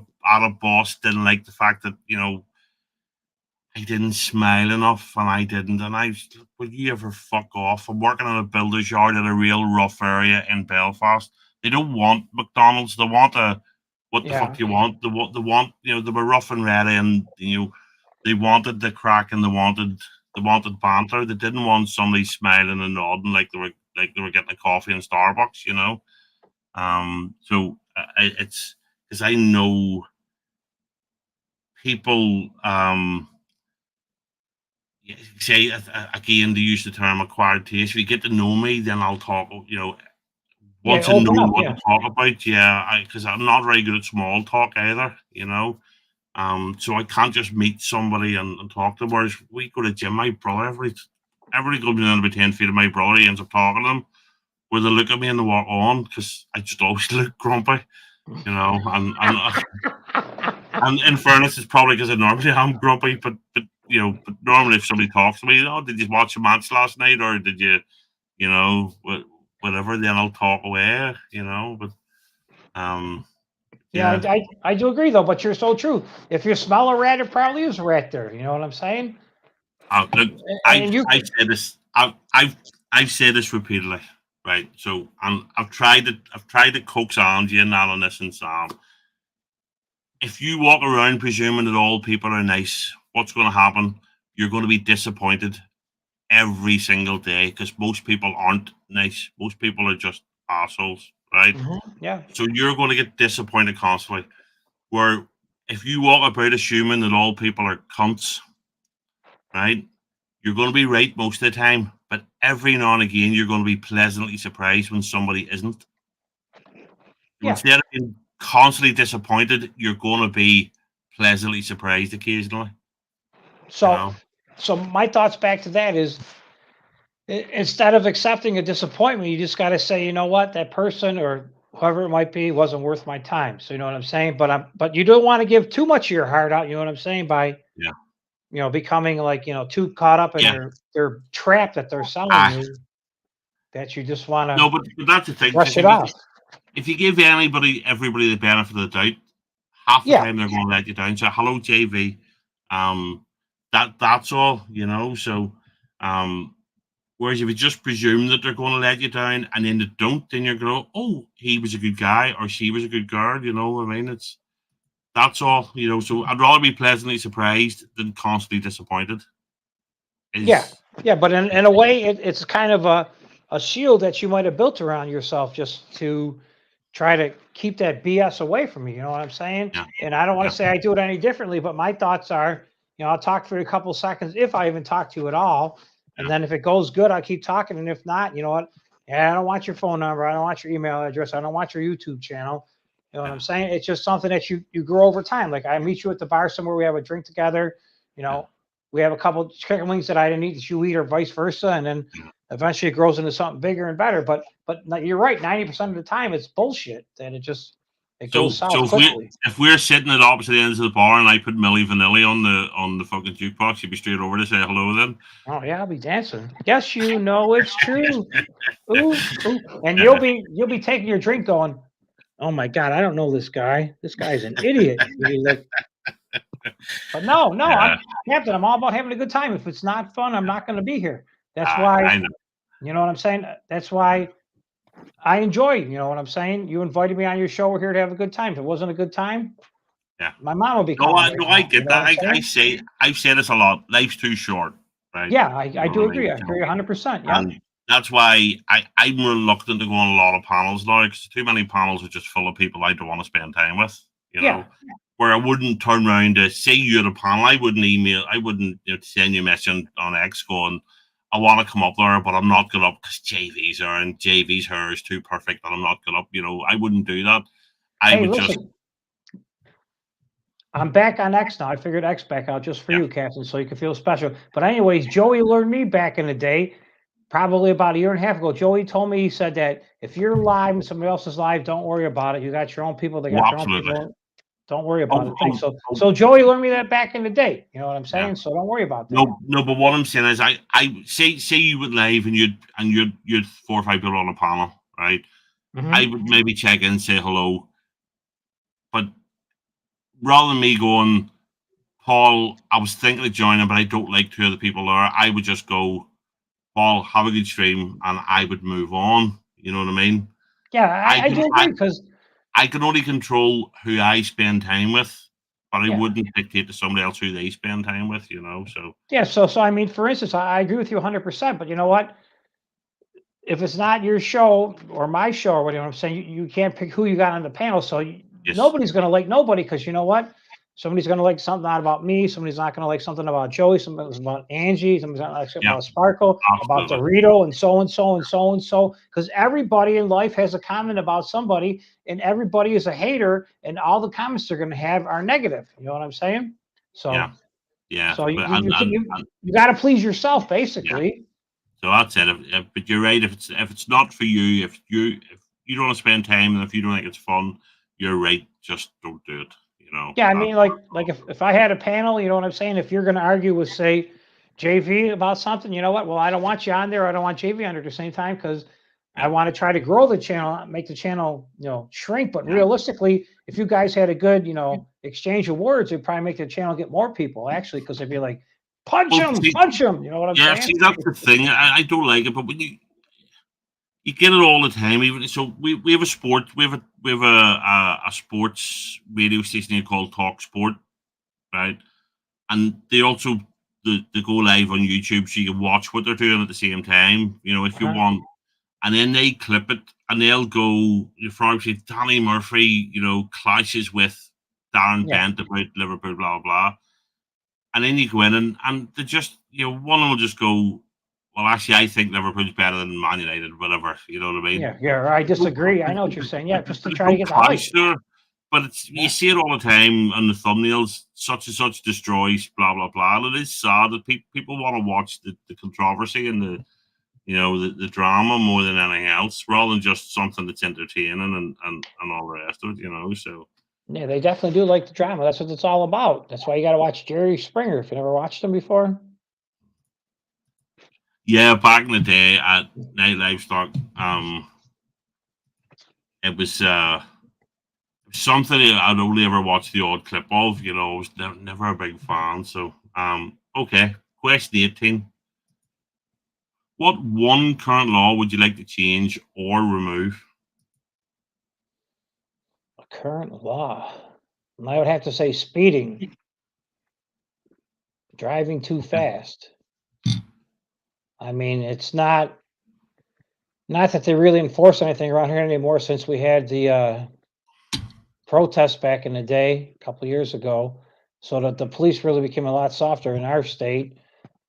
boss didn't like the fact that you know I didn't smile enough, and I didn't. And will you ever fuck off? I'm working on a builder's yard in a real rough area in Belfast. They don't want McDonald's. They want a what the fuck Yeah, do you want? They want you know they were rough and ready, and you know they wanted the crack and they wanted banter. They didn't want somebody smiling and nodding like they were getting a coffee in Starbucks. You know, so it's because I know people. Say again to use the term acquired taste. If you get to know me, then I'll talk. You know, yeah, want to know open up. what to Yeah, talk about. Yeah, because I'm not very good at small talk either. You know, so I can't just meet somebody and talk to them. Whereas we go to gym, my brother, everybody goes down about 10 feet of my brother. He ends up talking to them. Where they look at me and they walk on because I just always look grumpy. You know, and in fairness, it's probably because I normally am grumpy, but you know, but normally if somebody talks to me, oh, did you watch a match last night, or did you know, whatever, then I'll talk away, you know. But um, yeah. yeah, I do agree though, but you're so true. If you smell a rat, it probably is a rat there. You know what I'm saying? look, And you, I've said this, I've said this repeatedly, right? So I've tried to coax Angie and that on this and Sam. If you walk around presuming that all people are nice, what's going to happen? You're going to be disappointed every single day because most people aren't nice. Most people are just assholes, right? yeah, So you're going to get disappointed constantly. Where if you walk about assuming that all people are cunts, right? You're going to be right most of the time, but every now and again you're going to be pleasantly surprised when somebody isn't. So yeah. instead of being constantly disappointed, you're going to be pleasantly surprised occasionally. You So, know? so my thoughts back to that is instead of accepting a disappointment, you just got to say, you know what, that person or whoever it might be wasn't worth my time. So you know what I'm saying. But you don't want to give too much of your heart out. You know what I'm saying by Yeah. becoming like too caught up in Yeah. their trap that they're selling Ah, you that you just want to no, but that's the thing. brush Because it off. if you give everybody the benefit of the doubt, half the Yeah. time they're going to let you down. So hello, JV. That's all, So, whereas if you just presume that they're going to let you down and then they don't, then you're going, oh, he was a good guy or she was a good girl. I mean, that's all. So I'd rather be pleasantly surprised than constantly disappointed. Yeah, but in a way, it's kind of a shield that you might have built around yourself just to try to keep that BS away from me. You know what I'm saying? Yeah. And I don't want Yeah. to say I do it any differently, but my thoughts are, I'll talk for a couple seconds if I even talk to you at all, and then if it goes good, I'll keep talking, and if not, you know what? Yeah, I don't want your phone number. I don't want your email address. I don't want your YouTube channel. You know what I'm saying? It's just something that you grow over time. Like I meet you at the bar somewhere, we have a drink together. We have a couple chicken wings that I didn't eat that you eat, or vice versa, and then eventually it grows into something bigger and better. But you're right, 90% of the time it's bullshit, and it goes south quickly. If we're sitting at opposite ends of the bar and I put Milli Vanilli on the fucking jukebox, you'd be straight over to say hello then. Oh yeah, I'll be dancing. Yes, it's true. Ooh, and you'll be taking your drink, going, "Oh my god, I don't know this guy. This guy's an idiot." You'll be like, but no, I'm Captain. I'm all about having a good time. If it's not fun, I'm not going to be here. That's why. I know. You know what I'm saying? That's why I enjoy. You know what I'm saying? You invited me on your show. We're here to have a good time. If it wasn't a good time, my mom will be calling. I get that. I've said this a lot. Life's too short, right? Yeah, I do agree. I agree 100%. Yeah. And that's why I'm reluctant to go on a lot of panels now, because too many panels are just full of people I don't want to spend time with. Where I wouldn't turn around to say you at a panel, I wouldn't send you a message on X going, I want to come up there, but I'm not going up because JV's there and JV's hair is too perfect and I'm not going up. I wouldn't do that. I'm back on X now. I figured X back out just for you, Captain, so you can feel special. But anyways, Joey learned me back in the day, probably about a year and a half ago. Joey told me, he said that if you're live and somebody else is live, don't worry about it. You got your own people. They got their own people. Don't worry about it. So Joey learned me that back in the day. You know what I'm saying? So don't worry about that. No. But what I'm saying is, I say you went live and you'd 4 or 5 people on a panel, right? Mm-hmm. I would maybe check in and say hello, but rather than me going, Paul, I was thinking of joining, but I don't like 2 other people there. I would just go, Paul, have a good stream, and I would move on. You know what I mean? Yeah, I do agree, because I can only control who I spend time with, but I wouldn't dictate to somebody else who they spend time with, so. Yeah, so I mean, for instance, I agree with you 100%, but you know what? If it's not your show or my show or whatever, I'm saying, you can't pick who you got on the panel, so nobody's going to like nobody, because you know what? Somebody's going to like something out about me. Somebody's not going to like something about Joey. Somebody's about Angie. Somebody's not like something about Sparkle, about Dorito, and so and so and so and so. Because everybody in life has a comment about somebody, and everybody is a hater, and all the comments they're going to have are negative. You know what I'm saying? So yeah. So you got to please yourself, basically. Yeah. So that's it. But you're right. If it's not for you, if you don't want to spend time, and if you don't think it's fun, you're right. Just don't do it. Yeah, I mean, like if I had a panel, you know what I'm saying? If you're going to argue with, say, JV about something, you know what? Well, I don't want you on there. I don't want JV on there at the same time, because I want to try to grow the channel, make the channel, shrink. But realistically, if you guys had a good, exchange of words, it'd probably make the channel get more people, actually, because they'd be like, punch him. You know what I'm saying? Yeah, see, that's the thing. I don't like it, but when you get it all the time. Even so, we have a sport. We have a sports radio station here called Talk Sport, right? And they also they go live on YouTube, so you can watch what they're doing at the same time. If you want, and then they clip it and they'll go. For example, Danny Murphy, clashes with Darren Bent about Liverpool, blah blah, and then you go in and they just one will just go, well, actually, I think Liverpool's better than Man United, whatever. You know what I mean? Yeah. I disagree. I know what you're saying. Yeah, just to try to get the hype. But you see it all the time on the thumbnails. Such and such destroys, blah blah blah. And it is sad that people want to watch the controversy and the drama more than anything else, rather than just something that's entertaining and all the rest of it. So. Yeah, they definitely do like the drama. That's what it's all about. That's why you got to watch Jerry Springer if you never watched him before. Yeah, back in the day at Night Livestock, it was something I'd only ever watched the odd clip of. You know, I was never a big fan. So, okay. Question 18. What one current law would you like to change or remove? A current law. I would have to say speeding, driving too fast. I mean, it's not that they really enforce anything around here anymore since we had the protests back in the day, a couple of years ago, so that the police really became a lot softer in our state.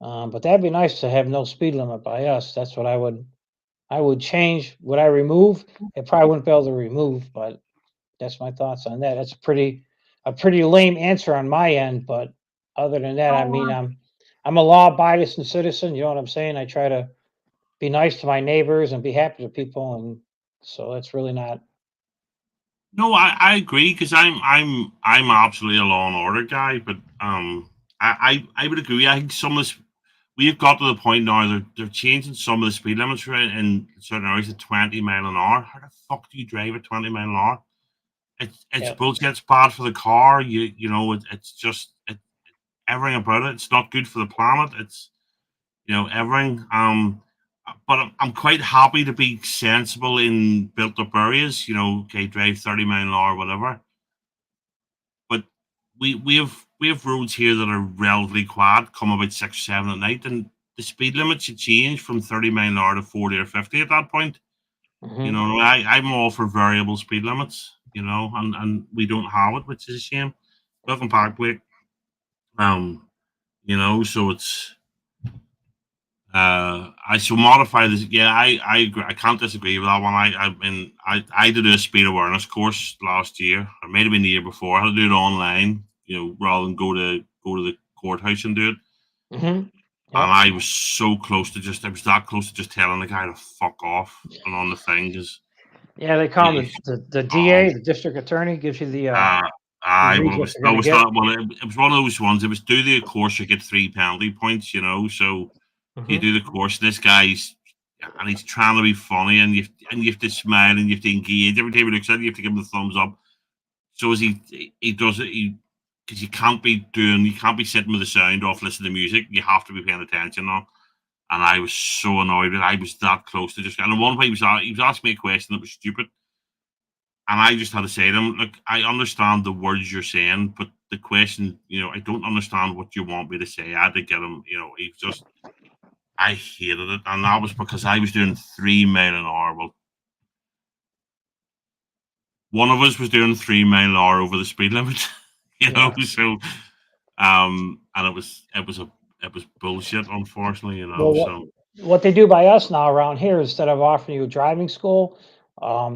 But that'd be nice to have no speed limit by us. That's what I would change. Would I remove? It probably wouldn't be able to remove, but that's my thoughts on that. That's a pretty lame answer on my end, but other than that, I mean, I'm a law-abiding citizen. You know what I'm saying? I try to be nice to my neighbors and be happy to people, and so it's really not. No, I agree because I'm absolutely a law and order guy, but I would agree. I think some of this we've got to the point now they're changing some of the speed limits in certain areas at 20 miles an hour. How the fuck do you drive at 20 miles an hour? It's Yeah. bullshit. It's bad for the car. You know it's just everything about it. It's not good for the planet. It's everything. But I'm quite happy to be sensible in built up areas. Okay, drive 30 miles an hour, whatever. But we have roads here that are relatively quiet, come about 6 or 7 at night, and the speed limit should change from 30 miles an hour to 40 or 50 at that point. Mhm. I'm all for variable speed limits. And we don't have it, which is a shame. Welcome back, Blake. So it's I shall modify this. Yeah, I agree. I can't disagree with that one. I did a speed awareness course last year. Or it might have been the year before. I had to do it online, rather than go to the courthouse and do it. Mhm. And Yep. I was so close to I was that close to just telling the guy to fuck off and on the thing because Yeah, they call him the oh, DA, the district attorney, gives you the uh, he well, reads it what was you're that gonna was get. that one. It was one of those ones. It was do the course, you get 3 penalty points. So you Mhm. do the course. This guy's and he's trying to be funny, and you have to smile and you have to engage. Every time he looks at you, you have to give him the thumbs up. So as he does it, because you can't be sitting with the sound off, listening to music. You have to be paying attention now. And I was so annoyed that I was that close to just. And at one point he was asking me a question that was stupid, and I just had to say to him, "Look, I understand the words you're saying, but the question, I don't understand what you want me to say." I had to get him. He just I hated it, and that was because I was doing 3 mile an hour. Well, one of us was doing 3 mile an hour over the speed limit, Yeah. So, and it was bullshit, unfortunately, Well, So, what they do by us now around here, instead of offering you a driving school,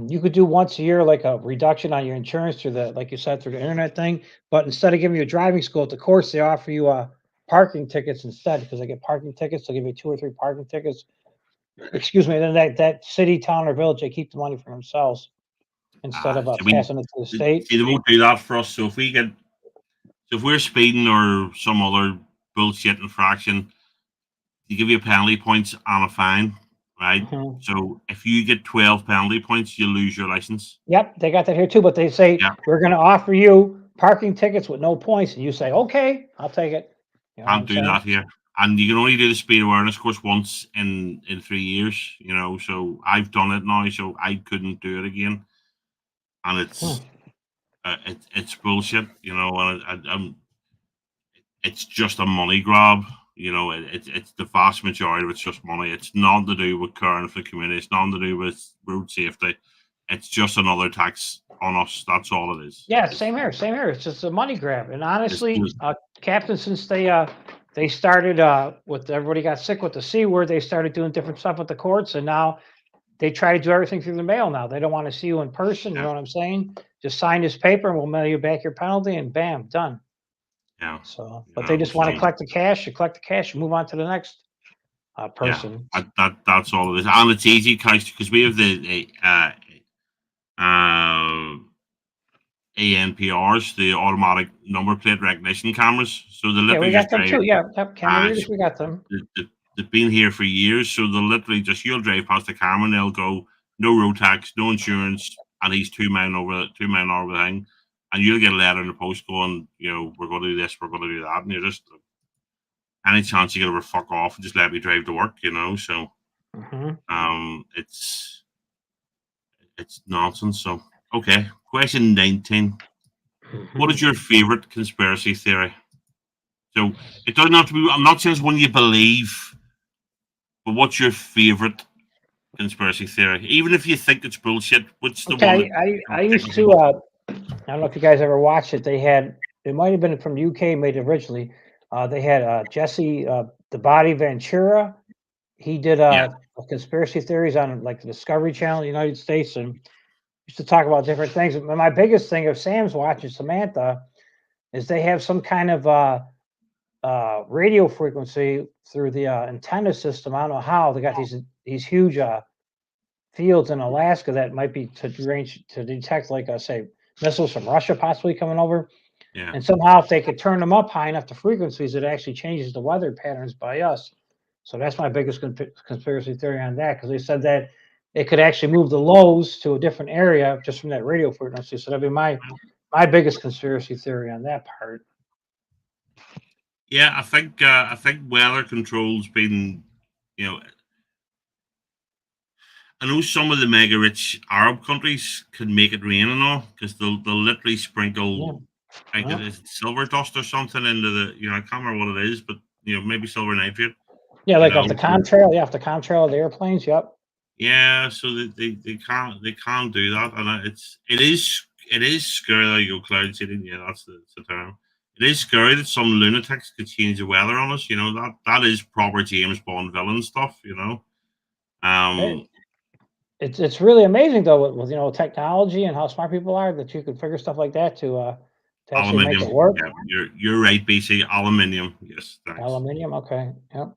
you could do once a year like a reduction on your insurance through like you said, through the internet thing. But instead of giving you a driving school at the course, they offer you parking tickets instead because they get parking tickets. They'll give you 2 or 3 parking tickets. Excuse me. Then that city, town, or village, they keep the money for themselves instead of passing it to the state. see, they won't do that for us. So if we're speeding or some other bullshit infraction, they give you penalty points and a fine, right? Mhm. So if you get 12 penalty points, you lose your license. Yep, they got that here too, but they say Yeah, we're going to offer you parking tickets with no points, and you say, "Okay, I'll take it." You know what can't I'm do saying? that here. And you can only do the speed awareness course once in 3 years, So I've done it now, so I couldn't do it again. And Hmm. it's bullshit, And it's just a money grab. It's the vast majority of it's just money. It's nothing to do with caring for the community. It's nothing to do with road safety. It's just another tax on us. That's all it is. Yeah, same here, same here. It's just a money grab, and It's honestly, just, Captain, since they started with everybody got sick with the C word, they started doing different stuff with the courts, and now they try to do everything through the mail. Now they don't want to see you in person. You yeah, know what I'm saying? Just sign this paper, and we'll mail you back your penalty, and bam, done. yeah, So, but they just want to so collect the cash. You collect the cash, and move on to the next yeah, person. that's all it is. And it's easy, guys, because we have the uh, ANPRs, the automatic number plate recognition cameras. So they Yeah, we literally got just them drive. too. Yeah, yep, camera readers, So we got them. they've been here for years, so they'll literally just you'll drive past the camera and they'll go no road tax, no insurance, and he's 2 mile over the thing, and you'll get a letter in the post going, we're going to do this, we're going to do that, and you're just any chance you get over, fuck off and just let me drive to work, So, it's nonsense. So, okay, question 19. What is your favorite conspiracy theory? So it doesn't have to be. I'm not saying it's one you believe, but what's your favorite conspiracy theory? Even if you think it's bullshit, what's the one? Okay, I used to. I don't know if you guys ever watched it. It might have been from the UK, made it originally. They had Jesse, the Body Ventura. He did conspiracy theories on like the Discovery Channel in the United States, and used to talk about different things. But my biggest thing, if Sam's watching Samantha, is they have some kind of radio frequency through the antenna system. I don't know how they got these huge fields in Alaska that might be to detect, like I say, missiles from Russia possibly coming over. Yeah. And somehow, if they could turn them up high enough, the frequencies, it actually changes the weather patterns by us. So that's my biggest conspiracy theory on that, because they said that it could actually move the lows to a different area just from that radio frequency. So that'd be my biggest conspiracy theory on that part. Yeah, I think weather control's been, I know some of the mega rich Arab countries can make it rain and all because they'll literally sprinkle is it silver dust or something into the I can't remember what it is, but maybe silver nitrate. Yeah, like off the contrail, off the contrail of the airplanes. Yep. Yeah, so they can't do that, and it is scary that you go cloud seeding. Yeah, that's the term. It is scary that some lunatics could change the weather on us. That is proper James Bond villain stuff. It's really amazing though with technology and how smart people are that you could figure stuff like that to actually make it work. Yeah, you're right, BC. Aluminium. Yes, thanks. Aluminium. Okay. Yep.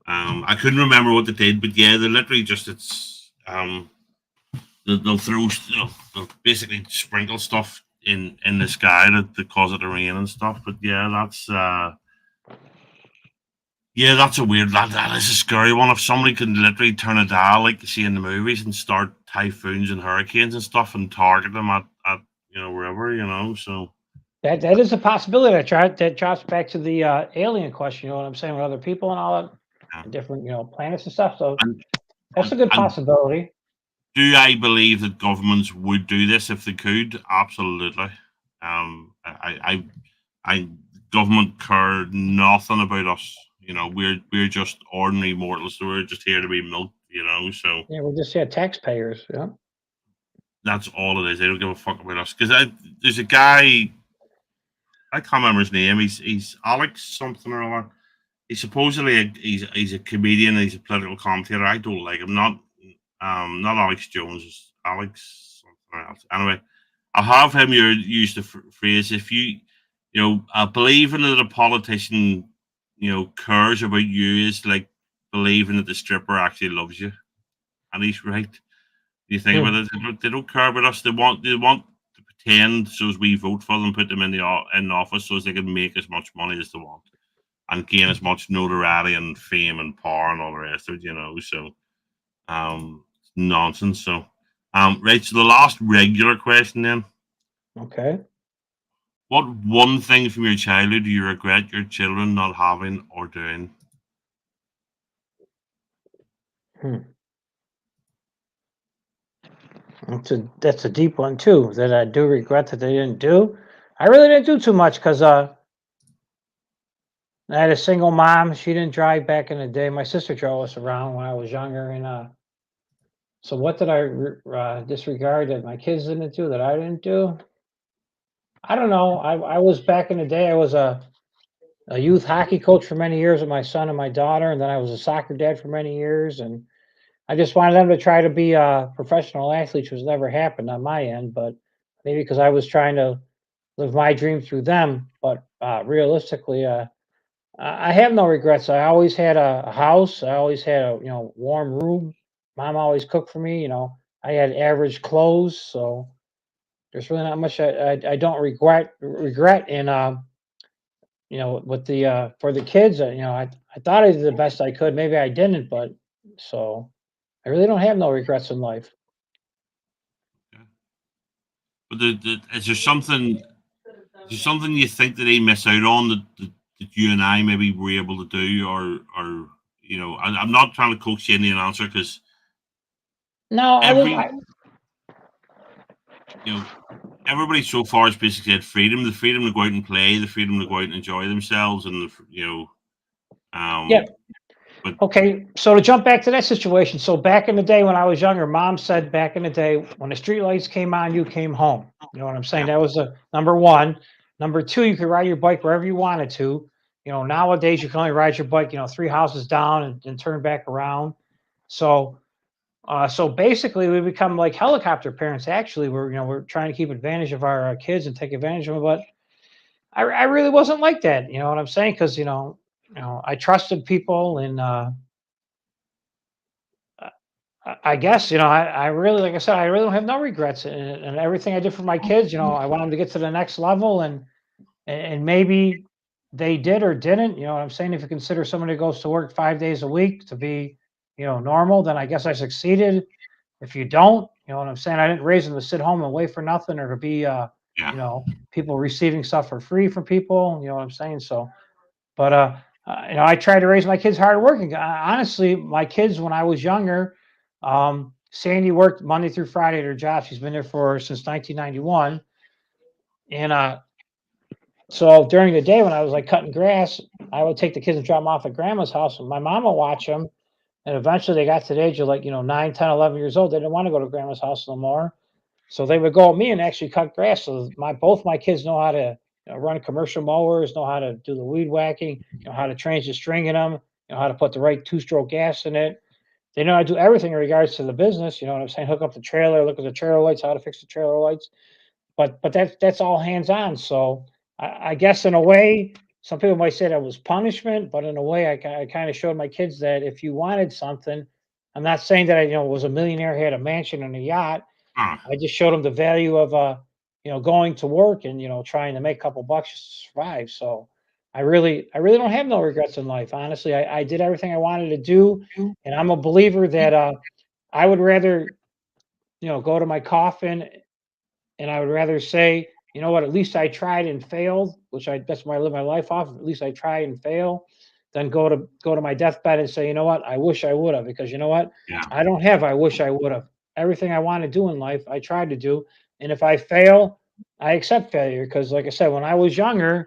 I couldn't remember what they did, but yeah, they literally just they'll basically sprinkle stuff in the sky to cause it to rain and stuff. But yeah, that's a weird. That is a scary one. If somebody can literally turn a dial like you see in the movies and start typhoons and hurricanes and stuff and target them at wherever. So that is a possibility. That drops back to the alien question. You know what I'm saying, with other people and all that, and different planets and stuff. So that's a good possibility. Do I believe that governments would do this if they could? Absolutely. I government care nothing about us. We're just ordinary mortals. So we're just here to be milked. So yeah, we're just taxpayers. Yeah. That's all it is. They don't give a fuck about us. Because there's a guy, I can't remember his name. He's Alex something or other. He's supposedly he's a comedian. He's a political commentator. I don't like him. Not Alex Jones. Alex something else. Anyway, I'll have him use the phrase, if you believing that a politician cares about you is like believing that the stripper actually loves you, and he's right. You think about it, they don't care about us. They want to pretend so as we vote for them, put them in the office so as they can make as much money as they want and gain as much notoriety and fame and power and all the rest of it. So nonsense. So right, so the last regular question then. Okay. What one thing from your childhood do you regret your children not having or doing? That's a deep one too, that I do regret that they didn't do. I really didn't do too much because I had a single mom. She didn't drive back in the day. My sister drove us around when I was younger, and so what did I disregard that my kids didn't do that I didn't do? I don't know. I was back in the day. I was a youth hockey coach for many years with my son and my daughter, and then I was a soccer dad for many years, and I just wanted them to try to be professional athletes, which never happened on my end, but maybe because I was trying to live my dream through them. But realistically, I have no regrets. I always had a house. I always had a warm room. Mom always cooked for me. I had average clothes, so there's really not much I don't regret. And with the for the kids, I thought I did the best I could. Maybe I didn't, but so I really don't have no regrets in life. But is there something? Is there something you think that they miss out on that you and I maybe were able to do, or I'm not trying to coax you into an answer because No, every everybody so far has basically had freedom, the freedom to go out and play, the freedom to go out and enjoy themselves, and yeah. But Okay, so to jump back to that situation, so back in the day when I was younger, mom said back in the day when the street lights came on, you came home. You know what I'm saying? yeah, That was the number one. Number two, you could ride your bike wherever you wanted to. Nowadays you can only ride your bike, 3 houses down and turn back around. So so basically we become like helicopter parents. Actually, we're trying to keep advantage of our kids and take advantage of them, but I really wasn't like that. You know what I'm saying? Because I trusted people and I guess, I really, like I said, I really don't have no regrets and everything I did for my kids. I want them to get to the next level and maybe they did or didn't. You know what I'm saying? If you consider somebody who goes to work 5 days a week to be, normal, then I guess I succeeded. If you don't, you know what I'm saying? I didn't raise them to sit home and wait for nothing or to be, yeah, people receiving stuff for free from people. You know what I'm saying? So, but I tried to raise my kids hardworking. Honestly, my kids when I was younger, Sandy worked Monday through Friday at her job. She's been there since 1991, and so during the day when I was like cutting grass, I would take the kids and drop them off at grandma's house, and my mom would watch them. And eventually, they got to the age of like 9, 10, 11 years old. They didn't want to go to grandma's house no more. So they would go with me and actually cut grass. So both my kids know how to run commercial mowers, know how to do the weed whacking, how to change the string in them, how to put the right two-stroke gas in it. They know how to do everything in regards to the business. You know what I'm saying? Hook up the trailer, look at the trailer lights, how to fix the trailer lights. But that's all hands on. So I guess in a way, some people might say that was punishment, but in a way, I kind of showed my kids that if you wanted something, I'm not saying that I was a millionaire, had a mansion and a yacht. ah, I just showed them the value of going to work and trying to make a couple bucks just to survive. So I really don't have no regrets in life. Honestly, I did everything I wanted to do, and I'm a believer that I would rather go to my coffin and I would rather say, you know what, at least I tried and failed, that's what I live my life off. At least I try and fail, than go to my deathbed and say, you know what, I wish I would have, because you know what, yeah, I don't have I wish I would have. Everything I want to do in life, I tried to do. And if I fail, I accept failure. Because like I said, when I was younger,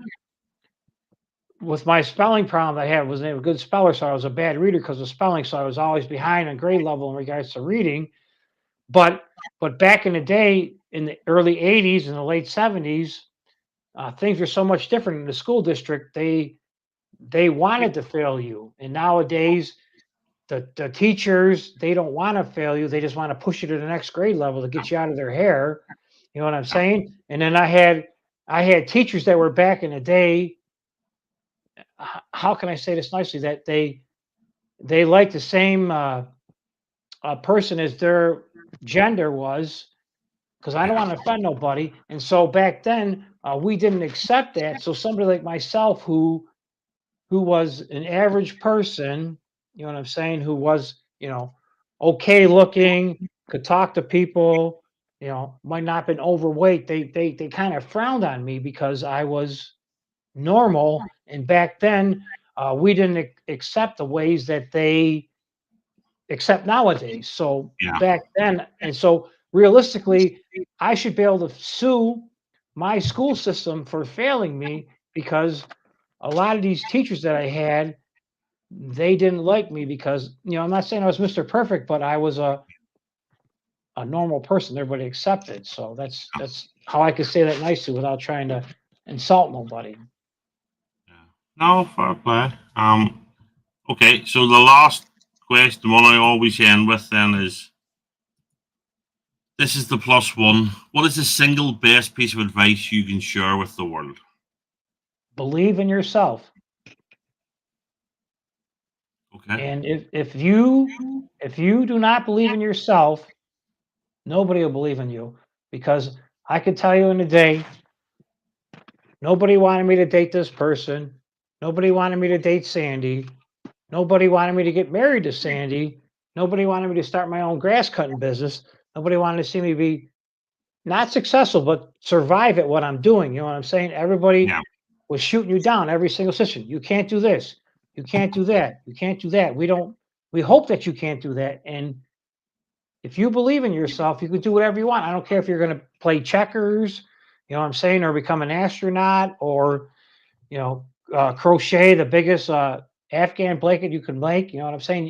with my spelling problem I had, wasn't a good speller, so I was a bad reader because of spelling. So I was always behind on grade level in regards to reading. But back in the day, in the early '80s and the late '70s, things were so much different in the school district. They wanted to fail you, and nowadays the teachers, they don't want to fail you. They just want to push you to the next grade level to get you out of their hair. You know what I'm yeah, saying? And then I had teachers that were back in the day. How can I say this nicely? That they like the same person as their gender was, because I don't yeah, want to offend nobody. And so back then, we didn't accept that. So somebody like myself, who was an average person, you know what I'm saying, who was okay looking, could talk to people, might not have been overweight. They kind of frowned on me because I was normal. And back then, we didn't accept the ways that they except nowadays. So yeah, back then, and so realistically, I should be able to sue my school system for failing me, because a lot of these teachers that I had, they didn't like me because, I'm not saying I was Mr. Perfect, but I was a normal person everybody accepted. So that's how I could say that nicely without trying to insult nobody. yeah. No, fair play. Okay, so the last question, the one I always end with then is this is the plus one. What is the single best piece of advice you can share with the world? Believe in yourself. Okay. And if you do not believe in yourself, nobody will believe in you, because I could tell you in a day, nobody wanted me to date this person. Nobody wanted me to date Sandy. Nobody wanted me to get married to Sandy. Nobody wanted me to start my own grass cutting business. Nobody wanted to see me be, not successful, but survive at what I'm doing. You know what I'm saying? Everybody Yeah. was shooting you down every single session. You can't do this. You can't do that. You can't do that. We hope that you can't do that. And if you believe in yourself, you can do whatever you want. I don't care if you're going to play checkers, you know what I'm saying, or become an astronaut, or, you know, crochet the biggest Afghan blanket you can make. You know what I'm saying?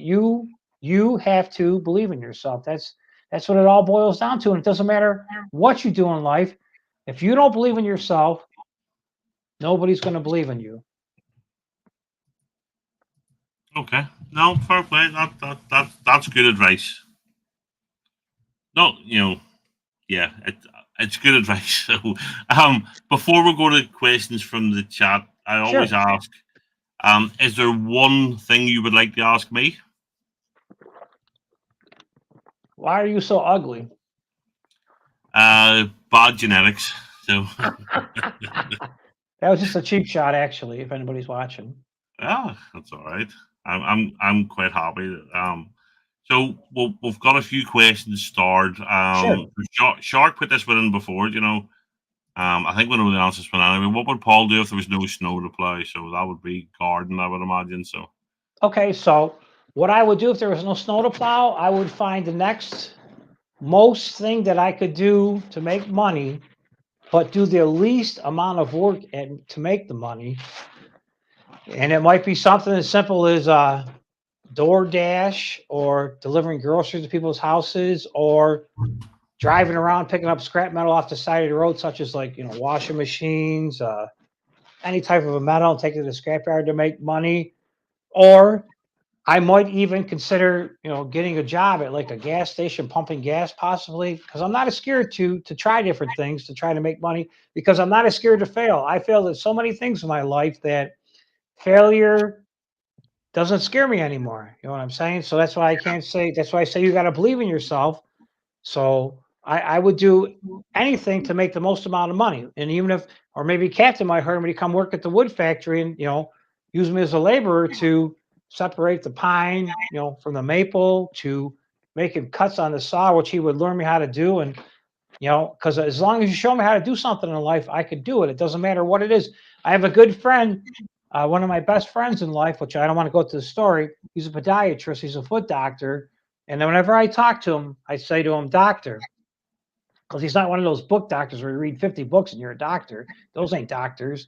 You have to believe in yourself. That's what it all boils down to. And it doesn't matter what you do in life. If you don't believe in yourself, nobody's going to believe in you. Okay. No, fair play. That's good advice. No, yeah, it's good advice. So, before we go to questions from the chat, I always Sure. ask, is there one thing you would like to ask me? Why are you so ugly? Bad genetics. So, That was just a cheap shot, actually, if anybody's watching. yeah, that's all right. I'm quite happy. So we've got a few questions starred. Sure. Shark put this one in before. I think we know the answers for that anyway. What would Paul do if there was no snow to plow? So that would be garden, I would imagine. So Okay, so what I would do if there was no snow to plow, I would find the next most thing that I could do to make money, but do the least amount of work and to make the money. And it might be something as simple as DoorDash, or delivering groceries to people's houses, or driving around picking up scrap metal off the side of the road, such as, like, washing machines, any type of a metal, and take it to the scrapyard to make money. Or I might even consider, getting a job at like a gas station, pumping gas, possibly, because I'm not as scared to try different things to try to make money, because I'm not as scared to fail. I failed at so many things in my life that failure doesn't scare me anymore. You know what I'm saying? So that's why I can't say. That's why I say you got to believe in yourself. So I would do anything to make the most amount of money. And even if, or maybe Captain might hire me to come work at the wood factory and, use me as a laborer to separate the pine, from the maple, to making cuts on the saw, which he would learn me how to do. And, because as long as you show me how to do something in life, I could do it. It doesn't matter what it is. I have a good friend, one of my best friends in life, which I don't want to go to the story. He's a podiatrist. He's a foot doctor. And then whenever I talk to him, I say to him, doctor, because he's not one of those book doctors where you read 50 books and you're a doctor. Those ain't doctors.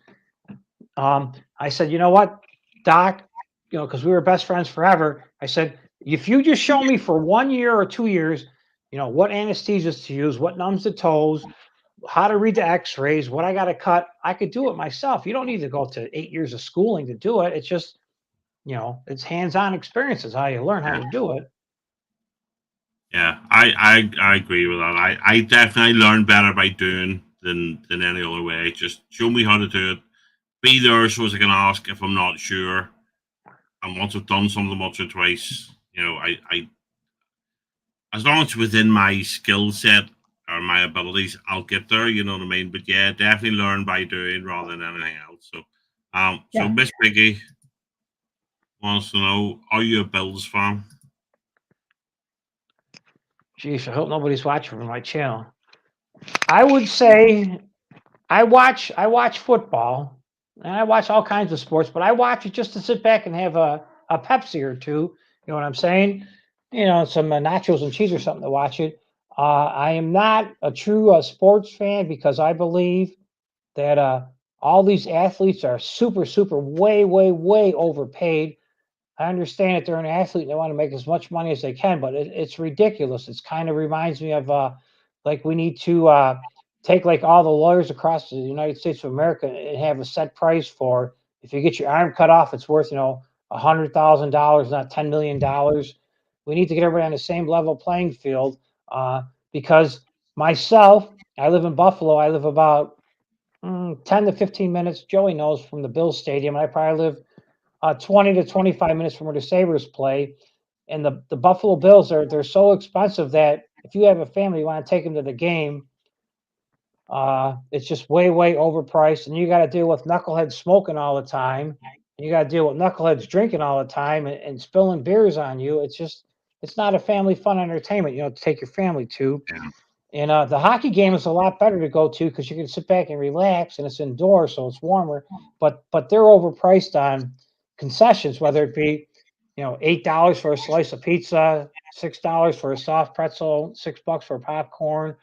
I said, you know what, doc, because we were best friends forever. I said, if you just show me for 1 year or 2 years, what anesthesias to use, what numbs the toes, how to read the x-rays, what I got to cut, I could do it myself. You don't need to go to 8 years of schooling to do it. It's just, it's hands-on experiences, how you learn how yeah, to do it. yeah, I agree with that. I definitely learn better by doing than any other way. Just show me how to do it. Be there so as I can ask if I'm not sure. And once I've done something once or twice, I as long as it's within my skill set or my abilities, I'll get there. You know what I mean? But yeah, definitely learn by doing rather than anything else. So Yeah. Miss Piggy wants to know: are you a Bills fan? Geez, I hope nobody's watching from my channel. I would say I watch football, and I watch all kinds of sports, but I watch it just to sit back and have a Pepsi or two. You know what I'm saying? Some nachos and cheese or something to watch it. I am not a true sports fan, because I believe that all these athletes are super, super, way, way, way overpaid. I understand that they're an athlete and they want to make as much money as they can, but it's ridiculous. It's kind of reminds me of like we need to take like all the lawyers across the United States of America and have a set price for, if you get your arm cut off, it's worth $100,000, not $10 million. We need to get everybody on the same level playing field, because myself, I live in Buffalo. I live about 10 to 15 minutes. Joey knows, from the Bills Stadium. I probably live 20 to 25 minutes from where the Sabres play. And the Buffalo Bills they're so expensive that if you have a family, you want to take them to the game, it's just way, way overpriced. And you got to deal with knuckleheads smoking all the time. And you got to deal with knuckleheads drinking all the time and spilling beers on you. It's not a family fun entertainment, to take your family to. Yeah. And the hockey game is a lot better to go to because you can sit back and relax, and it's indoors, so it's warmer. But they're overpriced on concessions, whether it be $8 for a slice of pizza, $6 for a soft pretzel, $6 for popcorn,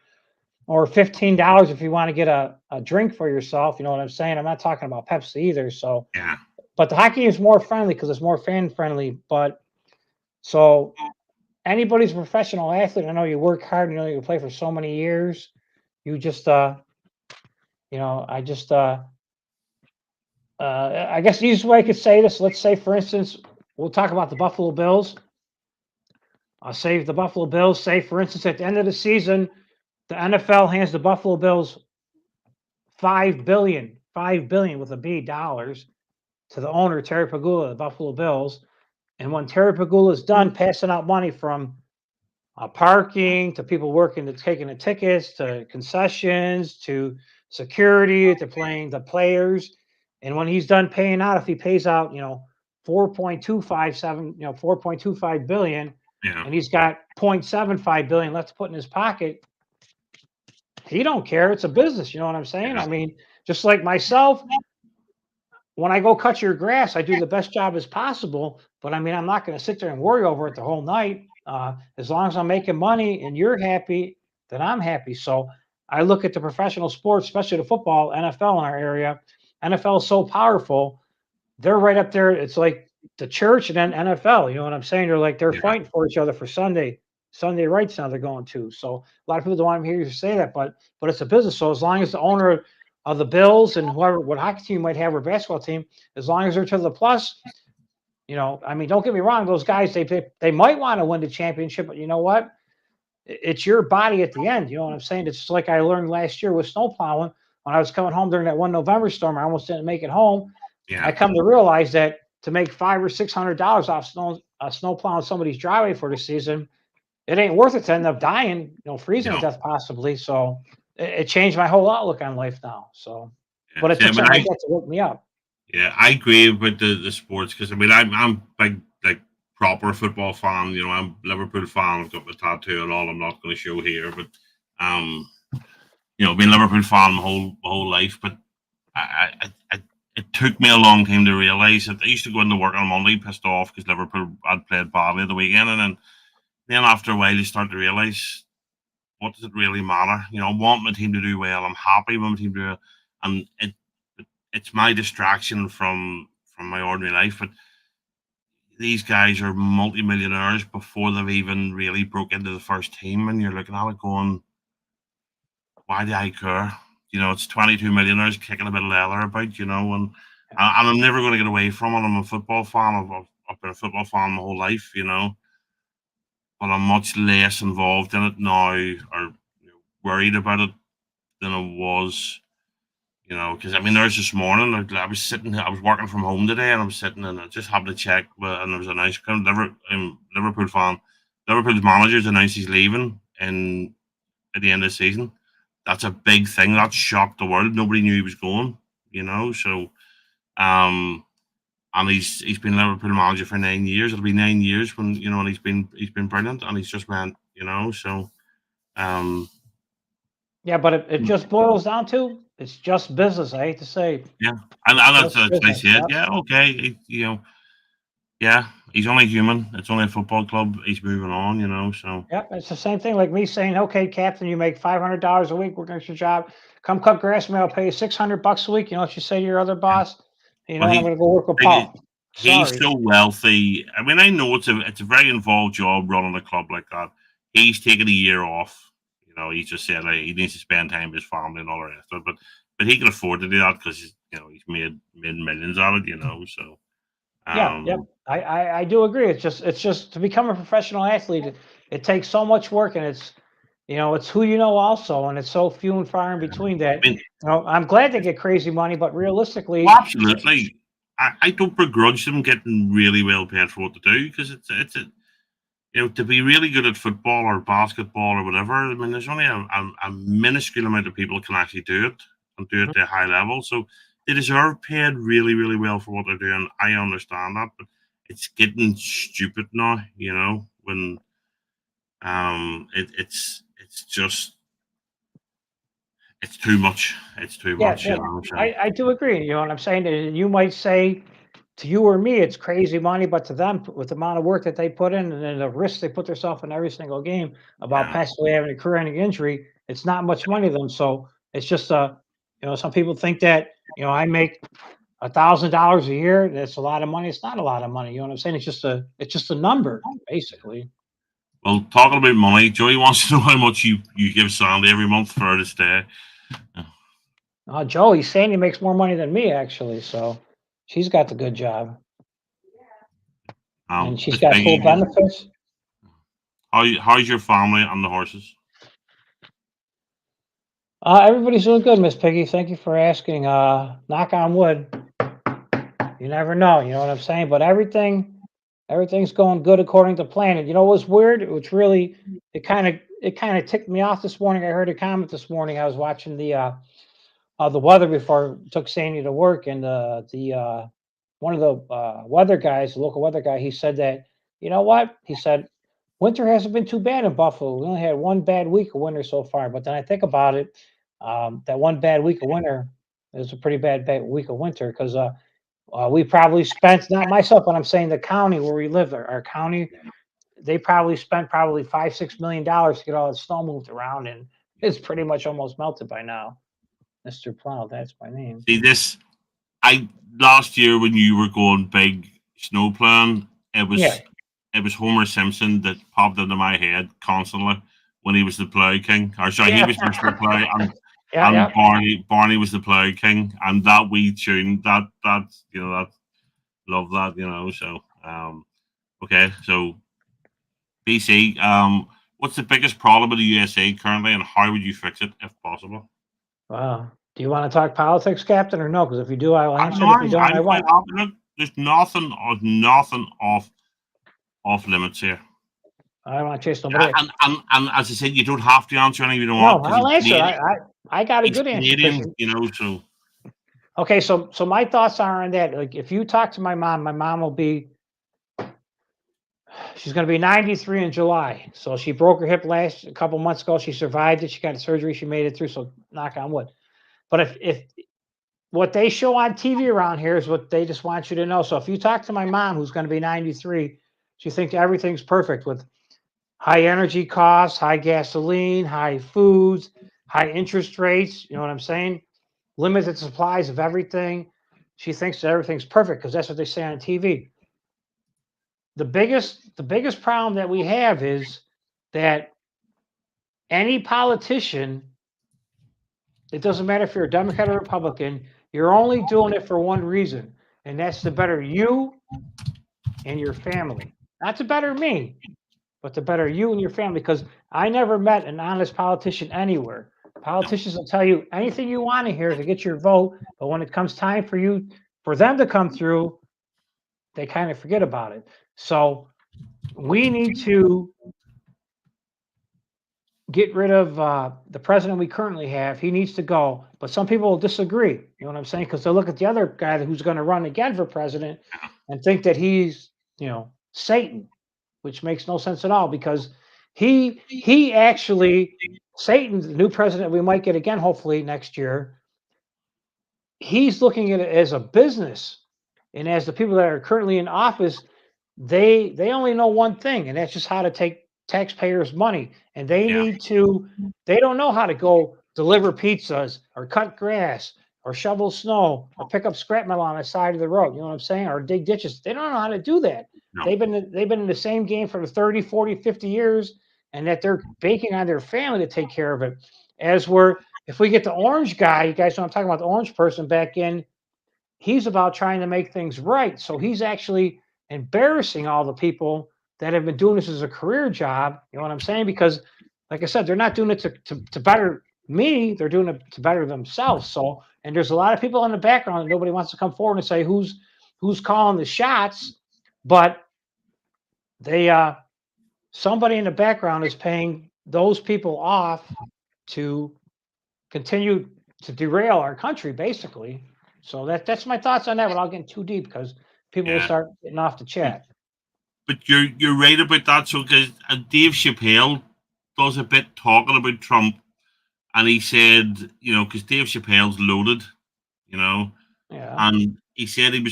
or $15 if you want to get a drink for yourself. You know what I'm saying? I'm not talking about Pepsi either. So, Yeah. but the hockey is more friendly because it's more fan friendly. But so anybody's a professional athlete. I know you work hard. You know you play for so many years. You just, I just, I guess the easiest way I could say this. Let's say, for instance, we'll talk about the Buffalo Bills. I'll say the Buffalo Bills. Say, for instance, at the end of the season, the NFL hands the Buffalo Bills $5 billion with a B dollars to the owner, Terry Pagula, the Buffalo Bills. And when Terry Pagula is done passing out money from parking to people working to taking the tickets to concessions to security to playing the players, and when he's done paying out, if he pays out 4.257 billion, Yeah. and he's got 0.75 billion left to put in his pocket, he don't care. It's a business. You know what I'm saying? Yeah. I mean, just like myself, when I go cut your grass, I do the best job as possible. But I mean, I'm not going to sit there and worry over it the whole night. As long as I'm making money and you're happy, then I'm happy. So I look at the professional sports, especially the football, NFL in our area. NFL is so powerful. They're right up there. It's like the church and then NFL. You know what I'm saying? They're Yeah. fighting for each other for Sunday rights now they're going to. So a lot of people don't want to hear you say that, but it's a business. So as long as the owner of the Bills and whoever, what hockey team might have or basketball team, as long as they're to the plus, I mean, don't get me wrong, those guys they might want to win the championship, but you know what? It's your body at the end. You know what I'm saying? It's just like I learned last year with snow plowing when I was coming home during that one November storm. I almost didn't make it home. Yeah. I come to realize that to make $500 or $600 off snow plowing somebody's driveway for the season, it ain't worth it to end up dying, freezing to No. death possibly. So it changed my whole outlook on life now. So, Yeah. but it See, took something like that to wake me up. Yeah, I agree with the sports because I mean I'm big like proper football fan. I'm Liverpool fan. I've got my tattoo and all. I'm not going to show here, but um, been Liverpool fan my whole life. But it took me a long time to realize that I used to go into work on Monday pissed off because Liverpool had played badly the weekend, and then after a while you start to realize what does it really matter. I want my team to do well. I'm happy with my team to do well, and it's my distraction from my ordinary life. But these guys are multimillionaires before they've even really broke into the first team, and you're looking at it going, "Why do I care?" It's 22 millionaires kicking a bit of leather about, and I'm never going to get away from it. I'm a football fan. I've been a football fan my whole life, but I'm much less involved in it now, or worried about it than I was. Because I mean, there's this morning, I was working from home today, and I was sitting and I just happened to check, and there was an ice cream. Liverpool fan, Liverpool's manager's announced he's leaving at the end of the season. That's a big thing. That shocked the world. Nobody knew he was going. So and he's been Liverpool manager for 9 years. It'll be 9 years and he's been brilliant, and he's just went. So um, Yeah, but it just boils down to it's just business. I hate to say, yeah, and that's just I business. said, Yep. yeah, okay, yeah, he's only human. It's only a football club. He's moving on. So Yep, it's the same thing like me saying, "Okay, Captain, you make $500 a week working at your job. Come cut grass for me. I'll pay you $600 a week." You know what you say to your other boss? You know well, what? I'm going to go work with he Paul. he's Sorry. so wealthy. I mean, I know it's a very involved job running a club like that. He's taken a year off. He just said like, he needs to spend time with his family and all the rest of it. But he can afford to do that because he's made millions out of it. So Yeah, yep. um, I do agree. It's just to become a professional athlete. It takes so much work, and it's who you know also, and it's so few and far in between that. I mean, I'm glad they get crazy money, but realistically, well, absolutely. I don't begrudge them getting really well paid for what they do because to be really good at football or basketball or whatever. I mean, there's only a minuscule amount of people can actually do it and do it to a high level. So they deserve paid really, really well for what they're doing. I understand that, but it's getting stupid now. When it's just it's too much. It's too Yeah, much, yeah, you know. So, I do agree. You know what I'm saying? And you might say to you or me, it's crazy money, but to them, with the amount of work that they put in and then the risk they put themselves in every single game about yeah. possibly having a career-ending injury, it's not much money to them. So it's just some people think that I make $1,000 a year. That's a lot of money. It's not a lot of money. You know what I'm saying? It's just a number, basically. Well, talking about money, Joey wants to know how much you give Sandy every month for her to stay. Joey's saying he makes more money than me, actually. So she's got the good job. And she's Miss got full Piggy, benefits. how's your family and the horses? Everybody's doing good, Miss Piggy. Thank you for asking. Knock on wood. You never know, you know what I'm saying? But everything's going good according to plan. And you know what's weird? It kind of ticked me off this morning. I heard a comment this morning. I was watching the weather before I took Sandy to work, and the one of the weather guys, the local weather guy, he said that, you know what? He said, winter hasn't been too bad in Buffalo. We only had one bad week of winter so far. But then I think about it, that one bad week of winter is a pretty bad week of winter because we probably spent, not myself, but I'm saying the county where we live, our county, they probably spent probably $5-6 million to get all the snow moved around, and it's pretty much almost melted by now. Mr. Plow, that's my name. See this, last year when you were going big snow plowing, it was Yeah. it was Homer Simpson that popped into my head constantly when he was the plow king. Or sorry, he Yeah. was Mr. Plow, and Yeah. Barney was the plow king, and that wee tune that love that, So okay, so BC, what's the biggest problem in the USA currently, and how would you fix it if possible? Wow. Do you want to talk politics, Captain, or no? Because if you do, I will answer it. If you don't, I I'm quite won't. happy. Look, there's nothing off limits here. I don't want to chase nobody. And as I said, you don't have to answer anything you don't No, want, because I'll answer. I got a he's good answer. Canadian, so Okay, so my thoughts are on that. Like, if you talk to my mom will be, she's going to be 93 in July. So she broke her hip a couple months ago. She survived it. She got surgery. She made it through. So knock on wood. But if what they show on TV around here is what they just want you to know. So if you talk to my mom, who's going to be 93, she thinks everything's perfect with high energy costs, high gasoline, high foods, high interest rates. You know what I'm saying? Limited supplies of everything. She thinks that everything's perfect because that's what they say on TV. The biggest problem that we have is that any politician, it doesn't matter if you're a Democrat or Republican, you're only doing it for one reason, and that's to better you and your family. Not to better me, but to better you and your family, because I never met an honest politician anywhere. Politicians will tell you anything you want to hear to get your vote, but when it comes time for them to come through, they kind of forget about it. So we need to get rid of the president we currently have. He needs to go, but some people will disagree. You know what I'm saying? Because they'll look at the other guy who's going to run again for president and think that he's, Satan, which makes no sense at all, because he actually, Satan, the new president we might get again, hopefully next year, he's looking at it as a business. And as the people that are currently in office, they only know one thing, and that's just how to take taxpayers' money. And they don't know how to go deliver pizzas or cut grass or shovel snow or pick up scrap metal on the side of the road. You know what I'm saying? Or dig ditches. They don't know how to do that. No. They've been in the same game for 30, 40, 50 years, and that they're banking on their family to take care of it. If we get the orange guy, you guys know I'm talking about, the orange person back in, he's about trying to make things right. So he's actually embarrassing all the people that have been doing this as a career job. You know what I'm saying? Because, like I said, they're not doing it to better me. They're doing it to better themselves. So, and there's a lot of people in the background that nobody wants to come forward and say who's calling the shots, but somebody in the background is paying those people off to continue to derail our country, basically. So that's my thoughts on that, without getting too deep, because people will start getting off the chat. But you're right about that. So because Dave Chappelle does a bit talking about Trump, and he said, because Dave Chappelle's loaded, Yeah. and he said he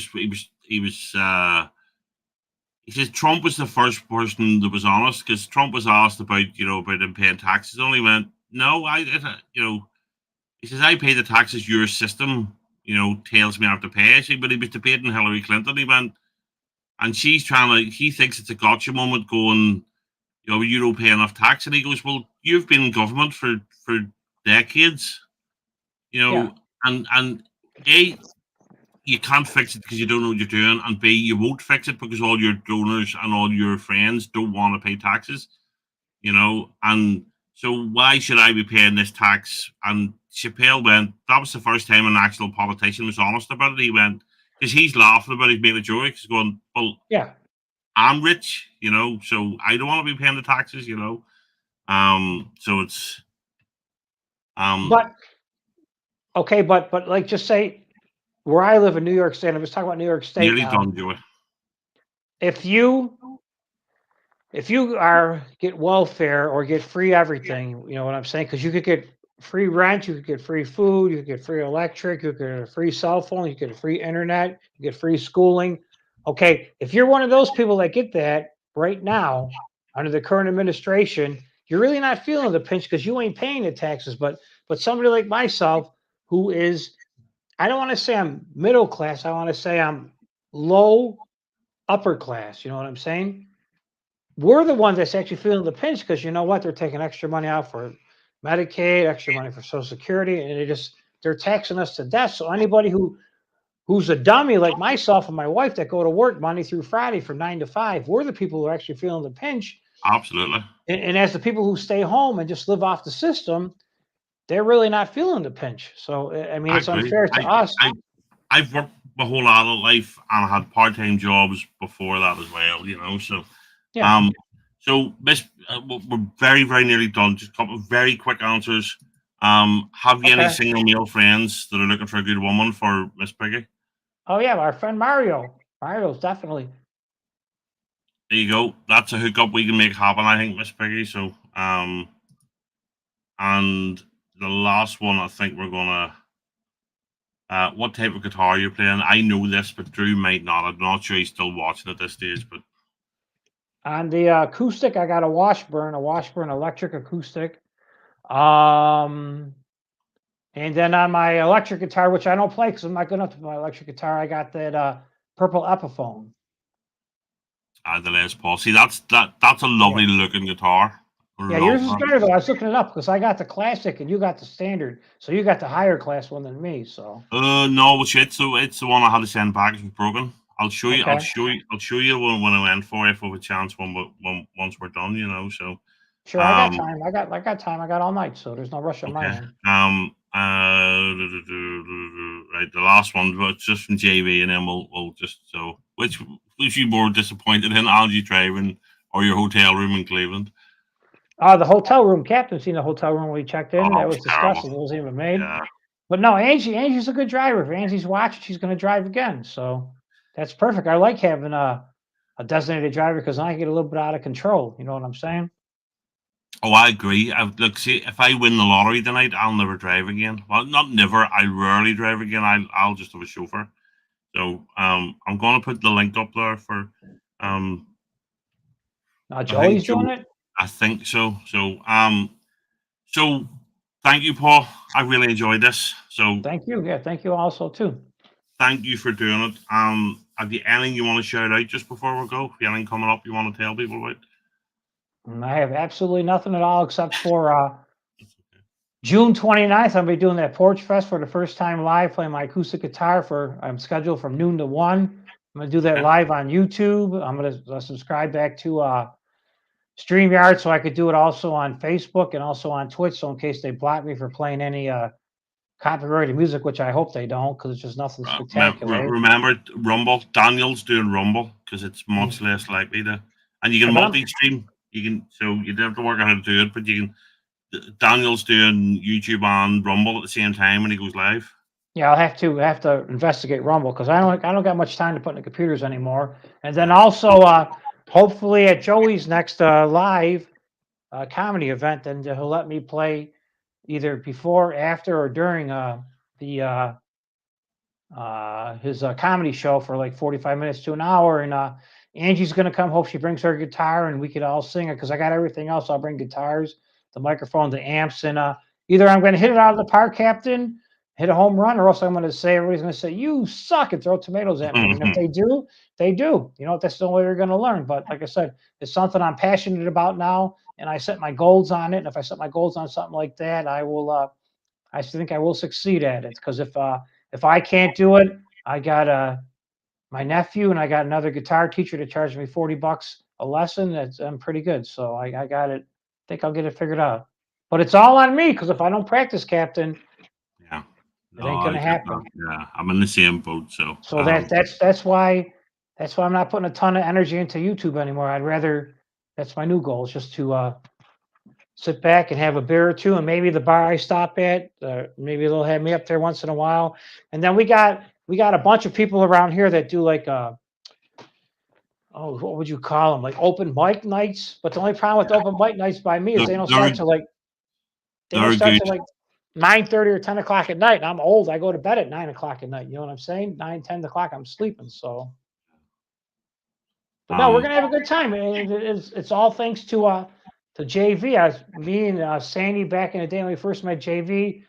says Trump was the first person that was honest, because Trump was asked about about him paying taxes. Only went, no, he says, I pay the taxes your system tells me I have to pay. But he was debating Hillary Clinton. He went, and he thinks it's a gotcha moment, going, you don't pay enough tax. And he goes, well, you've been in government for decades, Yeah. and A, you can't fix it because you don't know what you're doing, and B, you won't fix it because all your donors and all your friends don't want to pay taxes, and so why should I be paying this tax? And Chappelle went, that was the first time an actual politician was honest about it. He went, because he's laughing about it, he's making a joke, he's going, well, Yeah. I'm rich, so I don't want to be paying the taxes, so it's But okay, but like, just say where I live in New York State. I'm just talking about New York State nearly now. done, Joey. If you get welfare or get free everything, you know what I'm saying? Because you could get free rent, you could get free food, you could get free electric, you could get a free cell phone, you could get free internet, you get free schooling. Okay, if you're one of those people that get that right now under the current administration, you're really not feeling the pinch because you ain't paying the taxes. But somebody like myself who is, I don't want to say I'm middle class, I want to say I'm low upper class. You know what I'm saying? We're the ones that's actually feeling the pinch because you know what? They're taking extra money out for Medicaid, extra money for Social Security, and they're taxing us to death. So anybody who's a dummy like myself and my wife that go to work Monday through Friday from 9 to 5, we're the people who are actually feeling the pinch. Absolutely. And as the people who stay home and just live off the system, they're really not feeling the pinch. So I mean, it's unfair to us. I've worked my whole adult life and I had part-time jobs before that as well, so Yeah. So Miss, we're very, very nearly done. Just a couple of very quick answers. Have you any Okay. single male friends that are looking for a good woman for Miss Piggy? Oh yeah, our friend Mario. Mario's definitely. There you go. That's a hookup we can make happen, I think, Miss Piggy. So and the last one, I think we're gonna. What type of guitar you're playing? I know this, but Drew might not. I'm not sure he's still watching at this stage, but On the acoustic, I got a Washburn electric acoustic. And then on my electric guitar, which I don't play because I'm not good enough to play my electric guitar, I got that purple Epiphone. the Les Paul. See, that's a lovely looking guitar. Yeah, yours is better though. I was looking it up because I got the classic and you got the standard, so you got the higher class one than me. So. No, it's the one I had to send back. It was broken. I'll show you. Okay. I'll show you when I went for it if we have a chance once we're done. So. Sure, I got time. I got time. I got all night, so there's no rush on my end. Right, the last one, but just from JV, and then we'll just so which you more disappointed in, Angie driving or your hotel room in Cleveland? The hotel room, Captain seen the hotel room we checked in. That was disgusting. It wasn't even made. Yeah. But no, Angie's a good driver. If Angie's watching, she's going to drive again. So that's perfect. I like having a designated driver because I get a little bit out of control. You know what I'm saying? Oh, I agree. Look, see, if I win the lottery tonight, I'll never drive again. Well, not never. I rarely drive again. I'll just have a chauffeur. So I'm going to put the link up there for Joey's doing it. I think so. So so thank you, Paul. I really enjoyed this. So thank you. Yeah, thank you also too. Thank you for doing it. Have you anything you want to shout out just before we go? Have you anything coming up you want to tell people about? I have absolutely nothing at all except for June 29th. I'll be doing that Porch Fest for the first time live, playing my acoustic guitar I'm scheduled from noon to 1. I'm going to do that live on YouTube. I'm going to subscribe back to StreamYard so I could do it also on Facebook and also on Twitch. So in case they block me for playing any copyrighted music, which I hope they don't, because it's just nothing spectacular. Remember Rumble. Daniel's doing Rumble because it's much less likely to, and you can multi-stream. You can, so you don't have to work out how to do it, but you can. Daniel's doing YouTube and Rumble at the same time when he goes live. Yeah, I'll have to investigate Rumble because I don't got much time to put in the computers anymore. And then also, hopefully at Joey's next live comedy event, then he'll let me play either before, after, or during the his comedy show for like 45 minutes to an hour. And Angie's gonna come. Hope she brings her guitar and we could all sing it because I got everything else. I'll bring guitars, the microphone, the amps, and either I'm gonna hit it out of the park, Captain, hit a home run, or else I'm gonna say everybody's gonna say you suck and throw tomatoes at me. And if they do, they do. You know, that's the only way you're gonna learn. But like I said, it's something I'm passionate about now, and I set my goals on it. And if I set my goals on something like that, I will. I think I will succeed at it because if I can't do it, I got my nephew and I got another guitar teacher to charge me $40 a lesson. I'm pretty good, so I got it. I think I'll get it figured out. But it's all on me because if I don't practice, Captain, Yeah. it ain't gonna happen. Yeah, I'm in the same boat. So, So that's why I'm not putting a ton of energy into YouTube anymore. I'd rather that's my new goal is just to sit back and have a beer or two, and maybe the bar I stop at, maybe they'll have me up there once in a while. And then we got a bunch of people around here that do like what would you call them? Like open mic nights. But the only problem with open mic nights by me is they don't start till like 9:30 or 10 o'clock at night. And I'm old. I go to bed at 9 o'clock at night. You know what I'm saying? 9, 10 o'clock, I'm sleeping. So, but no, we're gonna have a good time. It's all thanks to JV. Me and Sandy back in the day when we first met JV.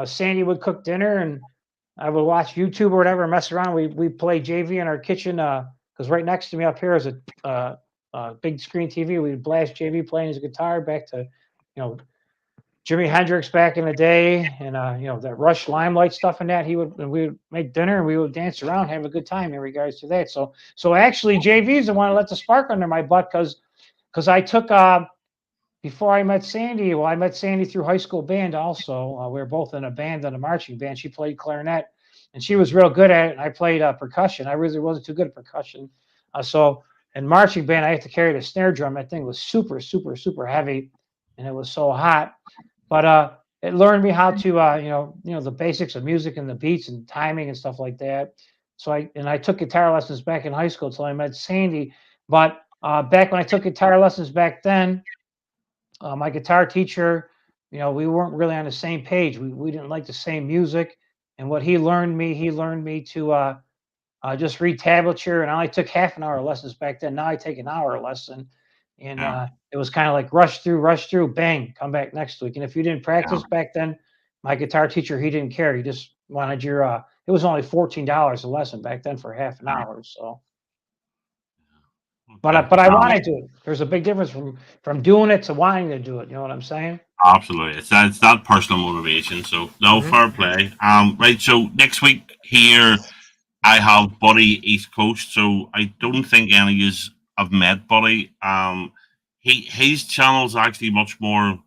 Sandy would cook dinner and I would watch YouTube or whatever, mess around. We play JV in our kitchen because right next to me up here is a big screen TV. We'd blast JV playing his guitar back to, Jimi Hendrix back in the day, and that Rush Limelight stuff and that. We would make dinner and we would dance around, have a good time in regards to that. So actually, JV's the one that let the spark under my butt because I took before I met Sandy. Well, I met Sandy through high school band also. We were both in a band and a marching band. She played clarinet, and she was real good at it. And I played percussion. I really wasn't too good at percussion. So in marching band, I had to carry the snare drum. That thing was super, super, super heavy, and it was so hot. But it learned me how to, the basics of music and the beats and timing and stuff like that. So I took guitar lessons back in high school until I met Sandy. But back when I took guitar lessons back then, my guitar teacher, we weren't really on the same page. We didn't like the same music. And what he learned me to just read tablature. And I only took half an hour lessons back then. Now I take an hour lesson. And it was kind of like rush through, bang, come back next week. And if you didn't practice back then, my guitar teacher, he didn't care. He just wanted your, it was only $14 a lesson back then for half an hour. So, but I wanted to. There's a big difference from doing it to wanting to do it. You know what I'm saying? Absolutely, it's that personal motivation. So no fair play. Right. So next week here, I have Buddy East Coast. So I don't think any of you have met Buddy. His channel is actually much more.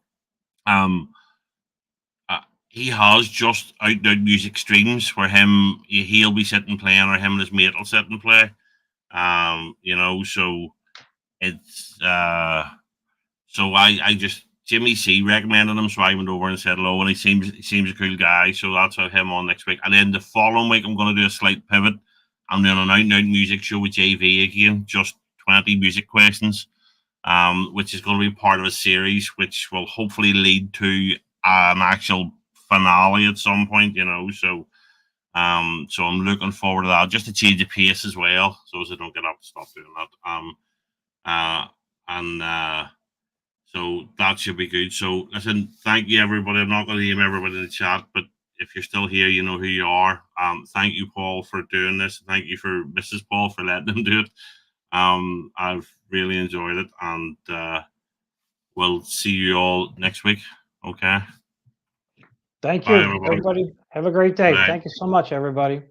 He has just out and out music streams where he'll be sitting playing, or him and his mate will sit and play. So it's so I just Jimmy C recommended him, so I went over and said hello, and he seems a cool guy. So that's how him on next week, and then the following week I'm going to do a slight pivot. I'm doing an out and out music show with JV again, just 20 music questions, which is going to be part of a series, which will hopefully lead to an actual finale at some point. So I'm looking forward to that, just to change the pace as well, so as I don't get up to stop doing that. So that should be good. So listen, thank you everybody. I'm not going to name everybody in the chat, but if you're still here, you know who you are. Thank you, Paul, for doing this. Thank you for Mrs. Paul for letting him do it. I've really enjoyed it, and we'll see you all next week. Okay. Thank you, everybody. Have a great day. Thank you so much, everybody.